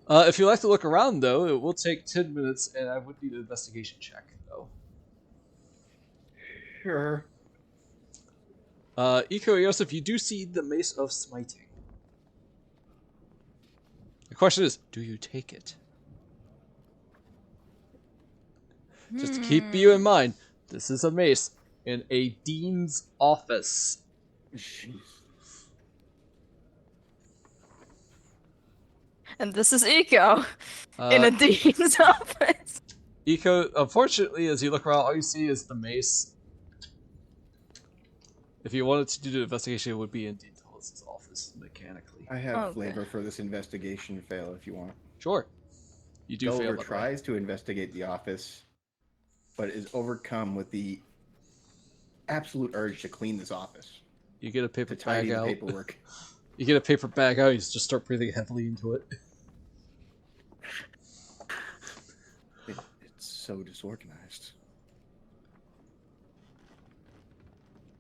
[SPEAKER 4] If you'd like to look around, though, it will take 10 minutes, and I would need an investigation check, though.
[SPEAKER 2] Sure.
[SPEAKER 4] Iko and Yoseff, you do see the Mace of Smiting. The question is, do you take it? Just to keep you in mind, this is a mace in a dean's office.
[SPEAKER 2] Jeez.
[SPEAKER 3] And this is Eco in a dean's office.
[SPEAKER 4] Eco, unfortunately, as you look around, all you see is the mace. If you wanted to do the investigation, it would be in Dean Tullis' office, mechanically.
[SPEAKER 2] I have
[SPEAKER 3] Okay.
[SPEAKER 2] flavor for this investigation fail if you want.
[SPEAKER 4] Sure. You do fail
[SPEAKER 2] Gulliver
[SPEAKER 4] that
[SPEAKER 2] tries to investigate the office, but is overcome with the absolute urge to clean this office,
[SPEAKER 4] You get a paper
[SPEAKER 2] to tidy
[SPEAKER 4] bag
[SPEAKER 2] the
[SPEAKER 4] out.
[SPEAKER 2] paperwork.
[SPEAKER 4] You get a paper bag out. You just start breathing heavily into it.
[SPEAKER 2] It's so disorganized.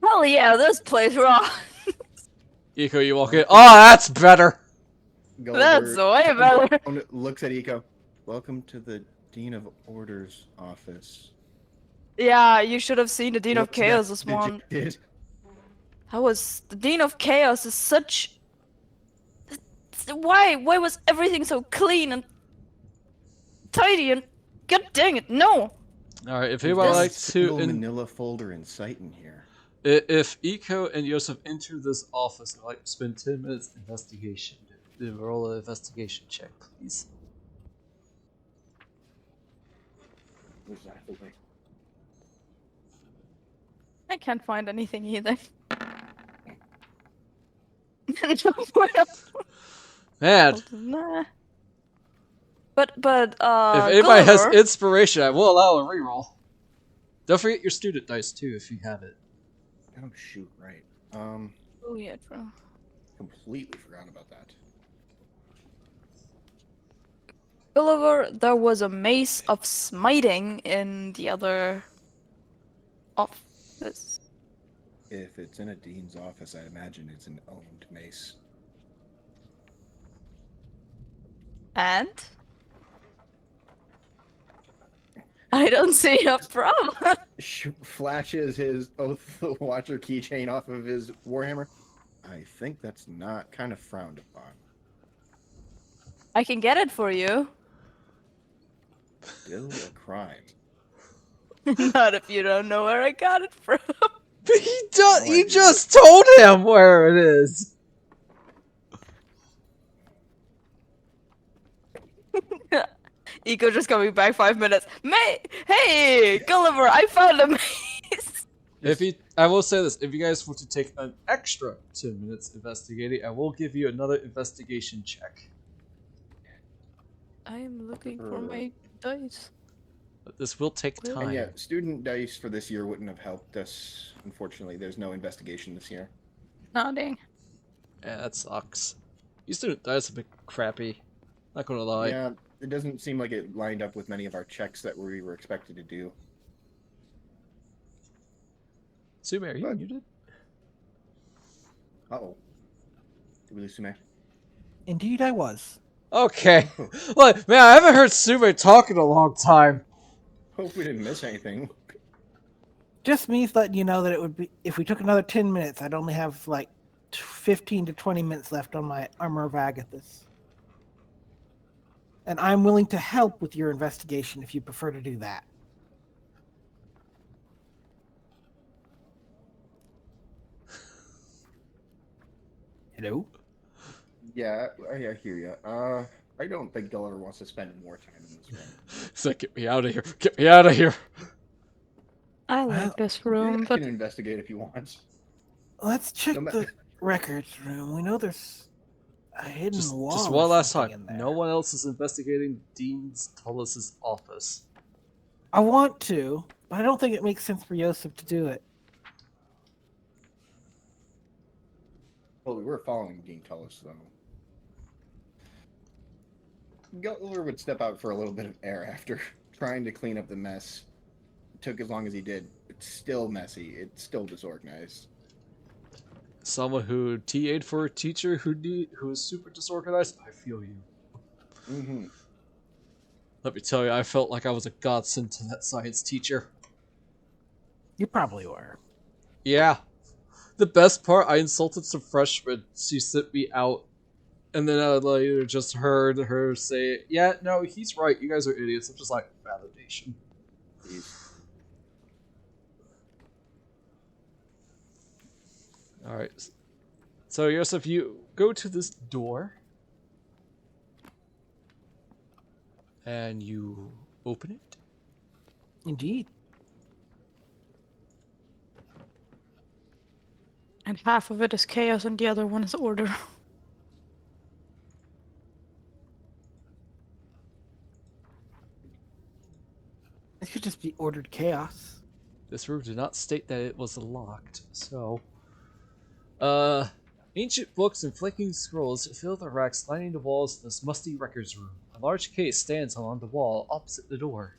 [SPEAKER 3] Hell yeah, this place rocks.
[SPEAKER 4] Eco, you walk in. Oh, that's better.
[SPEAKER 3] That's
[SPEAKER 2] Gulliver
[SPEAKER 3] way better.
[SPEAKER 2] looks at Eco. Welcome to the Dean of Orders office.
[SPEAKER 3] Yeah, you should have seen the Dean of
[SPEAKER 2] Looks
[SPEAKER 3] Chaos this one.
[SPEAKER 2] dejected.
[SPEAKER 3] The Dean of Chaos is such. Why was everything so clean and tidy and god dang it, no!
[SPEAKER 4] All right, if
[SPEAKER 2] There's
[SPEAKER 4] anybody
[SPEAKER 2] not a
[SPEAKER 4] like to,
[SPEAKER 2] single manila folder in sight in here.
[SPEAKER 4] if Eco and Yoseff enter this office, I'd like to spend 10 minutes investigation. Roll an investigation check, please.
[SPEAKER 2] Exactly.
[SPEAKER 3] I can't find anything either.
[SPEAKER 4] Man,
[SPEAKER 3] Nah. But
[SPEAKER 4] if anybody has
[SPEAKER 3] Gulliver,
[SPEAKER 4] inspiration, I will allow a reroll. Don't forget your student dice too, if you have it.
[SPEAKER 2] Oh shoot! Right.
[SPEAKER 3] oh yeah, true.
[SPEAKER 2] Completely forgot about that.
[SPEAKER 3] Gulliver, there was a mace of smiting in the other office.
[SPEAKER 2] If it's in a dean's office, I imagine it's an owned mace.
[SPEAKER 3] And I don't see a problem.
[SPEAKER 2] Flashes his Oath of the Watcher keychain off of his warhammer. I think that's not kind of frowned upon.
[SPEAKER 3] I can get it for you.
[SPEAKER 2] Still a crime.
[SPEAKER 3] Not if you don't know where I got it from.
[SPEAKER 4] He does.
[SPEAKER 2] No
[SPEAKER 4] You
[SPEAKER 2] idea.
[SPEAKER 4] just told him where it is.
[SPEAKER 3] Eco just coming back 5 minutes. Hey, Gulliver, I found a mace.
[SPEAKER 4] If you, I will say this: if you guys want to take an extra 10 minutes investigating, I will give you another investigation check.
[SPEAKER 3] I am looking for my dice.
[SPEAKER 4] But this will take
[SPEAKER 3] Well,
[SPEAKER 4] time.
[SPEAKER 2] And yeah, student dice for this year wouldn't have helped us. Unfortunately, there's no investigation this year.
[SPEAKER 3] Oh, dang.
[SPEAKER 4] Yeah, that sucks. You student dice a bit crappy. Not gonna lie.
[SPEAKER 2] Yeah, it doesn't seem like it lined up with many of our checks that we were expected to do.
[SPEAKER 4] Sume, are you
[SPEAKER 2] But-
[SPEAKER 4] muted?
[SPEAKER 2] Uh-oh. Did we lose Sume?
[SPEAKER 1] Indeed, I was.
[SPEAKER 4] Okay. Look, man, I haven't heard Sume talk in a long time.
[SPEAKER 2] Hope we didn't miss anything.
[SPEAKER 1] Just me letting you know that it would be if we took another 10 minutes, I'd only have like 15 to 20 minutes left on my Armor of Agathis. And I'm willing to help with your investigation if you prefer to do that. Hello?
[SPEAKER 2] Yeah, I hear you. I don't think Gulliver wants to spend more time in this room.
[SPEAKER 4] It's like, get me out of here. Get me out of here.
[SPEAKER 3] I
[SPEAKER 1] Well,
[SPEAKER 3] like this
[SPEAKER 2] You
[SPEAKER 3] room, but
[SPEAKER 2] can investigate if you want.
[SPEAKER 1] Let's check
[SPEAKER 2] No ma-
[SPEAKER 1] the records room. We know there's a hidden wall.
[SPEAKER 4] Just
[SPEAKER 1] or
[SPEAKER 4] one last
[SPEAKER 1] something
[SPEAKER 4] time.
[SPEAKER 1] in there.
[SPEAKER 4] No one else is investigating Dean Tullis's office.
[SPEAKER 1] I want to, but I don't think it makes sense for Yoseff to do it.
[SPEAKER 2] Well, we were following Dean Tullis, though. Gulliver would step out for a little bit of air after trying to clean up the mess. It took as long as he did. It's still messy. It's still disorganized.
[SPEAKER 4] Someone who TA'd for a teacher who is super disorganized. I feel you.
[SPEAKER 2] Mm-hmm.
[SPEAKER 4] Let me tell you, I felt like I was a godsend to that science teacher.
[SPEAKER 1] You probably were.
[SPEAKER 4] Yeah. The best part, I insulted some freshmen. She sent me out. And then I later just heard her say, yeah, no, he's right. You guys are idiots. I'm just like, validation. Alright. So, Yoseff, you go to this door. And you open it.
[SPEAKER 1] Indeed.
[SPEAKER 3] and half of it is chaos and the other one is order.
[SPEAKER 1] It could just be ordered chaos.
[SPEAKER 4] This room did not state that it was locked, so... Ancient books and flaking scrolls fill the racks lining the walls of this musty records room. A large case stands along the wall opposite the door.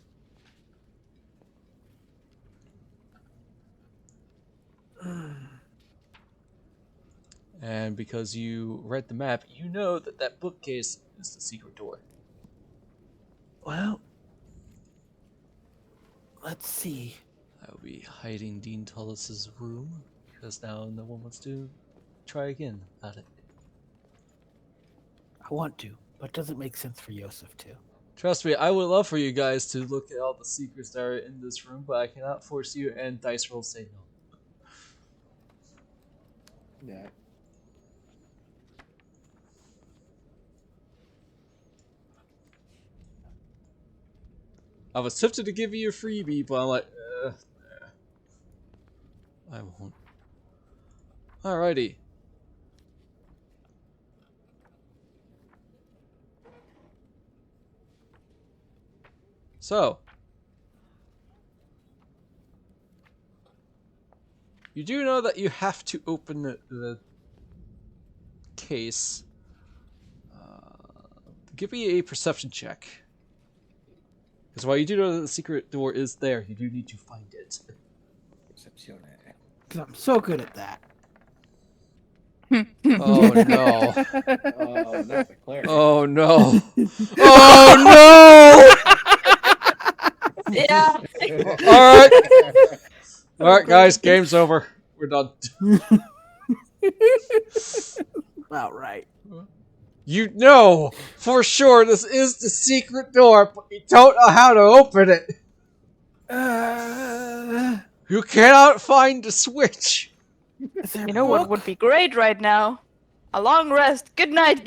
[SPEAKER 4] And because you read the map, you know that that bookcase is the secret door.
[SPEAKER 1] Well, let's see.
[SPEAKER 4] I will be hiding Dean Tullis's room, because now no one wants to try again about it.
[SPEAKER 1] I want to, but it doesn't make sense for Yoseff to.
[SPEAKER 4] Trust me, I would love for you guys to look at all the secrets that are in this room, but I cannot force you, and dice rolls say no.
[SPEAKER 2] Yeah.
[SPEAKER 4] I was tempted to give you a freebie, but I'm like, I won't. Alrighty. So, you do know that you have to open the case. Give me a perception check. Because while you do know that the secret door is there, you do need to find it.
[SPEAKER 2] Percepzione.
[SPEAKER 1] Because I'm so good at that.
[SPEAKER 4] Oh no.
[SPEAKER 2] Oh, not the cleric.
[SPEAKER 4] Oh no. Oh no!
[SPEAKER 3] Yeah.
[SPEAKER 4] Alright. Alright, guys, game's over. We're done.
[SPEAKER 1] About right.
[SPEAKER 4] You know for sure this is the secret door, but you don't know how to open it. You cannot find the switch.
[SPEAKER 1] Is there
[SPEAKER 3] You
[SPEAKER 1] a
[SPEAKER 3] know what
[SPEAKER 1] book?
[SPEAKER 3] would be great right now? A long rest. Good night.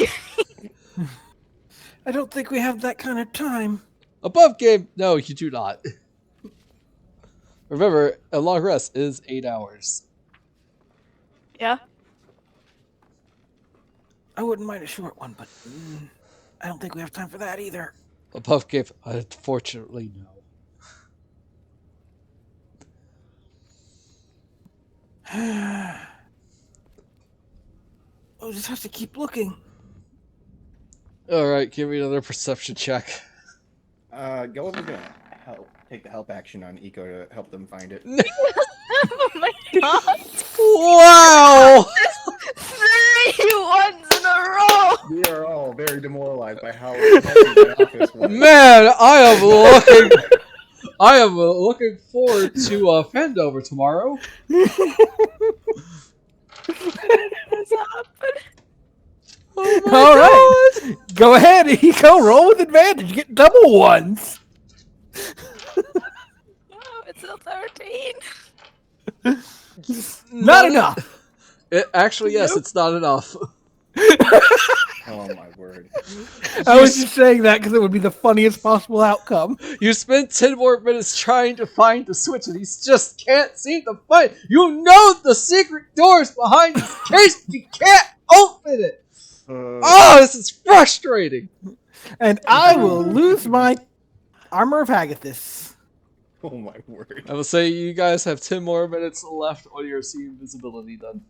[SPEAKER 1] I don't think we have that kind of time.
[SPEAKER 4] Above game, no, you do not. Remember, a long rest is 8 hours.
[SPEAKER 3] Yeah.
[SPEAKER 1] I wouldn't mind a short one, but I don't think we have time for that either.
[SPEAKER 4] Above game, unfortunately, no.
[SPEAKER 1] We'll just have to keep looking.
[SPEAKER 4] Alright, give me another perception check.
[SPEAKER 2] Gulliver's gonna take the help action on Eco to help them find it.
[SPEAKER 3] Oh my god.
[SPEAKER 4] Wow!
[SPEAKER 3] 3 ones in a row.
[SPEAKER 2] We are all very demoralized by how healthy the office was.
[SPEAKER 4] Man, I am looking forward to Fandover tomorrow.
[SPEAKER 3] What's happening?
[SPEAKER 4] Oh my
[SPEAKER 1] All
[SPEAKER 4] god!
[SPEAKER 1] right. Go ahead, Eco. Roll with advantage. You get double ones.
[SPEAKER 3] Oh, it's a 13.
[SPEAKER 1] Not enough.
[SPEAKER 4] It, actually, yes, it's not enough.
[SPEAKER 2] Oh my word.
[SPEAKER 1] I was just saying that because it would be the funniest possible outcome.
[SPEAKER 4] You spend 10 more minutes trying to find the switch and he just can't seem to find it. You know the secret door's behind this case, you can't open it! Oh, this is frustrating!
[SPEAKER 1] And I will lose my armor of Agathis.
[SPEAKER 2] Oh my word.
[SPEAKER 4] I will say you guys have 10 more minutes left on your see invisibility then.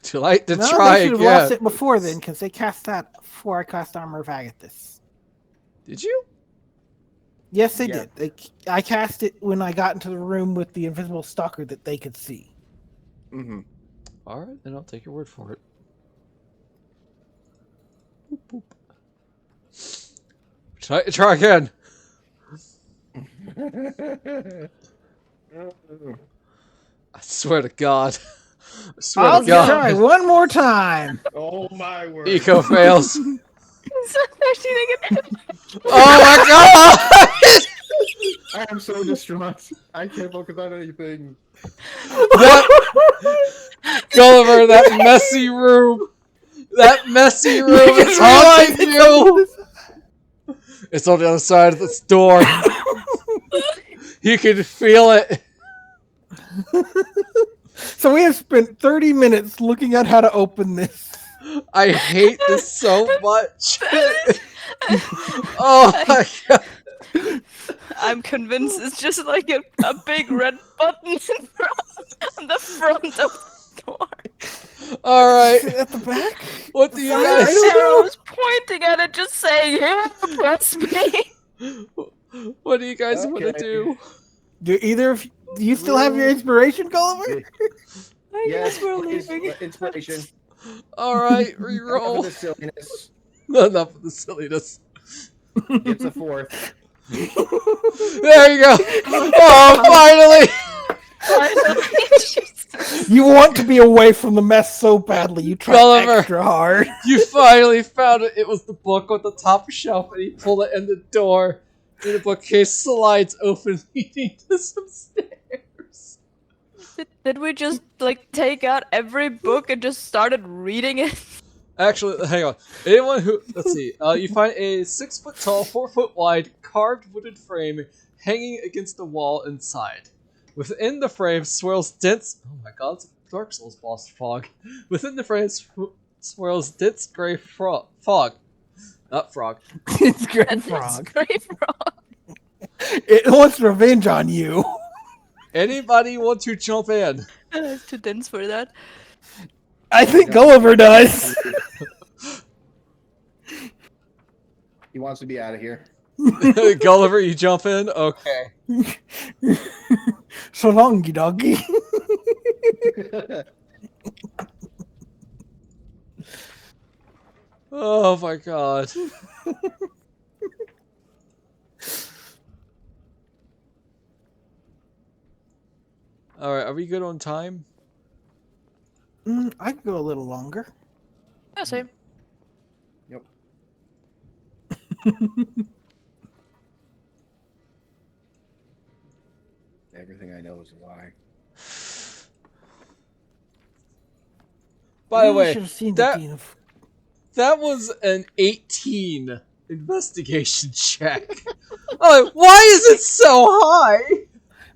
[SPEAKER 4] Too late to
[SPEAKER 1] No,
[SPEAKER 4] try
[SPEAKER 1] they should have lost
[SPEAKER 4] again.
[SPEAKER 1] it before then because they cast that before I cast armor of Agathis.
[SPEAKER 4] Did you?
[SPEAKER 1] Yes, they
[SPEAKER 2] Yeah.
[SPEAKER 1] did. I cast it when I got into the room with the invisible stalker that they could see.
[SPEAKER 2] Mm-hmm.
[SPEAKER 4] Alright, then I'll take your word for it. Boop, boop. Try again. I swear to God. I swear
[SPEAKER 1] I'll
[SPEAKER 4] to God.
[SPEAKER 1] try one more time.
[SPEAKER 2] Oh my word.
[SPEAKER 4] Eco fails.
[SPEAKER 3] So 13 again.
[SPEAKER 4] Oh my God!
[SPEAKER 2] I am so distraught. I can't focus on anything.
[SPEAKER 4] Gulliver, that messy room. That messy room is haunting you. It's on the other side of this door. You can feel it.
[SPEAKER 1] So we have spent 30 minutes looking at how to open this.
[SPEAKER 4] I hate this so much. Oh my god!
[SPEAKER 3] I'm convinced it's just like a big red button in front, on the front of the door.
[SPEAKER 4] Alright,
[SPEAKER 1] At the back?
[SPEAKER 4] what do you
[SPEAKER 1] I
[SPEAKER 4] guys...
[SPEAKER 1] don't know.
[SPEAKER 3] Arrows pointing at it, just saying, "Here, press me."
[SPEAKER 4] What do you guys want to
[SPEAKER 2] Okay.
[SPEAKER 4] do?
[SPEAKER 1] Do either of do you still have your inspiration, Gulliver?
[SPEAKER 3] I
[SPEAKER 2] Yes,
[SPEAKER 3] guess we're
[SPEAKER 2] please,
[SPEAKER 3] leaving.
[SPEAKER 2] inspiration.
[SPEAKER 4] Alright,
[SPEAKER 2] Enough of
[SPEAKER 4] reroll.
[SPEAKER 2] the silliness.
[SPEAKER 4] Enough of the silliness.
[SPEAKER 2] Gets a 4th.
[SPEAKER 4] There you go! Oh, finally!
[SPEAKER 3] Jesus.
[SPEAKER 1] You want to be away from the mess so badly, you try
[SPEAKER 4] Gulliver.
[SPEAKER 1] extra hard.
[SPEAKER 4] You finally found it! It was the book on the top shelf, and he pulled it, and the door in the bookcase slides open, leading to some stairs.
[SPEAKER 3] Did we just like take out every book and just started reading it?
[SPEAKER 4] Actually, hang on. Anyone who... Let's see. You find a 6 foot tall, 4 foot wide, carved wooden frame hanging against the wall inside. Within the frame swirls dense... Oh my god, it's a Dark Souls boss fog. Within the frame swirls dense gray fog. Not frog.
[SPEAKER 1] It's great
[SPEAKER 3] And
[SPEAKER 1] frog.
[SPEAKER 3] it's Grey Frog.
[SPEAKER 1] It wants revenge on you.
[SPEAKER 4] Anybody want to jump in?
[SPEAKER 3] It's too dense for that.
[SPEAKER 1] I think Gulliver does.
[SPEAKER 2] He wants to be out of here.
[SPEAKER 4] Gulliver, you jump in? Okay.
[SPEAKER 1] So long, you doggy.
[SPEAKER 4] Oh my god. Alright, are we good on time?
[SPEAKER 1] I can go a little longer.
[SPEAKER 3] Yeah, same.
[SPEAKER 2] Yep. Everything I know is a lie.
[SPEAKER 4] By the
[SPEAKER 1] You
[SPEAKER 4] way,
[SPEAKER 1] should have seen
[SPEAKER 4] that-
[SPEAKER 1] the Dean of...
[SPEAKER 4] that was an 18 investigation check. I'm like, why is it so high?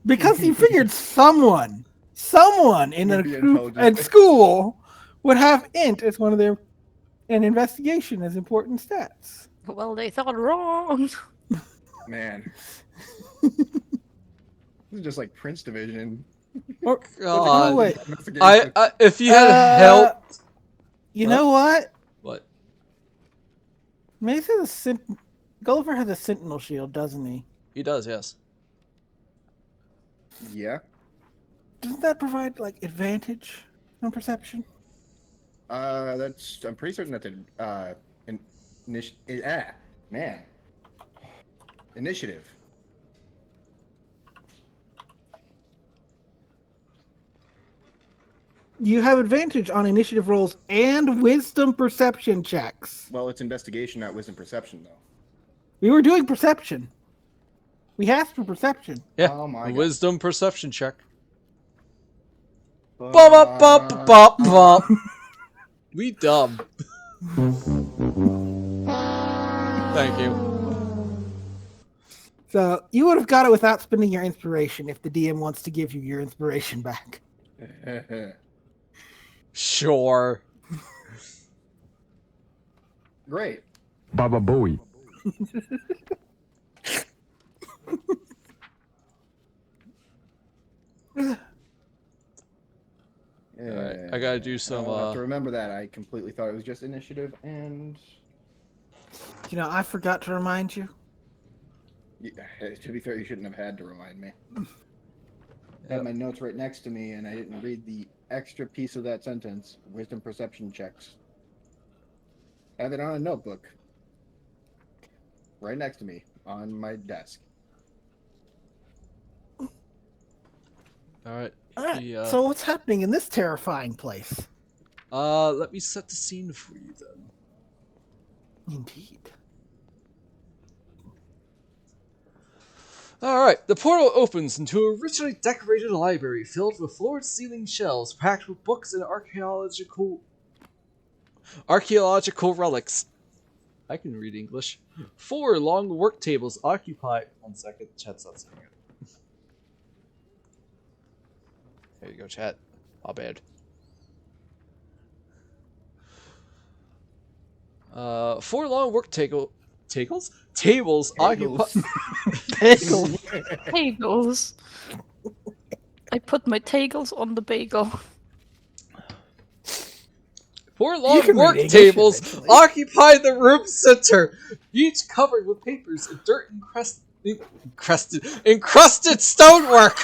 [SPEAKER 1] Because he figured someone in a
[SPEAKER 2] Would be
[SPEAKER 1] group
[SPEAKER 2] intelligent.
[SPEAKER 1] at school would have int as one of their an investigation as important stats.
[SPEAKER 3] Well, they thought wrong.
[SPEAKER 2] Man. This is just like Prince Division.
[SPEAKER 1] Or,
[SPEAKER 4] God.
[SPEAKER 1] oh, wait.
[SPEAKER 4] I if you had help.
[SPEAKER 1] You
[SPEAKER 4] What?
[SPEAKER 1] know what?
[SPEAKER 4] What?
[SPEAKER 1] Mace has a Gulliver has a sentinel shield, doesn't he?
[SPEAKER 4] He does, yes.
[SPEAKER 2] Yeah.
[SPEAKER 1] Doesn't that provide like advantage on perception?
[SPEAKER 2] I'm pretty certain that initiative.
[SPEAKER 1] You have advantage on initiative rolls and wisdom perception checks.
[SPEAKER 2] Well, it's investigation, not wisdom perception, though.
[SPEAKER 1] We were doing perception. We asked for perception.
[SPEAKER 4] Yeah.
[SPEAKER 2] Oh my God.
[SPEAKER 4] Wisdom perception check. Bop bop bop bop bop. We dumb. Thank you.
[SPEAKER 1] So you would have got it without spending your inspiration if the DM wants to give you your inspiration back.
[SPEAKER 4] Sure.
[SPEAKER 2] Great.
[SPEAKER 5] Baba Booey.
[SPEAKER 4] Alright, I gotta do some,
[SPEAKER 2] I'll have to remember that. I completely thought it was just initiative, and
[SPEAKER 1] You know, I forgot to remind you.
[SPEAKER 2] to be fair, you shouldn't have had to remind me. I had my notes right next to me, and I didn't read the extra piece of that sentence. Wisdom perception checks. I have it on a notebook. Right next to me, on my desk.
[SPEAKER 4] Alright.
[SPEAKER 1] Alright, so what's happening in this terrifying place?
[SPEAKER 4] Let me set the scene for you then.
[SPEAKER 1] Indeed.
[SPEAKER 4] Alright, the portal opens into a richly decorated library filled with floor-to-ceiling shelves packed with books and archaeological relics. I can read English. 4 long work tables occupy... One second, chat's not saying it. There you go, chat. My bad. 4 long work Tables occupy.
[SPEAKER 1] Bagel.
[SPEAKER 3] Bagels. I put my bagels on the bagel.
[SPEAKER 4] 4
[SPEAKER 1] You
[SPEAKER 4] long
[SPEAKER 1] can
[SPEAKER 4] work
[SPEAKER 1] read English
[SPEAKER 4] tables
[SPEAKER 1] eventually.
[SPEAKER 4] occupy the room center, each covered with papers and dirt encrusted stonework.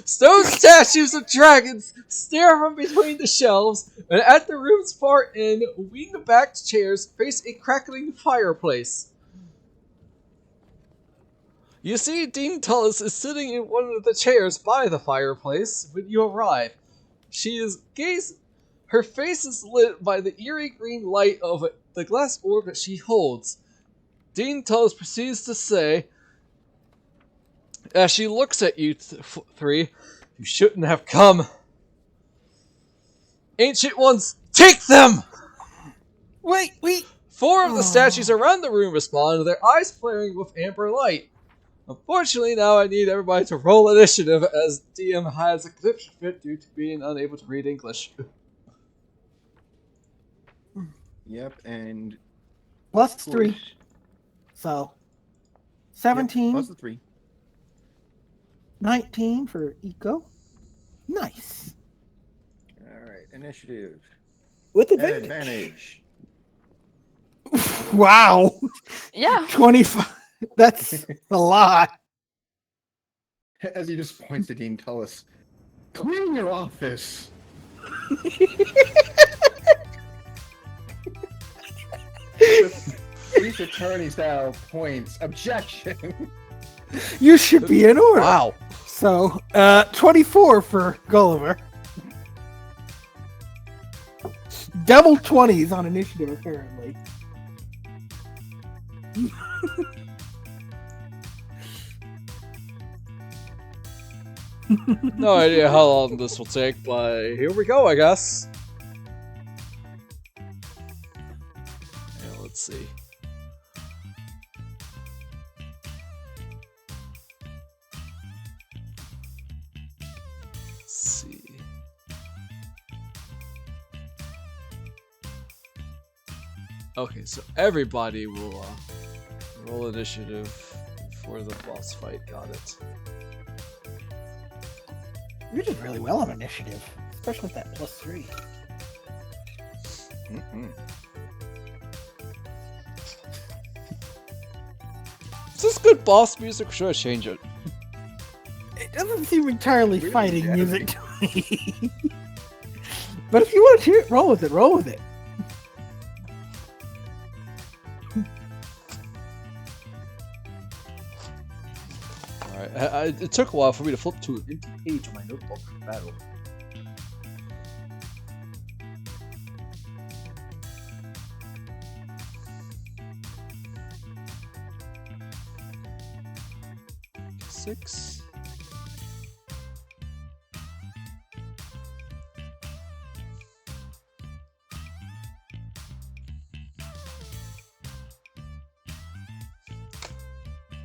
[SPEAKER 4] Stone statues of dragons stare from between the shelves, and at the room's far end, wing-backed chairs face a crackling fireplace. You see, Dean Tullis is sitting in one of the chairs by the fireplace when you arrive. Her face is lit by the eerie green light of the glass orb that she holds. Dean Tullis proceeds to say, as she looks at you three, you shouldn't have come. Ancient ones, take them!
[SPEAKER 1] Wait.
[SPEAKER 4] 4 of the statues around the room respond, their eyes flaring with amber light. Unfortunately, now I need everybody to roll initiative, as DM has a conniption fit due to being unable to read English.
[SPEAKER 2] Yep, and
[SPEAKER 1] Plus 3. So 17,
[SPEAKER 2] Yep, plus the 3.
[SPEAKER 1] 19 for Eco. Nice.
[SPEAKER 2] All right, initiative.
[SPEAKER 1] With
[SPEAKER 2] At
[SPEAKER 1] advantage.
[SPEAKER 2] advantage.
[SPEAKER 1] Wow.
[SPEAKER 3] Yeah.
[SPEAKER 1] 25. That's a lot.
[SPEAKER 2] As he just points to Dean Tullis. Clean your office. Each attorney style points. Objection.
[SPEAKER 1] You should be in order.
[SPEAKER 4] Wow.
[SPEAKER 1] So, 24 for Gulliver. Double 20s on initiative, apparently.
[SPEAKER 4] No idea how long this will take, but here we go, I guess. Yeah, let's see. Let's see. Okay, so everybody will roll initiative for the boss fight. Got it.
[SPEAKER 1] You did really well on initiative, especially with that plus 3.
[SPEAKER 4] Is this good boss music, or should I change it?
[SPEAKER 1] It doesn't seem entirely
[SPEAKER 2] Really
[SPEAKER 1] fighting
[SPEAKER 2] jazzy.
[SPEAKER 1] music to me. But if you want to hear it, roll with it. Roll with it.
[SPEAKER 4] Alright, it took a while for me to flip to an empty page on my notebook for battle. Six.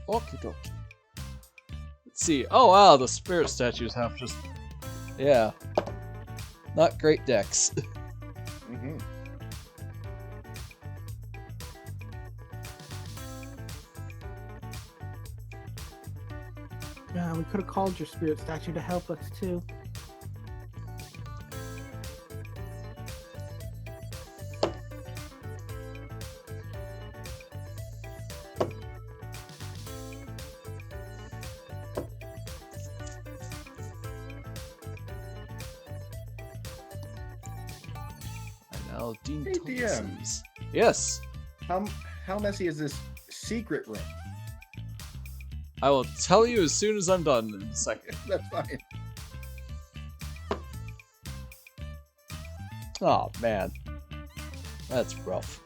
[SPEAKER 4] Okie dokie. Let's see. Oh wow, the spirit statues have just... Yeah. Not great decks.
[SPEAKER 2] Mm-hmm.
[SPEAKER 1] Yeah, we could have called your spirit statue to help us too.
[SPEAKER 4] And now Dean
[SPEAKER 2] Hey, DM.
[SPEAKER 4] Thomas's. Yes.
[SPEAKER 2] How messy is this secret room?
[SPEAKER 4] I will tell you as soon as I'm done in a second.
[SPEAKER 2] That's fine.
[SPEAKER 4] Oh man. That's rough.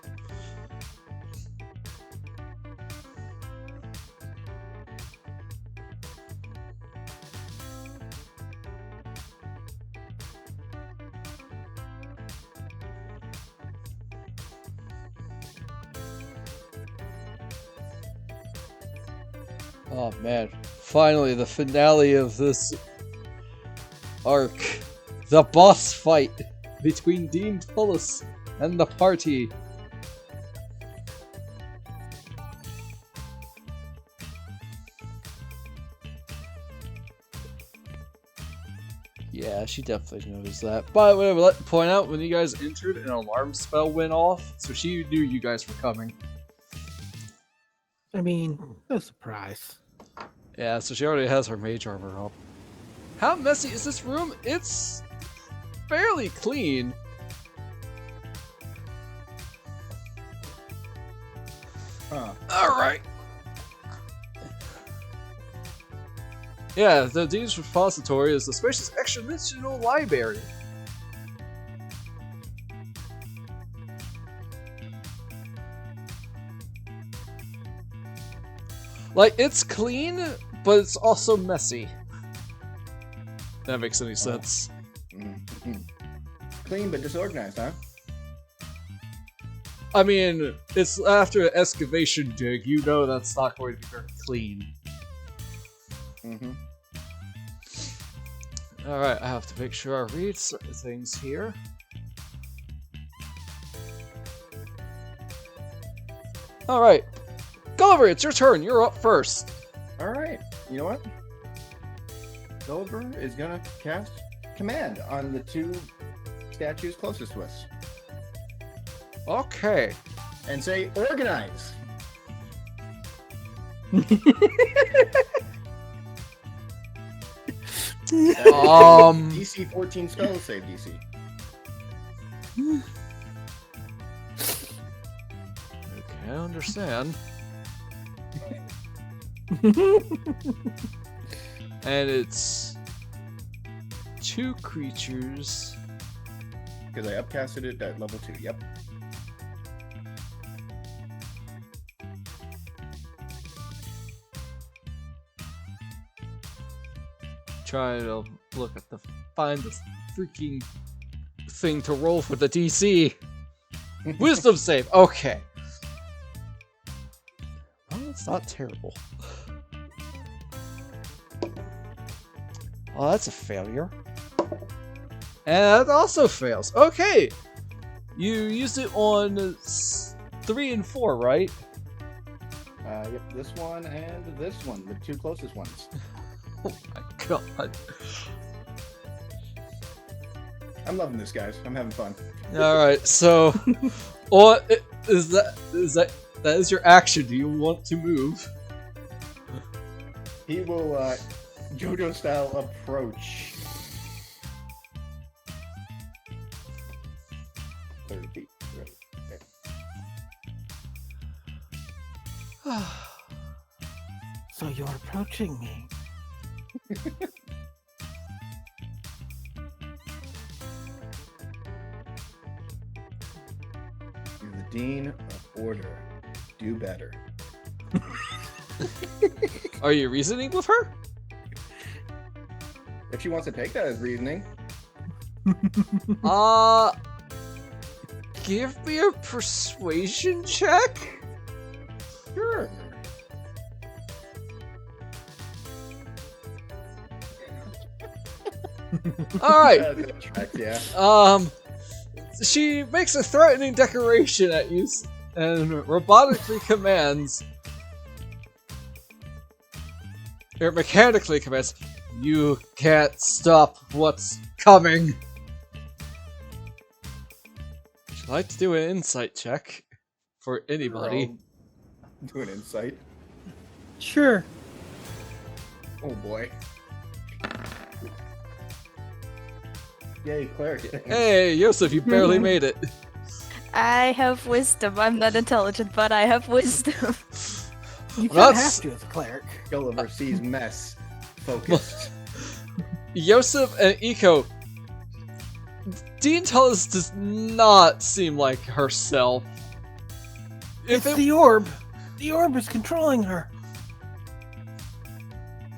[SPEAKER 4] Oh man, finally the finale of this arc. The boss fight between Dean Tullis and the party. Yeah, she definitely knows that. But whatever, let me point out, when you guys entered, an alarm spell went off, so she knew you guys were coming.
[SPEAKER 1] I mean, no surprise.
[SPEAKER 4] Yeah, so she already has her mage armor up. How messy is this room? It's fairly clean.
[SPEAKER 2] Huh.
[SPEAKER 4] Alright. Yeah, the Dean's Repository is a spacious extra-dimensional library. Like, it's clean, but it's also messy. If that makes any sense.
[SPEAKER 2] Mm-hmm. Clean but disorganized, huh?
[SPEAKER 4] I mean, it's after an excavation dig, you know that's not going to be very clean.
[SPEAKER 2] Mm-hmm.
[SPEAKER 4] Alright, I have to make sure I read certain things here. Alright. Gulliver, it's your turn. You're up first.
[SPEAKER 2] All right. You know what? Gulliver is gonna cast command on the two statues closest to us
[SPEAKER 4] Okay.
[SPEAKER 2] and say, "Organize." DC 14 spell save DC.
[SPEAKER 4] Okay, I understand. And it's two creatures.
[SPEAKER 2] Because I upcasted it at level 2. Yep.
[SPEAKER 4] Trying to look at the find the freaking thing to roll for the DC. Wisdom save. Okay. Well, it's not terrible. Oh, that's a failure. And that also fails. Okay. You used it on 3 and 4, right?
[SPEAKER 2] Yep. This one and this one, the two closest ones.
[SPEAKER 4] Oh my god.
[SPEAKER 2] I'm loving this, guys. I'm having fun.
[SPEAKER 4] Alright, so what is that is your action. Do you want to move?
[SPEAKER 2] He will JoJo style approach. 30 feet. Right. Okay.
[SPEAKER 1] So you're approaching me.
[SPEAKER 2] You're the Dean of Order. Do better.
[SPEAKER 4] Are you reasoning with her?
[SPEAKER 2] If she wants to take that as reasoning.
[SPEAKER 4] Give me a persuasion check?
[SPEAKER 2] Sure.
[SPEAKER 4] Alright.
[SPEAKER 2] Yeah.
[SPEAKER 4] She makes a threatening declaration at you and robotically commands, or mechanically commands, "You can't stop what's coming." Would you like to do an insight check for anybody?
[SPEAKER 2] Do an insight.
[SPEAKER 1] Sure.
[SPEAKER 2] Oh boy. Yay, cleric.
[SPEAKER 4] Hey, Yoseff, you barely made it.
[SPEAKER 3] I have wisdom. I'm not intelligent, but I have wisdom.
[SPEAKER 1] You
[SPEAKER 4] Well,
[SPEAKER 1] can't
[SPEAKER 4] that's-
[SPEAKER 1] have to as a cleric.
[SPEAKER 2] Gulliver sees mess. Focused.
[SPEAKER 4] Yoseff and Eco. Dean Tullis does not seem like herself.
[SPEAKER 1] It's the orb. The orb is controlling her.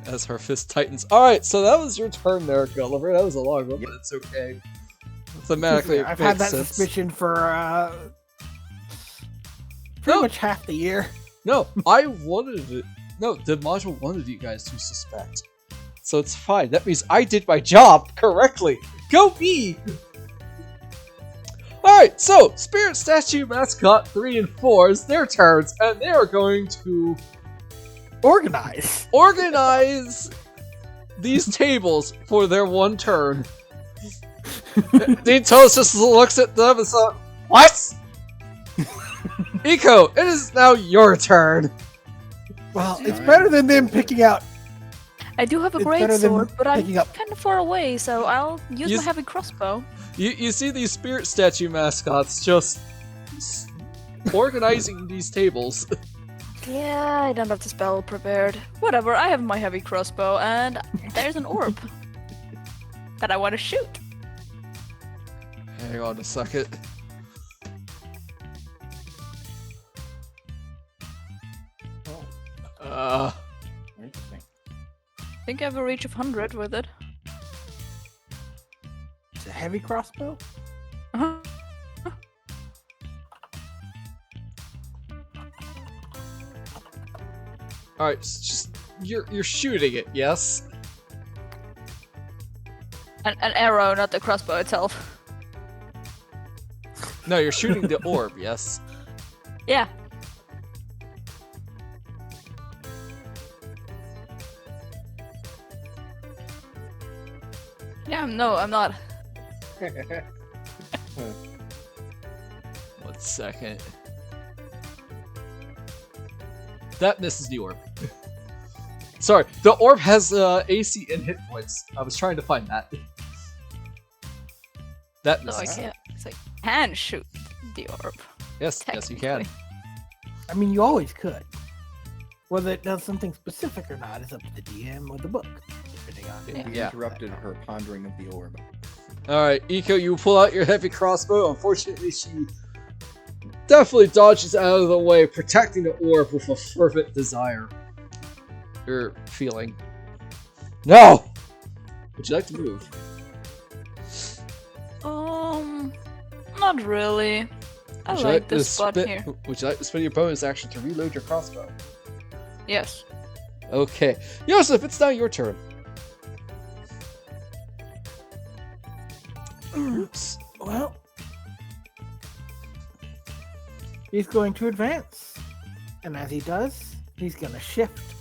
[SPEAKER 4] As her fist tightens. Alright, so that was your turn there, Gulliver. That was a long one, but it's okay. Thematically,
[SPEAKER 1] I've
[SPEAKER 4] it
[SPEAKER 1] had
[SPEAKER 4] makes
[SPEAKER 1] that
[SPEAKER 4] sense.
[SPEAKER 1] suspicion for pretty
[SPEAKER 4] No.
[SPEAKER 1] much half the year.
[SPEAKER 4] No, I wanted it. No, the module wanted you guys to suspect. So it's fine. That means I did my job correctly. Go me! Alright, so Spirit Statue Mascot 3 and 4 is their turns, and they are going to
[SPEAKER 1] Organize.
[SPEAKER 4] organize these tables for their one turn. Dean Tullis just looks at them and says, "What?" Eco, it is now your turn.
[SPEAKER 1] Well, it's better than them picking out.
[SPEAKER 3] I do have a
[SPEAKER 1] It's
[SPEAKER 3] great
[SPEAKER 1] better than
[SPEAKER 3] sword, but I'm
[SPEAKER 1] picking up.
[SPEAKER 3] kind of far away, so I'll use
[SPEAKER 4] You
[SPEAKER 3] my
[SPEAKER 4] s-
[SPEAKER 3] heavy crossbow.
[SPEAKER 4] You see these spirit statue mascots just organizing these tables.
[SPEAKER 3] Yeah, I don't have the spell prepared. Whatever, I have my heavy crossbow, and there's an orb that I want to shoot.
[SPEAKER 4] Hang on a second.
[SPEAKER 2] Interesting.
[SPEAKER 3] I think I have a reach of 100 with it.
[SPEAKER 1] It's a heavy crossbow.
[SPEAKER 3] Uh-huh.
[SPEAKER 4] All right, just you're shooting it, yes?
[SPEAKER 3] An arrow, not the crossbow itself.
[SPEAKER 4] No, you're shooting the orb, yes.
[SPEAKER 3] Yeah. Yeah, no, I'm not.
[SPEAKER 4] 1 second. That misses the orb. Sorry, the orb has AC and hit points. I was trying to find that. That
[SPEAKER 3] No, I
[SPEAKER 4] misses.
[SPEAKER 3] can't. It's like, can shoot the orb.
[SPEAKER 4] Yes, yes, you can.
[SPEAKER 3] technically.
[SPEAKER 1] I mean, you always could. Whether it does something specific or not is up to the DM or the book, depending on.
[SPEAKER 3] Yeah.
[SPEAKER 2] We interrupted her pondering of the orb.
[SPEAKER 4] All right, Eco, you pull out your heavy crossbow. Unfortunately, she definitely dodges out of the way, protecting the orb with a fervent desire. Or feeling. No! Would you like to move?
[SPEAKER 3] Not really. I
[SPEAKER 4] Would you
[SPEAKER 3] like
[SPEAKER 4] to
[SPEAKER 3] this spot
[SPEAKER 4] spit-
[SPEAKER 3] here.
[SPEAKER 4] Would you like to spend your bonus action to reload your crossbow?
[SPEAKER 3] Yes.
[SPEAKER 4] Okay. Yoseff, it's now your turn. Oops.
[SPEAKER 1] Well, he's going to advance, and as he does, he's going to shift.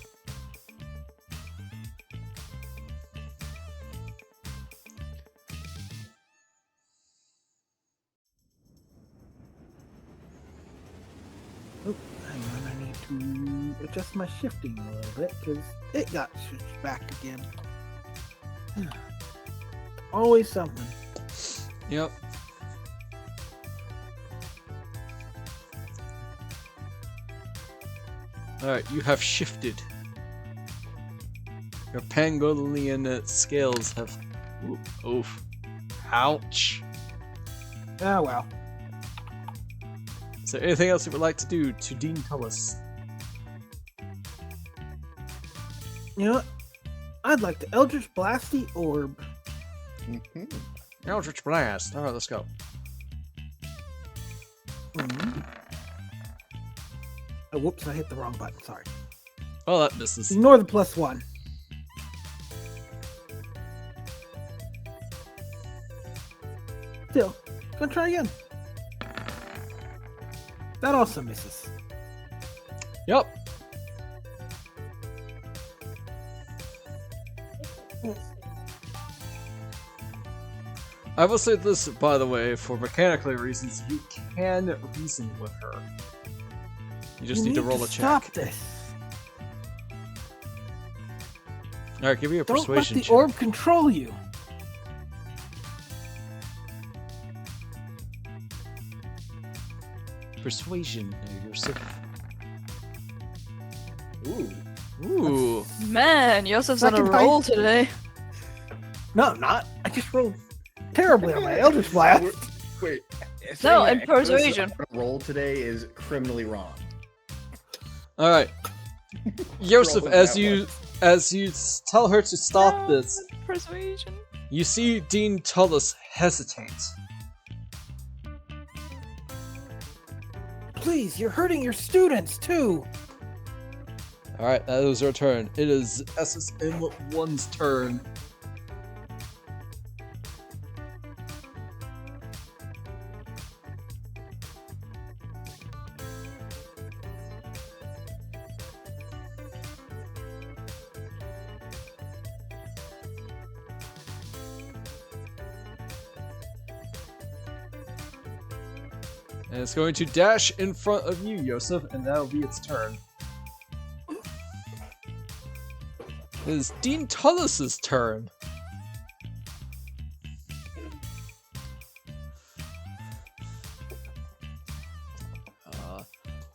[SPEAKER 1] Oh, hang on, I need to adjust my shifting a little bit because it got switched back again. Always something.
[SPEAKER 4] Yep. Alright, you have shifted. Your pangolian scales have... Oof. Ouch.
[SPEAKER 1] Oh well.
[SPEAKER 4] Is there anything else you would like to do to Dean Tullis?
[SPEAKER 1] You know what? I'd like to Eldritch Blast the orb.
[SPEAKER 2] Mhm.
[SPEAKER 4] Eldritch Blast. Alright, let's go.
[SPEAKER 1] Oh, whoops, I hit the wrong button. Sorry.
[SPEAKER 4] Oh, that misses.
[SPEAKER 1] Ignore the +1. Still, gonna try again. That also misses.
[SPEAKER 4] Yep. I will say this, by the way, for mechanical reasons, you can reason with her. You just need to roll a check.
[SPEAKER 1] Stop this.
[SPEAKER 4] Alright, give me a
[SPEAKER 1] Don't let
[SPEAKER 4] persuasion
[SPEAKER 1] the
[SPEAKER 4] check.
[SPEAKER 1] orb control you.
[SPEAKER 4] Persuasion, you're sick.
[SPEAKER 2] Ooh.
[SPEAKER 4] Ooh.
[SPEAKER 3] Man, Yosef's on a
[SPEAKER 1] Second
[SPEAKER 3] roll
[SPEAKER 1] time.
[SPEAKER 3] today.
[SPEAKER 1] No, I'm not. I just rolled terribly on my Eldritch Blast.
[SPEAKER 2] Wait.
[SPEAKER 3] No,
[SPEAKER 2] saying
[SPEAKER 3] and
[SPEAKER 2] that Echo's
[SPEAKER 3] persuasion.
[SPEAKER 2] roll today is criminally wrong.
[SPEAKER 4] Alright. Yoseff,
[SPEAKER 2] Roll
[SPEAKER 4] as
[SPEAKER 2] that
[SPEAKER 4] you
[SPEAKER 2] one.
[SPEAKER 4] as you tell her to stop
[SPEAKER 3] No,
[SPEAKER 4] this,
[SPEAKER 3] Persuasion.
[SPEAKER 4] you see Dean Tullis hesitate.
[SPEAKER 1] Please, you're hurting your students too.
[SPEAKER 4] Alright, that is her turn. It is SSM1's turn. And it's going to dash in front of you, Yoseff, and that'll be its turn. It is Dean Tullis's turn.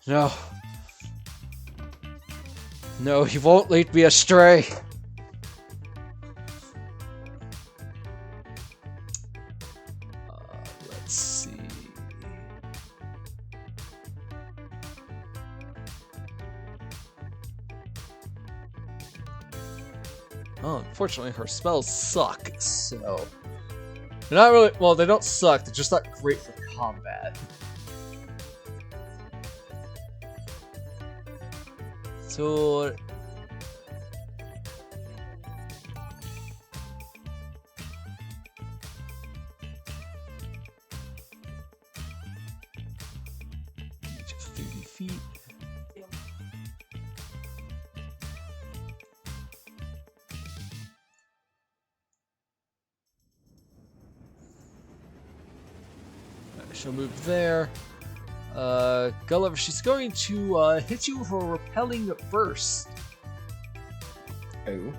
[SPEAKER 4] No. No, he won't lead me astray. Let's see. Oh, unfortunately, her spells suck, so... They're not really... Well, they don't suck, they're just not great for combat. So... Just 30 feet. She'll move there. Gulliver, she's going to hit you with a repelling burst.
[SPEAKER 2] Oh.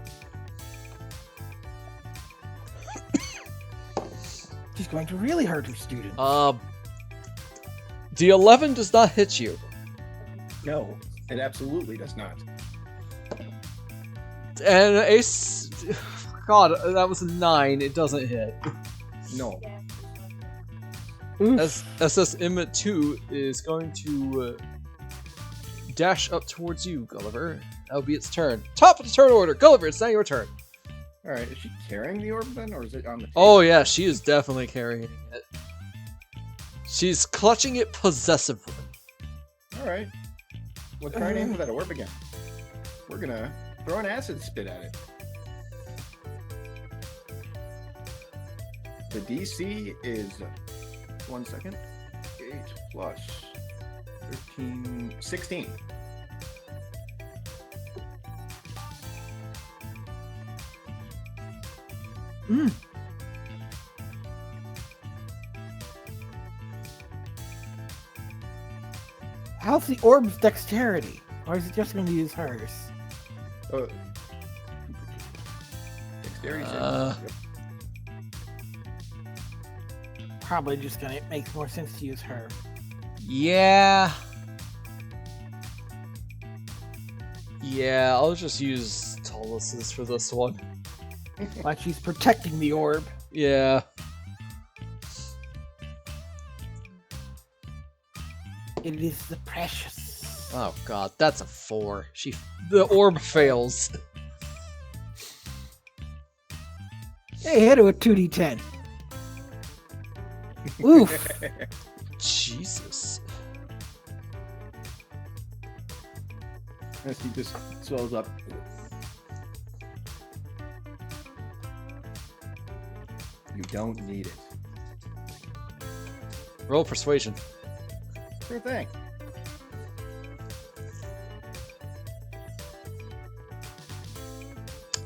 [SPEAKER 1] She's going to really hurt her student.
[SPEAKER 4] The 11 does not hit you.
[SPEAKER 2] No, it absolutely does not.
[SPEAKER 4] And God, that was a 9. It doesn't hit.
[SPEAKER 2] No.
[SPEAKER 4] SS Emmett 2 is going to dash up towards you, Gulliver. That'll be its turn. Top of the turn order! Gulliver, it's now your turn.
[SPEAKER 2] Alright, is she carrying the orb then, or is it on the table?
[SPEAKER 4] Oh yeah, she is definitely carrying it. She's clutching it possessively.
[SPEAKER 2] Alright. Let's try and aim for that orb again. We're gonna throw an acid spit at it. The DC is... 1 second. 8 plus 13... 16.
[SPEAKER 1] How's the orb's dexterity? Or is it just going to use hers?
[SPEAKER 2] Dexterity.
[SPEAKER 1] Probably just gonna make more sense to use her.
[SPEAKER 4] Yeah. Yeah, I'll just use Tullis's for this one.
[SPEAKER 1] Like she's protecting the orb.
[SPEAKER 4] Yeah.
[SPEAKER 1] It is the precious.
[SPEAKER 4] Oh god, that's a 4. The orb fails.
[SPEAKER 1] Hey, hit it with 2d10. Oof.
[SPEAKER 4] Jesus.
[SPEAKER 2] As he just swells up. You don't need it.
[SPEAKER 4] Roll persuasion.
[SPEAKER 2] Sure thing.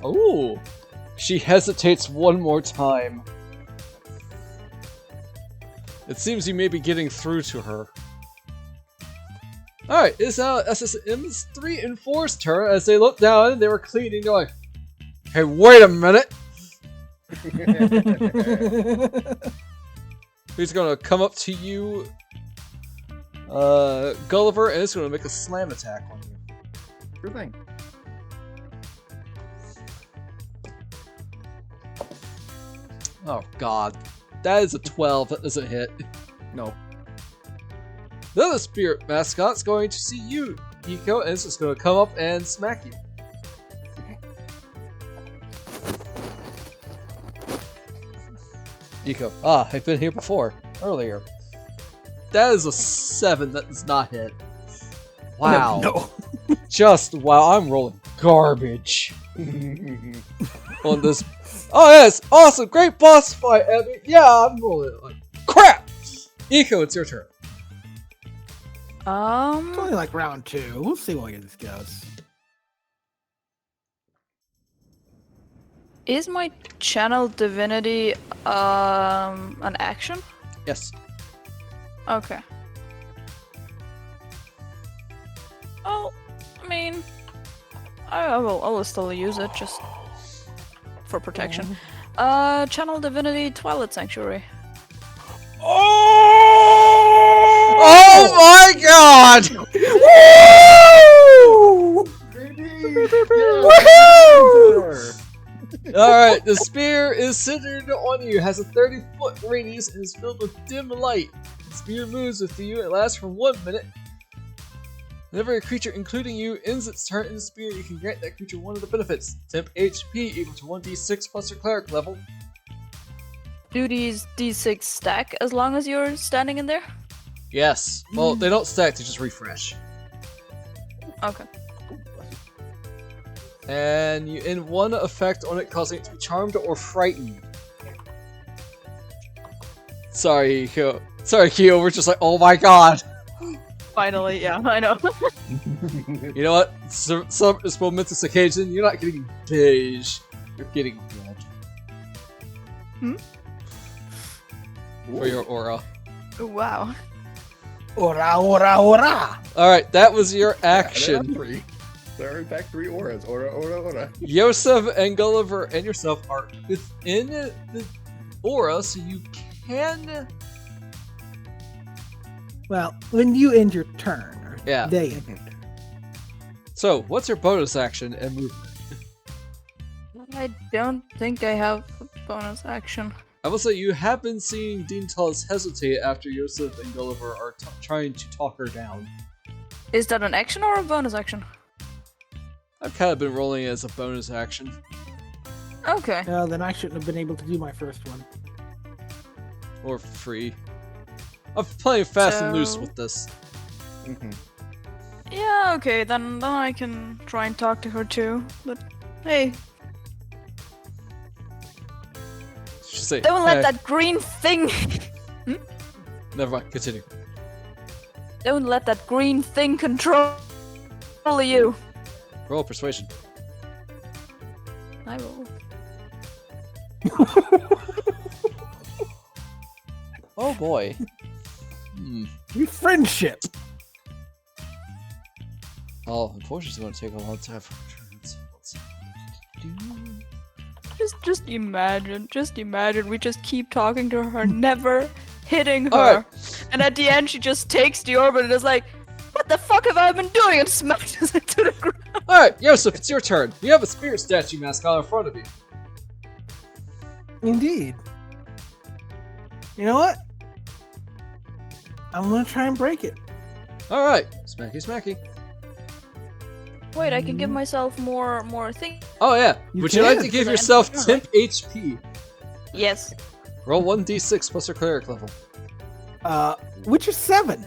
[SPEAKER 4] Oh, she hesitates one more time. It seems you may be getting through to her. Alright, it's now SSM's 3 and 4's turn. As they look down and they were cleaning, they're like, hey, wait a minute! He's gonna come up to you, Gulliver, and it's gonna make a slam attack on you.
[SPEAKER 2] Sure thing.
[SPEAKER 4] Oh god. That is a 12, that doesn't hit.
[SPEAKER 2] No.
[SPEAKER 4] The other spirit mascot's going to see you, Eco, and it's just going to come up and smack you. Eco, I've been here before, earlier. That is a 7, that does not hit. Wow.
[SPEAKER 1] No.
[SPEAKER 4] Wow, I'm rolling garbage on this. Oh yes, awesome, great boss fight, Abby. Yeah, I'm rolling like crap. Eco, it's your turn.
[SPEAKER 1] It's only like round 2. We'll see where this goes.
[SPEAKER 3] Is my channel divinity an action?
[SPEAKER 4] Yes.
[SPEAKER 3] Okay. Oh, I mean, I will still use it just for protection. Channel Divinity Twilight Sanctuary.
[SPEAKER 4] Oh my god! Alright, the spear is centered on you, has a 30-foot radius, and is filled with dim light. The spear moves with you and lasts for 1 minute. Whenever a creature, including you, ends its turn in the spear, you can grant that creature one of the benefits. Temp HP equal to 1d6 plus your cleric level.
[SPEAKER 3] Do these d6 stack as long as you're standing in there?
[SPEAKER 4] Yes. Well, they don't stack, they just refresh.
[SPEAKER 3] Okay.
[SPEAKER 4] And you end one effect on it, causing it to be charmed or frightened. Sorry, Kyo. Sorry, Kyo. We're just like, oh my god.
[SPEAKER 3] Finally, yeah, I know.
[SPEAKER 4] You know what? This momentous occasion, you're not getting beige. You're getting red. For your aura.
[SPEAKER 3] Wow.
[SPEAKER 1] Ora, ora, ora!
[SPEAKER 4] Alright, that was your
[SPEAKER 2] There are
[SPEAKER 4] action.
[SPEAKER 2] 3. There are in fact 3 auras. Aura, aura, aura.
[SPEAKER 4] Yoseff and Gulliver and yourself are within the aura, so you can...
[SPEAKER 1] Well, when you end your turn, or
[SPEAKER 4] Yeah.
[SPEAKER 1] they end their turn.
[SPEAKER 4] So, what's your bonus action and movement?
[SPEAKER 3] I don't think I have a bonus action.
[SPEAKER 4] I will say you have been seeing Dean Tullis hesitate after Yoseff and Gulliver are trying to talk her down.
[SPEAKER 3] Is that an action or a bonus action?
[SPEAKER 4] I've kind of been rolling it as a bonus action.
[SPEAKER 3] Okay.
[SPEAKER 1] Well, then I shouldn't have been able to do my first one.
[SPEAKER 4] Or free. I'm playing fast and loose
[SPEAKER 3] So-
[SPEAKER 4] with this.
[SPEAKER 3] Yeah, okay, then I can try and talk to her too. But hey,
[SPEAKER 4] Just say,
[SPEAKER 3] don't let
[SPEAKER 4] "Hey."
[SPEAKER 3] that green thing
[SPEAKER 4] Never mind, continue.
[SPEAKER 3] don't let that green thing control you.
[SPEAKER 4] Roll persuasion.
[SPEAKER 3] I will.
[SPEAKER 4] Oh boy.
[SPEAKER 1] Your friendship.
[SPEAKER 4] Oh, unfortunately, it's going to take a long time for returns.
[SPEAKER 3] Just imagine we just keep talking to her, never hitting her.
[SPEAKER 4] Alright.
[SPEAKER 3] And at the end she just takes the orb and is like, what the fuck have I been doing? And smashes it to the ground.
[SPEAKER 4] Alright, Yoseff, it's your turn. You have a spirit statue mascot in front of you.
[SPEAKER 1] Indeed. You know what? I'm gonna try and break it.
[SPEAKER 4] Alright, smacky smacky.
[SPEAKER 3] Wait, I can give myself more thing.
[SPEAKER 4] Oh yeah,
[SPEAKER 1] You
[SPEAKER 4] would you like
[SPEAKER 1] can.
[SPEAKER 4] to give
[SPEAKER 3] Because I
[SPEAKER 4] yourself
[SPEAKER 3] am-
[SPEAKER 4] temp HP?
[SPEAKER 3] Yes.
[SPEAKER 4] Roll 1d6 plus your cleric level.
[SPEAKER 1] Which is 7.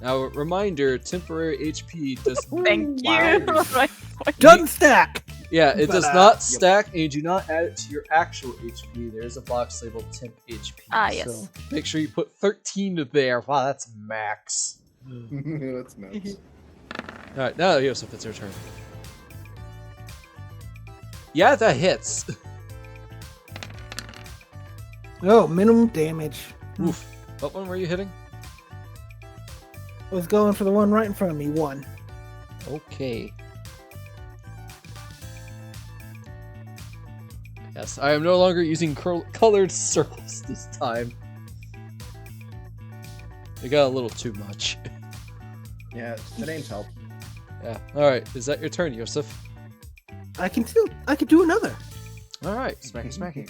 [SPEAKER 4] Now, reminder, temporary HP does...
[SPEAKER 3] Thank you.
[SPEAKER 2] Wow.
[SPEAKER 3] Right.
[SPEAKER 1] Doesn't stack.
[SPEAKER 4] Yeah, it does
[SPEAKER 1] But,
[SPEAKER 4] not stack, and you do not add it to your actual HP. There's a box labeled temp HP.
[SPEAKER 3] Ah, yes.
[SPEAKER 4] So make sure you put 13 there. Wow, that's max.
[SPEAKER 2] That's nuts.
[SPEAKER 4] Alright, now Yoseff, it's your turn. Yeah, that hits.
[SPEAKER 1] Oh, minimum damage.
[SPEAKER 4] Oof. What one were you hitting?
[SPEAKER 1] I was going for the one right in front of me. 1.
[SPEAKER 4] Okay. Yes, I am no longer using colored circles this time. They got a little too much.
[SPEAKER 2] Yeah, the names help.
[SPEAKER 4] Yeah. Alright, is that your turn, Yoseff?
[SPEAKER 1] I can do another.
[SPEAKER 4] Alright, smacky smacky.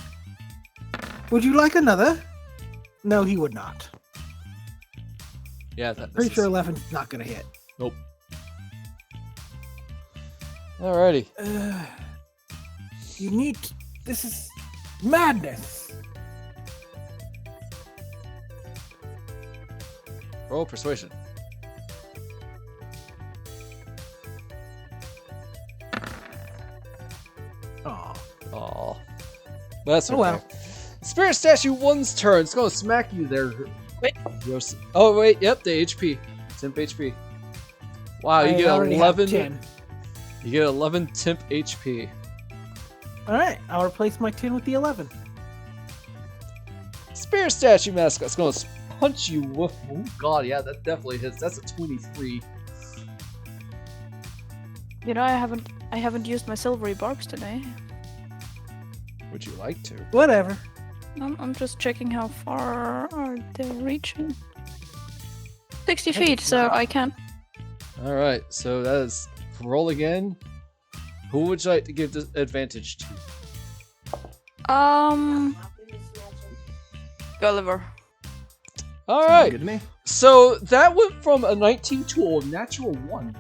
[SPEAKER 1] Would you like another? No, he would not.
[SPEAKER 4] Yeah, that
[SPEAKER 1] Pretty
[SPEAKER 4] misses.
[SPEAKER 1] sure 11's not gonna hit.
[SPEAKER 4] Nope. Alrighty.
[SPEAKER 1] You need. This is madness.
[SPEAKER 4] Roll persuasion.
[SPEAKER 1] Aw.
[SPEAKER 4] Aw. That's okay.
[SPEAKER 1] Oh well.
[SPEAKER 4] Spirit Statue 1's turn. It's gonna smack you there.
[SPEAKER 3] Wait.
[SPEAKER 4] Oh, wait. Yep, the HP. Temp HP. Wow, you
[SPEAKER 1] I
[SPEAKER 4] get
[SPEAKER 1] already have
[SPEAKER 4] 11.
[SPEAKER 1] 10.
[SPEAKER 4] You get 11 temp HP.
[SPEAKER 1] All right, I'll replace my 10 with the 11.
[SPEAKER 4] Spirit Statue mascot's gonna punch you with. Oh god, yeah, that definitely hits. That's a 23.
[SPEAKER 3] You know, I haven't used my silvery barbs today.
[SPEAKER 4] Would you like to?
[SPEAKER 1] Whatever.
[SPEAKER 3] I'm just checking how far are they reaching. 60
[SPEAKER 1] I think
[SPEAKER 3] feet,
[SPEAKER 1] it's
[SPEAKER 3] so
[SPEAKER 1] not.
[SPEAKER 3] I can.
[SPEAKER 4] Alright, so that is roll again. Who would you like to give this advantage to?
[SPEAKER 3] Gulliver.
[SPEAKER 2] Sounds
[SPEAKER 4] Alright,
[SPEAKER 2] good to me.
[SPEAKER 4] so that went from a 19 to a natural 1.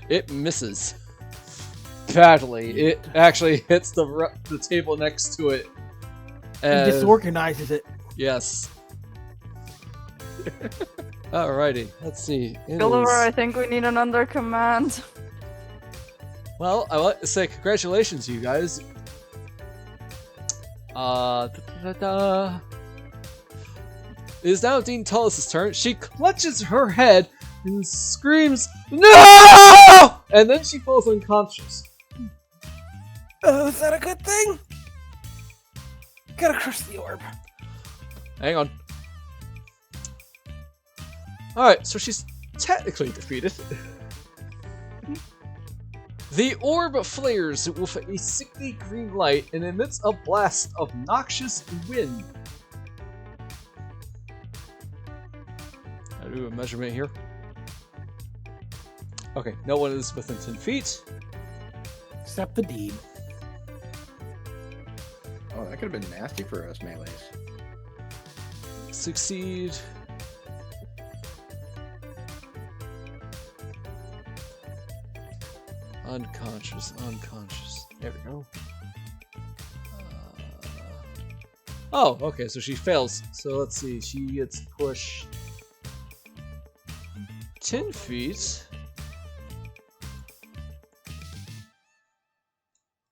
[SPEAKER 4] It misses badly. It actually hits the table next to it.
[SPEAKER 1] And
[SPEAKER 4] And
[SPEAKER 1] disorganizes it.
[SPEAKER 4] yes. Alrighty, let's see. It
[SPEAKER 3] Gulliver,
[SPEAKER 4] is-
[SPEAKER 3] I think we need another command.
[SPEAKER 4] Well, I would like to say congratulations, you guys. It is now Dean Tullis' turn. She clutches her head and screams, "No!" And then she falls unconscious.
[SPEAKER 1] Is that a good thing? Gotta crush the orb.
[SPEAKER 4] Hang on. Alright, so she's technically defeated. The orb flares with a sickly green light and emits a blast of noxious wind. I do a measurement here. Okay, no one is within 10 feet.
[SPEAKER 1] Except the deed.
[SPEAKER 2] Oh, that could have been nasty for us melees.
[SPEAKER 4] Succeed. Unconscious, unconscious. There we go. Oh, okay, so she fails. So let's see, she gets pushed 10 feet.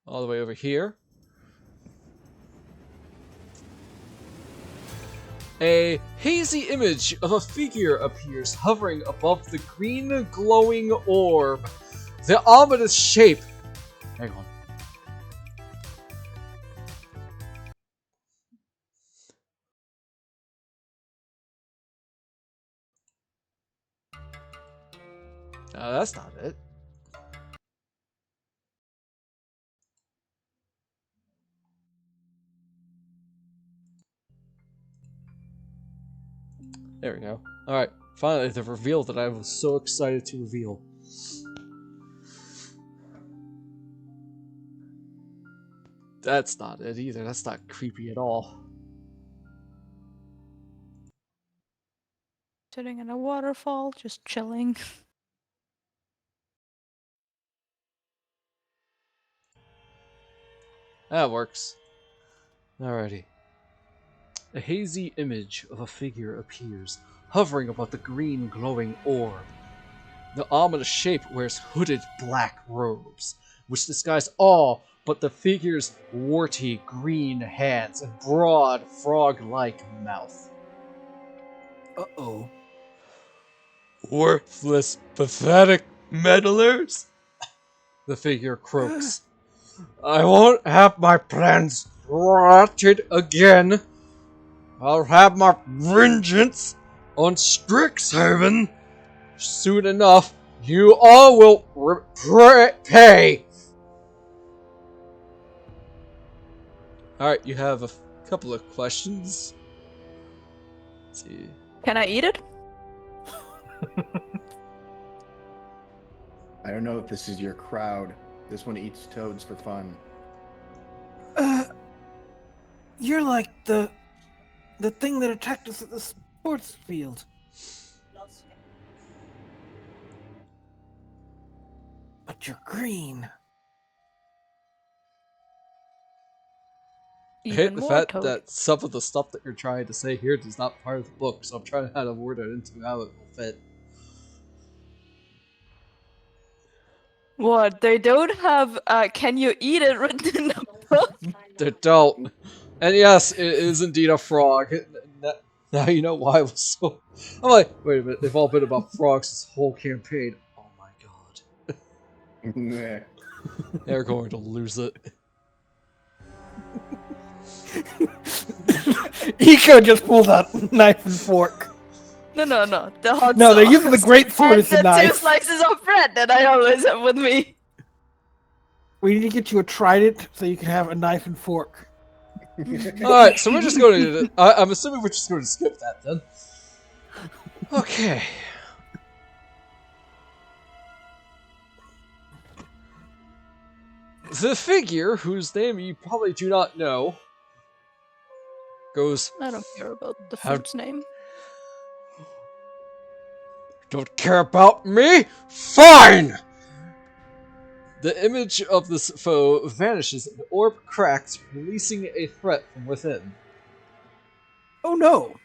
[SPEAKER 4] All the way over here. A hazy image of a figure appears hovering above the green glowing orb. The ominous shape. Hang on. That's not it. There we go. Alright, finally the reveal that I was so excited to reveal. That's not it either. That's not creepy at all.
[SPEAKER 3] Sitting in a waterfall, just chilling.
[SPEAKER 4] That works. Alrighty. A hazy image of a figure appears, hovering above the green glowing orb. The ominous shape wears hooded black robes, which disguise all but the figure's warty green hands and broad frog-like mouth.
[SPEAKER 1] Uh-oh.
[SPEAKER 4] Worthless, pathetic meddlers, the figure croaks. I won't have my plans thwarted again. I'll have my vengeance on Strixhaven. Soon enough, you all will pay. Alright, you have a couple of questions. Let's see.
[SPEAKER 3] Can I eat it?
[SPEAKER 2] I don't know if this is your crowd. This one eats toads for fun.
[SPEAKER 1] You're like the thing that attacked us at the sports field. But you're green.
[SPEAKER 4] I hate
[SPEAKER 3] Even
[SPEAKER 4] the
[SPEAKER 3] more
[SPEAKER 4] fact
[SPEAKER 3] toad.
[SPEAKER 4] that some of the stuff that you're trying to say here is not part of the book, so I'm trying to how to word it into how it will fit.
[SPEAKER 3] What? They don't have can you eat it written in the book?
[SPEAKER 4] They don't. And yes, it is indeed a frog. Now you know why I was so... I'm like, wait a minute, they've all been about frogs this whole campaign. Oh my god.
[SPEAKER 2] Nah.
[SPEAKER 4] They're going to lose it.
[SPEAKER 1] Eco just pulls out knife and fork.
[SPEAKER 3] No. The hot
[SPEAKER 1] No, they're
[SPEAKER 3] sauce.
[SPEAKER 1] using the grapefruit
[SPEAKER 3] and
[SPEAKER 1] as the
[SPEAKER 3] the
[SPEAKER 1] knife.
[SPEAKER 3] 2 slices of bread that I always have with me.
[SPEAKER 1] We need to get you a trident so you can have a knife and fork.
[SPEAKER 4] Alright, so we're just going to... I'm assuming we're just going to skip that then. Okay. The figure, whose name you probably do not know, goes...
[SPEAKER 3] I don't care about the
[SPEAKER 4] How-
[SPEAKER 3] fruit's name.
[SPEAKER 4] Don't care about me? Fine! The image of this foe vanishes and the orb cracks, releasing a threat from within.
[SPEAKER 1] Oh no!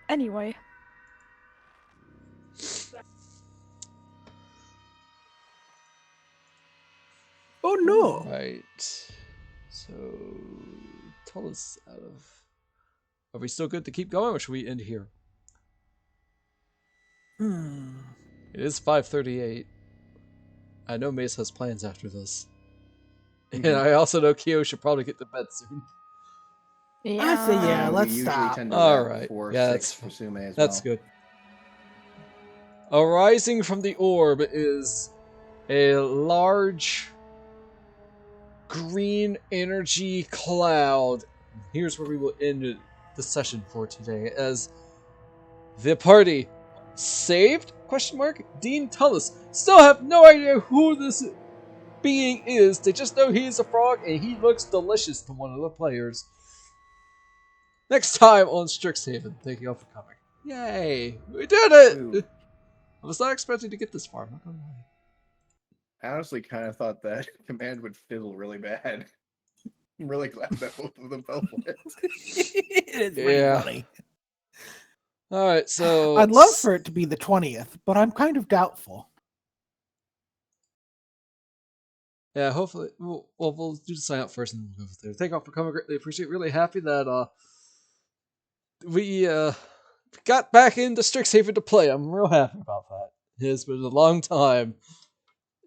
[SPEAKER 3] Anyway.
[SPEAKER 1] Oh no!
[SPEAKER 4] Right. So... Tell us out of... Are we still good to keep going, or should we end here? It is 5:38. I know Mace has plans after this. And I also know Kyo should probably get to bed soon.
[SPEAKER 3] Yeah.
[SPEAKER 1] I say yeah,
[SPEAKER 2] We
[SPEAKER 1] let's
[SPEAKER 2] usually
[SPEAKER 1] stop.
[SPEAKER 2] tend to
[SPEAKER 4] All
[SPEAKER 2] wrap
[SPEAKER 4] right.
[SPEAKER 2] before
[SPEAKER 4] Yeah,
[SPEAKER 2] 6 for Sume as
[SPEAKER 4] That's
[SPEAKER 2] well.
[SPEAKER 4] good. Arising from the orb is a large green energy cloud. Here's where we will end the session for today, as the party saved? Question mark. Dean Tullis still have no idea who this being is. They just know he's a frog and he looks delicious to one of the players. Next time on Strixhaven. Thank you all for coming. Yay! We did it!
[SPEAKER 2] Ooh.
[SPEAKER 4] I was not expecting to get this far, I'm not gonna lie.
[SPEAKER 2] I honestly kind of thought that command would fizzle really bad. I'm really glad that both of them fell for it.
[SPEAKER 1] It is pretty
[SPEAKER 4] Yeah.
[SPEAKER 1] funny.
[SPEAKER 4] Alright, so...
[SPEAKER 1] I'd love for it to be the 20th, but I'm kind of doubtful.
[SPEAKER 4] Yeah, hopefully... We'll do the sign up first and then we'll go there. Thank you all for coming, greatly appreciate it. Really happy that we got back into Strixhaven to play. I'm real happy about that. It has been a long time.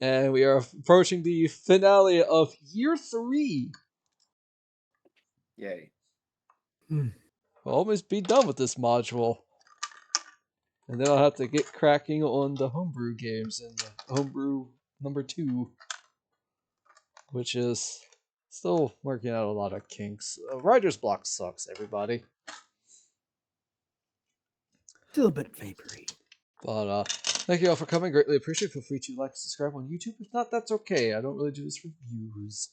[SPEAKER 4] And we are approaching the finale of Year 3.
[SPEAKER 2] Yay.
[SPEAKER 4] We'll almost be done with this module. And then I'll have to get cracking on the homebrew games and the homebrew number 2. Which is still working out a lot of kinks. Writer's block sucks, everybody.
[SPEAKER 1] Still a bit vapory.
[SPEAKER 4] But thank you all for coming. Greatly appreciate it. Feel free to like, subscribe on YouTube. If not, that's okay. I don't really do this for views.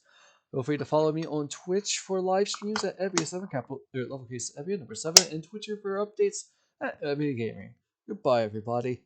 [SPEAKER 4] Feel free to follow me on Twitch for live streams at Ebia7, capital lowercase Ebia number 7, and Twitter for updates at Ebia Gaming. Goodbye, everybody.